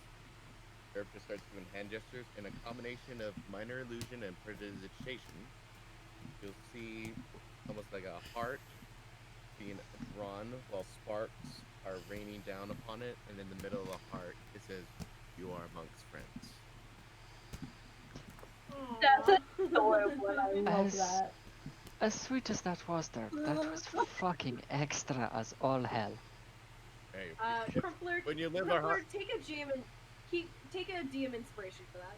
Derp just starts doing hand gestures in a combination of minor illusion and prestidigitation. You'll see almost like a heart being drawn while sparks are raining down upon it, and in the middle of the heart it says, "You are amongst friends." That's adorable. I love As- that. As sweet as that was, Derp, that was fucking extra as all hell. Hey, Crumpler, when you live a Crumpler, heart, take a GM and take a DM inspiration for that.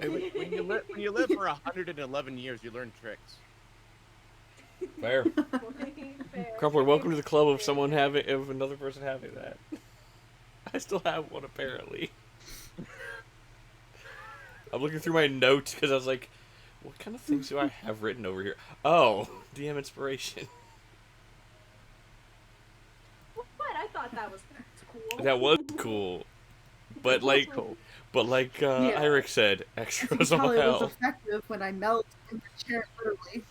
Hey, when you live for 111 years, you learn tricks. Fair. Fair. Crumpler, welcome to the club of someone having of another person having that. I still have one apparently. I'm looking through my notes because I was like, what kind of things do I have written over here? Oh, DM inspiration. What? I thought that was cool. That was cool. But like, Cool. Yeah. Airic said, As you extras can all tell, it was hell. effective when I melt in the chair, literally.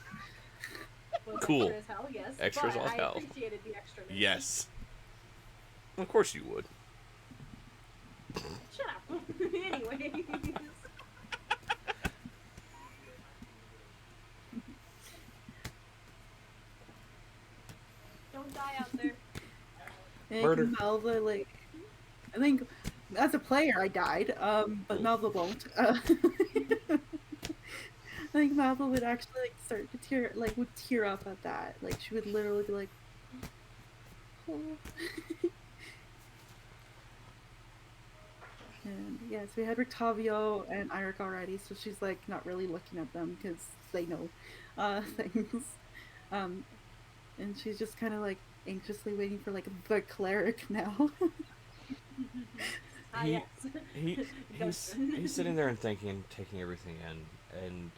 Was Cool. Extra as hell, yes. Extras but all I hell. appreciated the extra. Yes. Of course you would. Shut up. Anyways. Don't die out there. And Murder. Malva, like, I think as a player, I died, but Malva won't. I think Malva would actually like start to tear, like would tear up at that. Like she would literally be like, oh. And yes, we had Rictavio and Airic already, so she's like not really looking at them because they know things. And she's just kind of like anxiously waiting for like the cleric now. He, yes. he's sitting there and thinking and taking everything in, and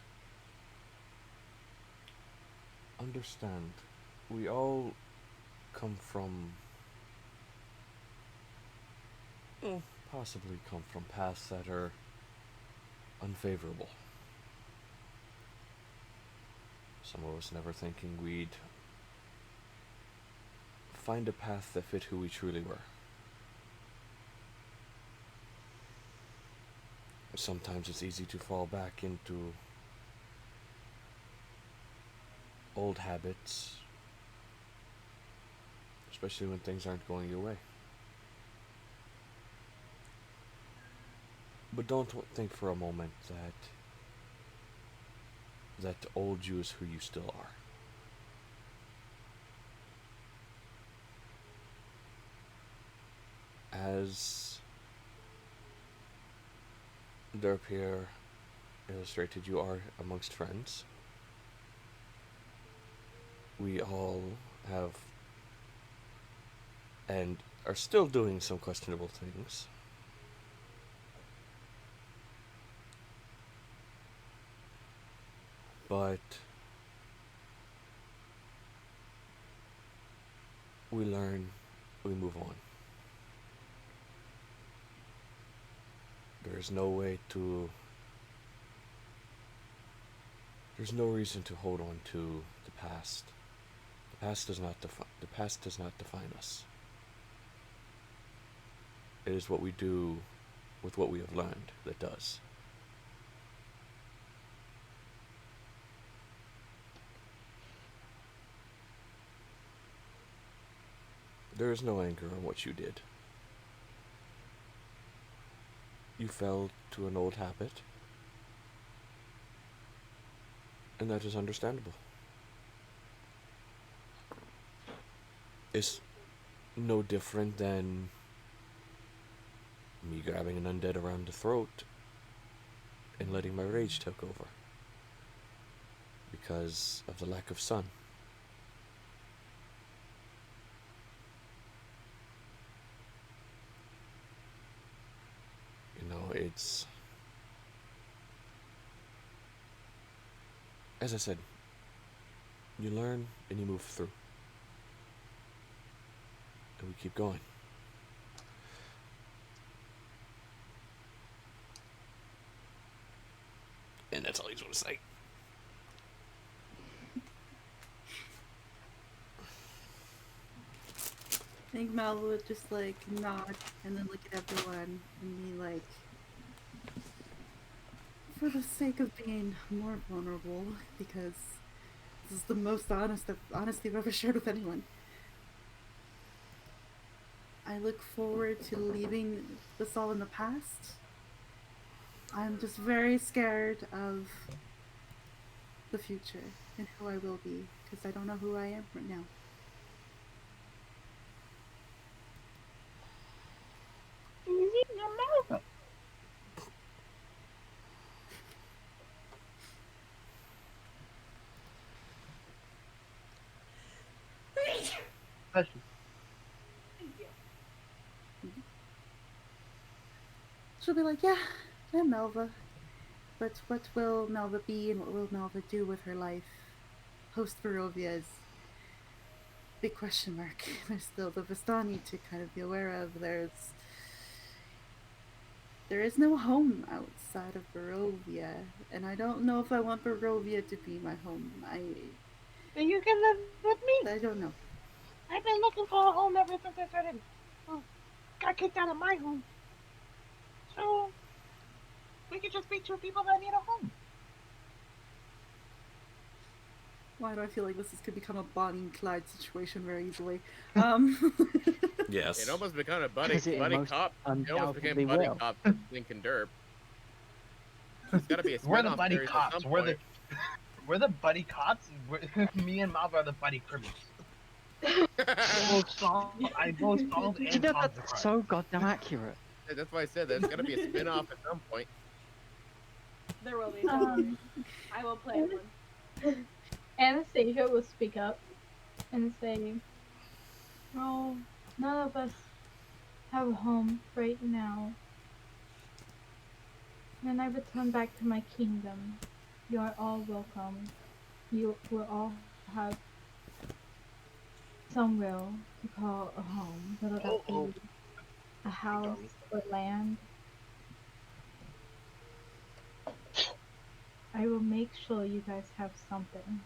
understand, we all come from, possibly come from paths that are unfavorable. Some of us never thinking we'd find a path that fit who we truly were. Sometimes it's easy to fall back into old habits, especially when things aren't going your way. But don't think for a moment that old you is who you still are. As Derp here illustrated, you are amongst friends. We all have and are still doing some questionable things. But we learn, we move on. There's no reason to hold on to the past. The past does not define us. It is what we do with what we have learned that does. There is no anger on what you did. You fell to an old habit, and that is understandable. It's no different than me grabbing an undead around the throat and letting my rage take over because of the lack of sun. You know, it's, as I said, you learn and you move through. And we keep going. And that's all he's going to say. I think Malva would just like nod and then look at everyone and be like, for the sake of being more vulnerable, because this is the most honesty I've ever shared with anyone. I look forward to leaving this all in the past. I'm just very scared of the future and who I will be, because I don't know who I am right now. Easy, your mouth. Especially. Thank you. She'll be like, yeah, Malva. But what will Malva be and what will Malva do with her life? Post Barovia is big question mark. There's still the Vistani to kind of be aware of. There is no home outside of Barovia, and I don't know if I want Barovia to be my home. Then you can live with me. I don't know. I've been looking for a home ever since I started. Well, got kicked out of my home. So we could just be two people that need a home. Why do I feel like this could become a Bonnie and Clyde situation very easily? Yes. It almost became a buddy 'Cause it buddy most cop. It almost undoubtedly became buddy will. cop for Klink and Derp. There's got to be a We're the spin-off buddy series at cops. some We're the point. we're the buddy cops. Me and Malva are the buddy criminals. Both solved and You caused know, the crime. that's so goddamn accurate. That's why I said there's got to be a spin-off at some point. There will be. Don't worry. I will play one. Anastasia will speak up and say, "Oh, none of us have a home right now. When I return back to my kingdom, you are all welcome. You will all have somewhere to call a home, whether that be a house or land. I will make sure you guys have something.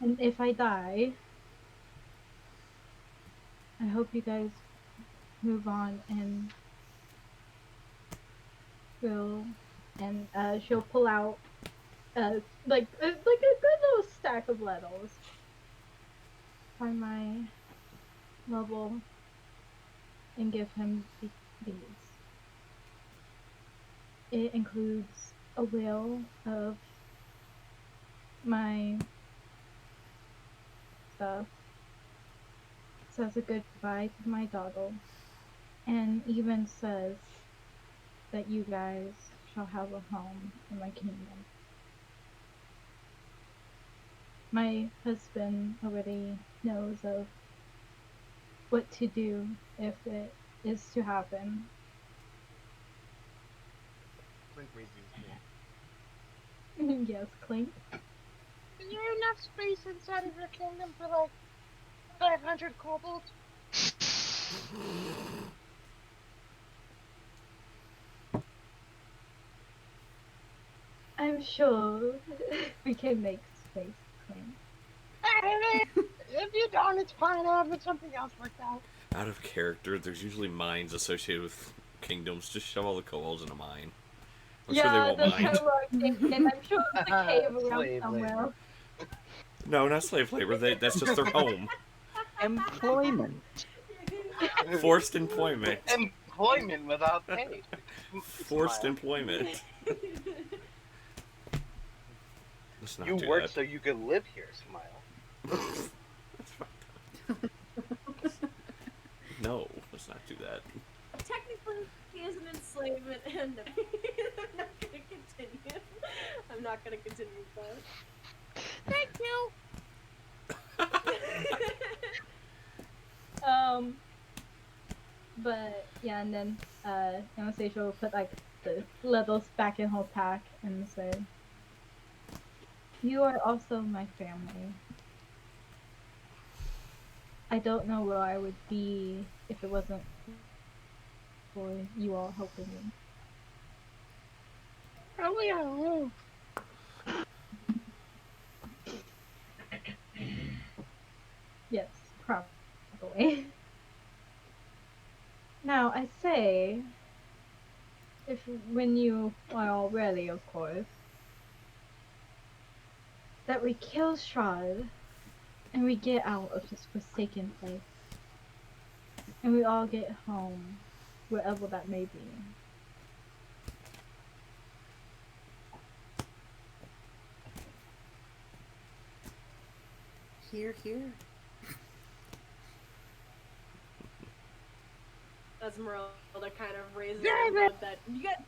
And if I die, I hope you guys move on and will." And she'll pull out like a good little stack of letters. Find my level and give him these. It includes a will of my stuff. Says a goodbye to my daughter, and even says that you guys shall have a home in my kingdom. My husband already knows of what to do if it is to happen. Klink raises his hand. Yes, Klink. Is there enough space inside of your kingdom for like 500 kobolds? I'm sure we can make space, Klink. If you don't, it's fine. I'll have something else worked out. Out of character, there's usually mines associated with kingdoms. Just shove all the kobolds in a mine. I'm sure they won't that's mind. kind of what I'm thinking. I'm sure there's a cave around Slave somewhere. labor. No, not slave labor. That's just their home. Employment. Forced employment. Employment without pay. Forced Smile. employment. Let's not You do work that. so you can live here. Smile. That's fucked up. No, let's not do that. Technically, he is an enslavement, and I'm not gonna continue. I'm not gonna continue with that. Thank you. But yeah, and then Anastasia will put like the letters back in her pack and say, "You are also my family. I don't know where I would be if it wasn't for you all helping me." Probably on a roof. Yes, probably. Now, I say, when you are all ready, of course, that we kill Strahd and we get out of this forsaken place. And we all get home, wherever that may be. Here, here. Esmeralda kind of raises Damn her it! note that you guys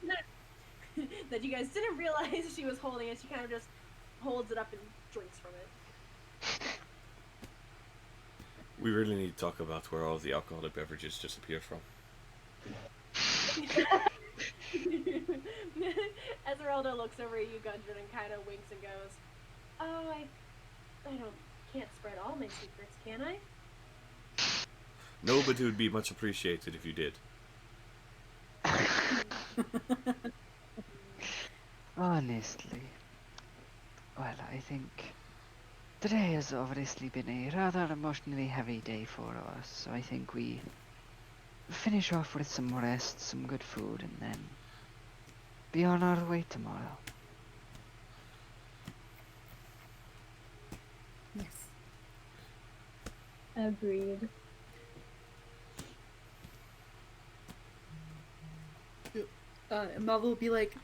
that you guys didn't realize she was holding it. She kind of just holds it up and drinks from it. We really need to talk about where all the alcoholic beverages disappear from. Esmeralda looks over at you, Gudrun, and kind of winks and goes, "Oh, I can't spread all my secrets, can I?" No, but it would be much appreciated if you did. Honestly. Well, I think today has obviously been a rather emotionally heavy day for us, so I think we finish off with some rest, some good food, and then be on our way tomorrow. Yes. Agreed. And Malva will be like,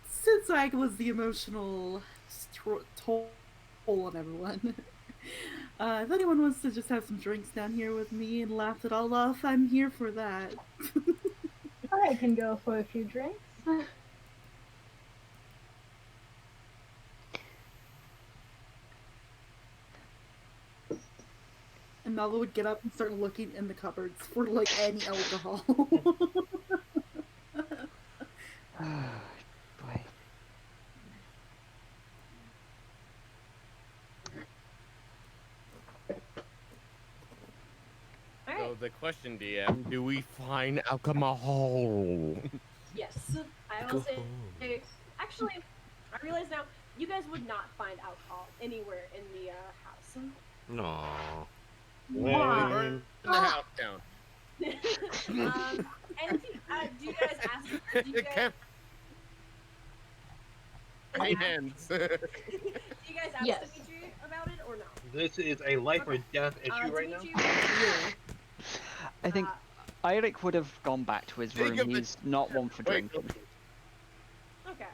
since I was the emotional toll on everyone, if anyone wants to just have some drinks down here with me and laugh it all off, I'm here for that. I can go for a few drinks. And Malva would get up and start looking in the cupboards for like any alcohol. Boy. All So right. the question, DM, do we find alcohol? Yes, I will say. Actually, I realize now you guys would not find alcohol anywhere in the house. No. Why? Burn the house down. And do you guys ask? Do you guys, Hands. do you guys ask Yes. Dimitri about it or no? This is a life or death issue right now. Dimitri, I think Airic would have gone back to his Think room. of it- He's not one for Wait, drinking. Okay.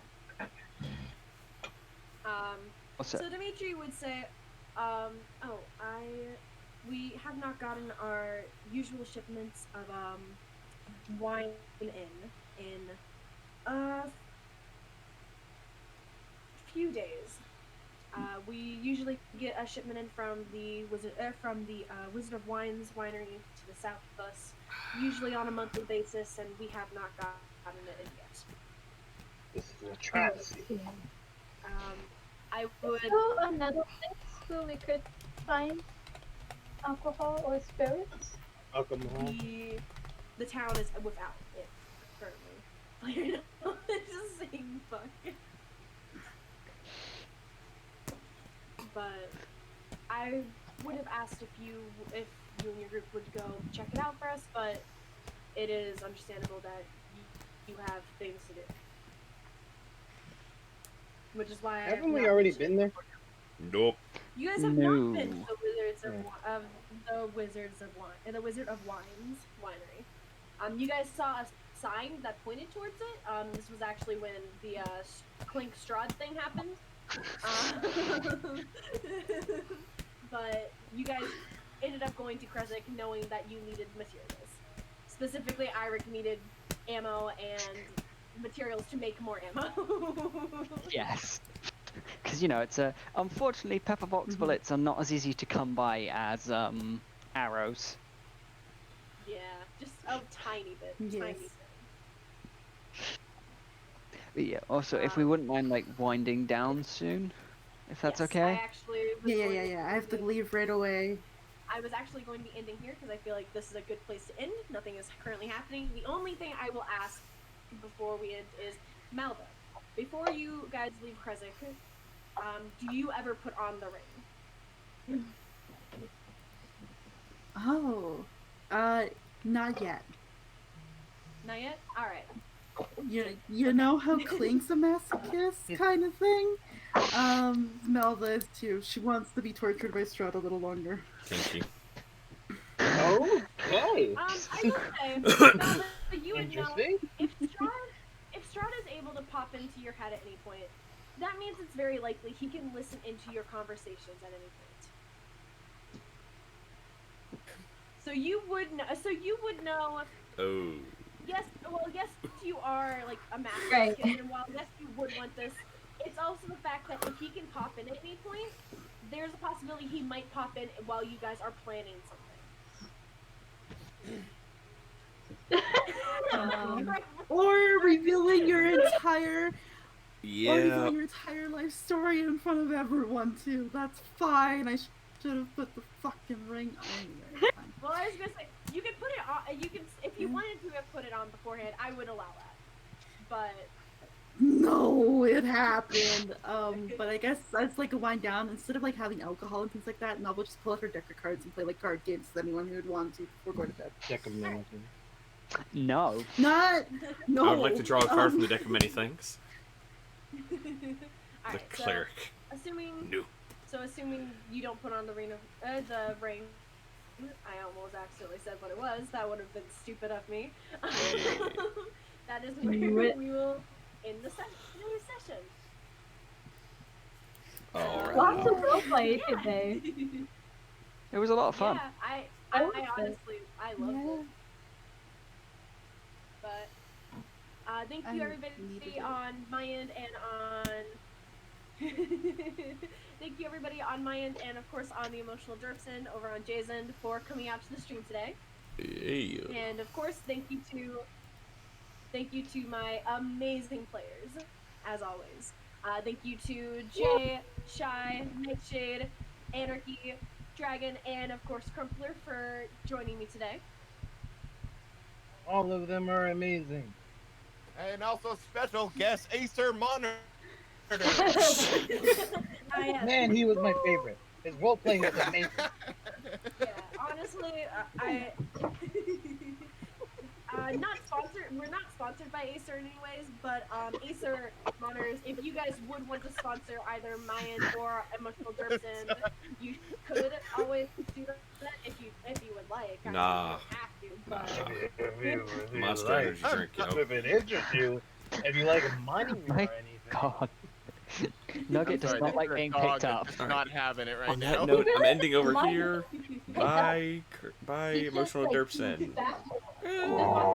What's So it? Dimitri would say, we have not gotten our usual shipments of wine in a few days. We usually get a shipment in from the Wizard of Wines winery to the south of us, usually on a monthly basis, and we have not gotten it in yet. This is a travesty. I would. So another place where we could find alcohol or spirits. Alcohol. The town is without it currently. It's just saying fuck. But I would have asked if you and your group would go check it out for us, but it is understandable that you have things to do. Which is why Haven't we already been there? Nope. You guys have No. not been to the Wizard of Wines winery. You guys saw a sign that pointed towards it. This was actually when the Klink Strahd thing happened. But you guys ended up going to Kresik knowing that you needed materials. Specifically, Airic needed ammo and materials to make more ammo. Yes. Because, you know, it's a... Unfortunately, pepperbox bullets are not as easy to come by as arrows. Yeah, just a tiny bit. Yes. Tiny bit. But yeah, also, if we wouldn't mind, like, winding down soon, if that's Yes, I okay. actually was going to Yeah. I have to leave right away. I was actually going to be ending here because I feel like this is a good place to end. Nothing is currently happening. The only thing I will ask before we end is, Malva, before you guys leave Kresik, do you ever put on the ring? Oh, not yet. Not yet? Alright. You know how Klink's a masochist kind of thing? Malva is too. She wants to be tortured by Strahd a little longer. Thank you. Okay. I will say, Malva, you would know, Interesting. if Strahd is able to pop into your head at any point, that means it's very likely he can listen into your conversations at any point. So you would know. Oh. Yes, you are like a master, Right. and while yes, you would want this, it's also the fact that if he can pop in at any point, there's a possibility he might pop in while you guys are planning something. Or revealing your entire Yeah. life story in front of everyone too. That's fine. I should have put the fucking ring on. Anyway, fine. Well, I was gonna say you can put it on. You can, if you wanted to have put it on beforehand, I would allow that. But No, it happened. But I guess that's like a wind down. Instead of like having alcohol and things like that, Nova will just pull out her deck of cards and play like card games with anyone who would want to before going to bed. Deck of management. No. No. I would like to draw a card from the deck of many things. The Alright, cleric. So, assuming No. you don't put on the ring, I almost accidentally said what it was. That would have been stupid of me. that is Do where it. we will end today's session. Alright. Lots of roleplay today. It was a lot of fun. Yeah, I loved it. honestly, I loved Yeah. it. But thank I you needed everybody it. on my end and on thank you everybody on my end and of course on the Emotional Derp's end over on Jay's end for coming out to the stream today. Yeah. And of course thank you to my amazing players, as always. Thank you to Jay, Shy, Nightshade, Anarchy, Dragan, and of course Crumpler for joining me today. All of them are amazing. And also special guest Acer Monitor. Man, he was my favorite. His role playing was amazing. Yeah, honestly, I not sponsored. We're not sponsored by Acer anyways, but Acer monitors. If you guys would want to sponsor either my end or Emotional Derp's end, you could always do that if you would like. I mean, Nah. you don't have to, but If you Monster like, energy drink, yo. if it interests you, if you like money or My anything. God. Nugget does not like being picked up. Just not having it right On now. that note, I'm ending over My- here. Bye, Emotional Derp's end. That-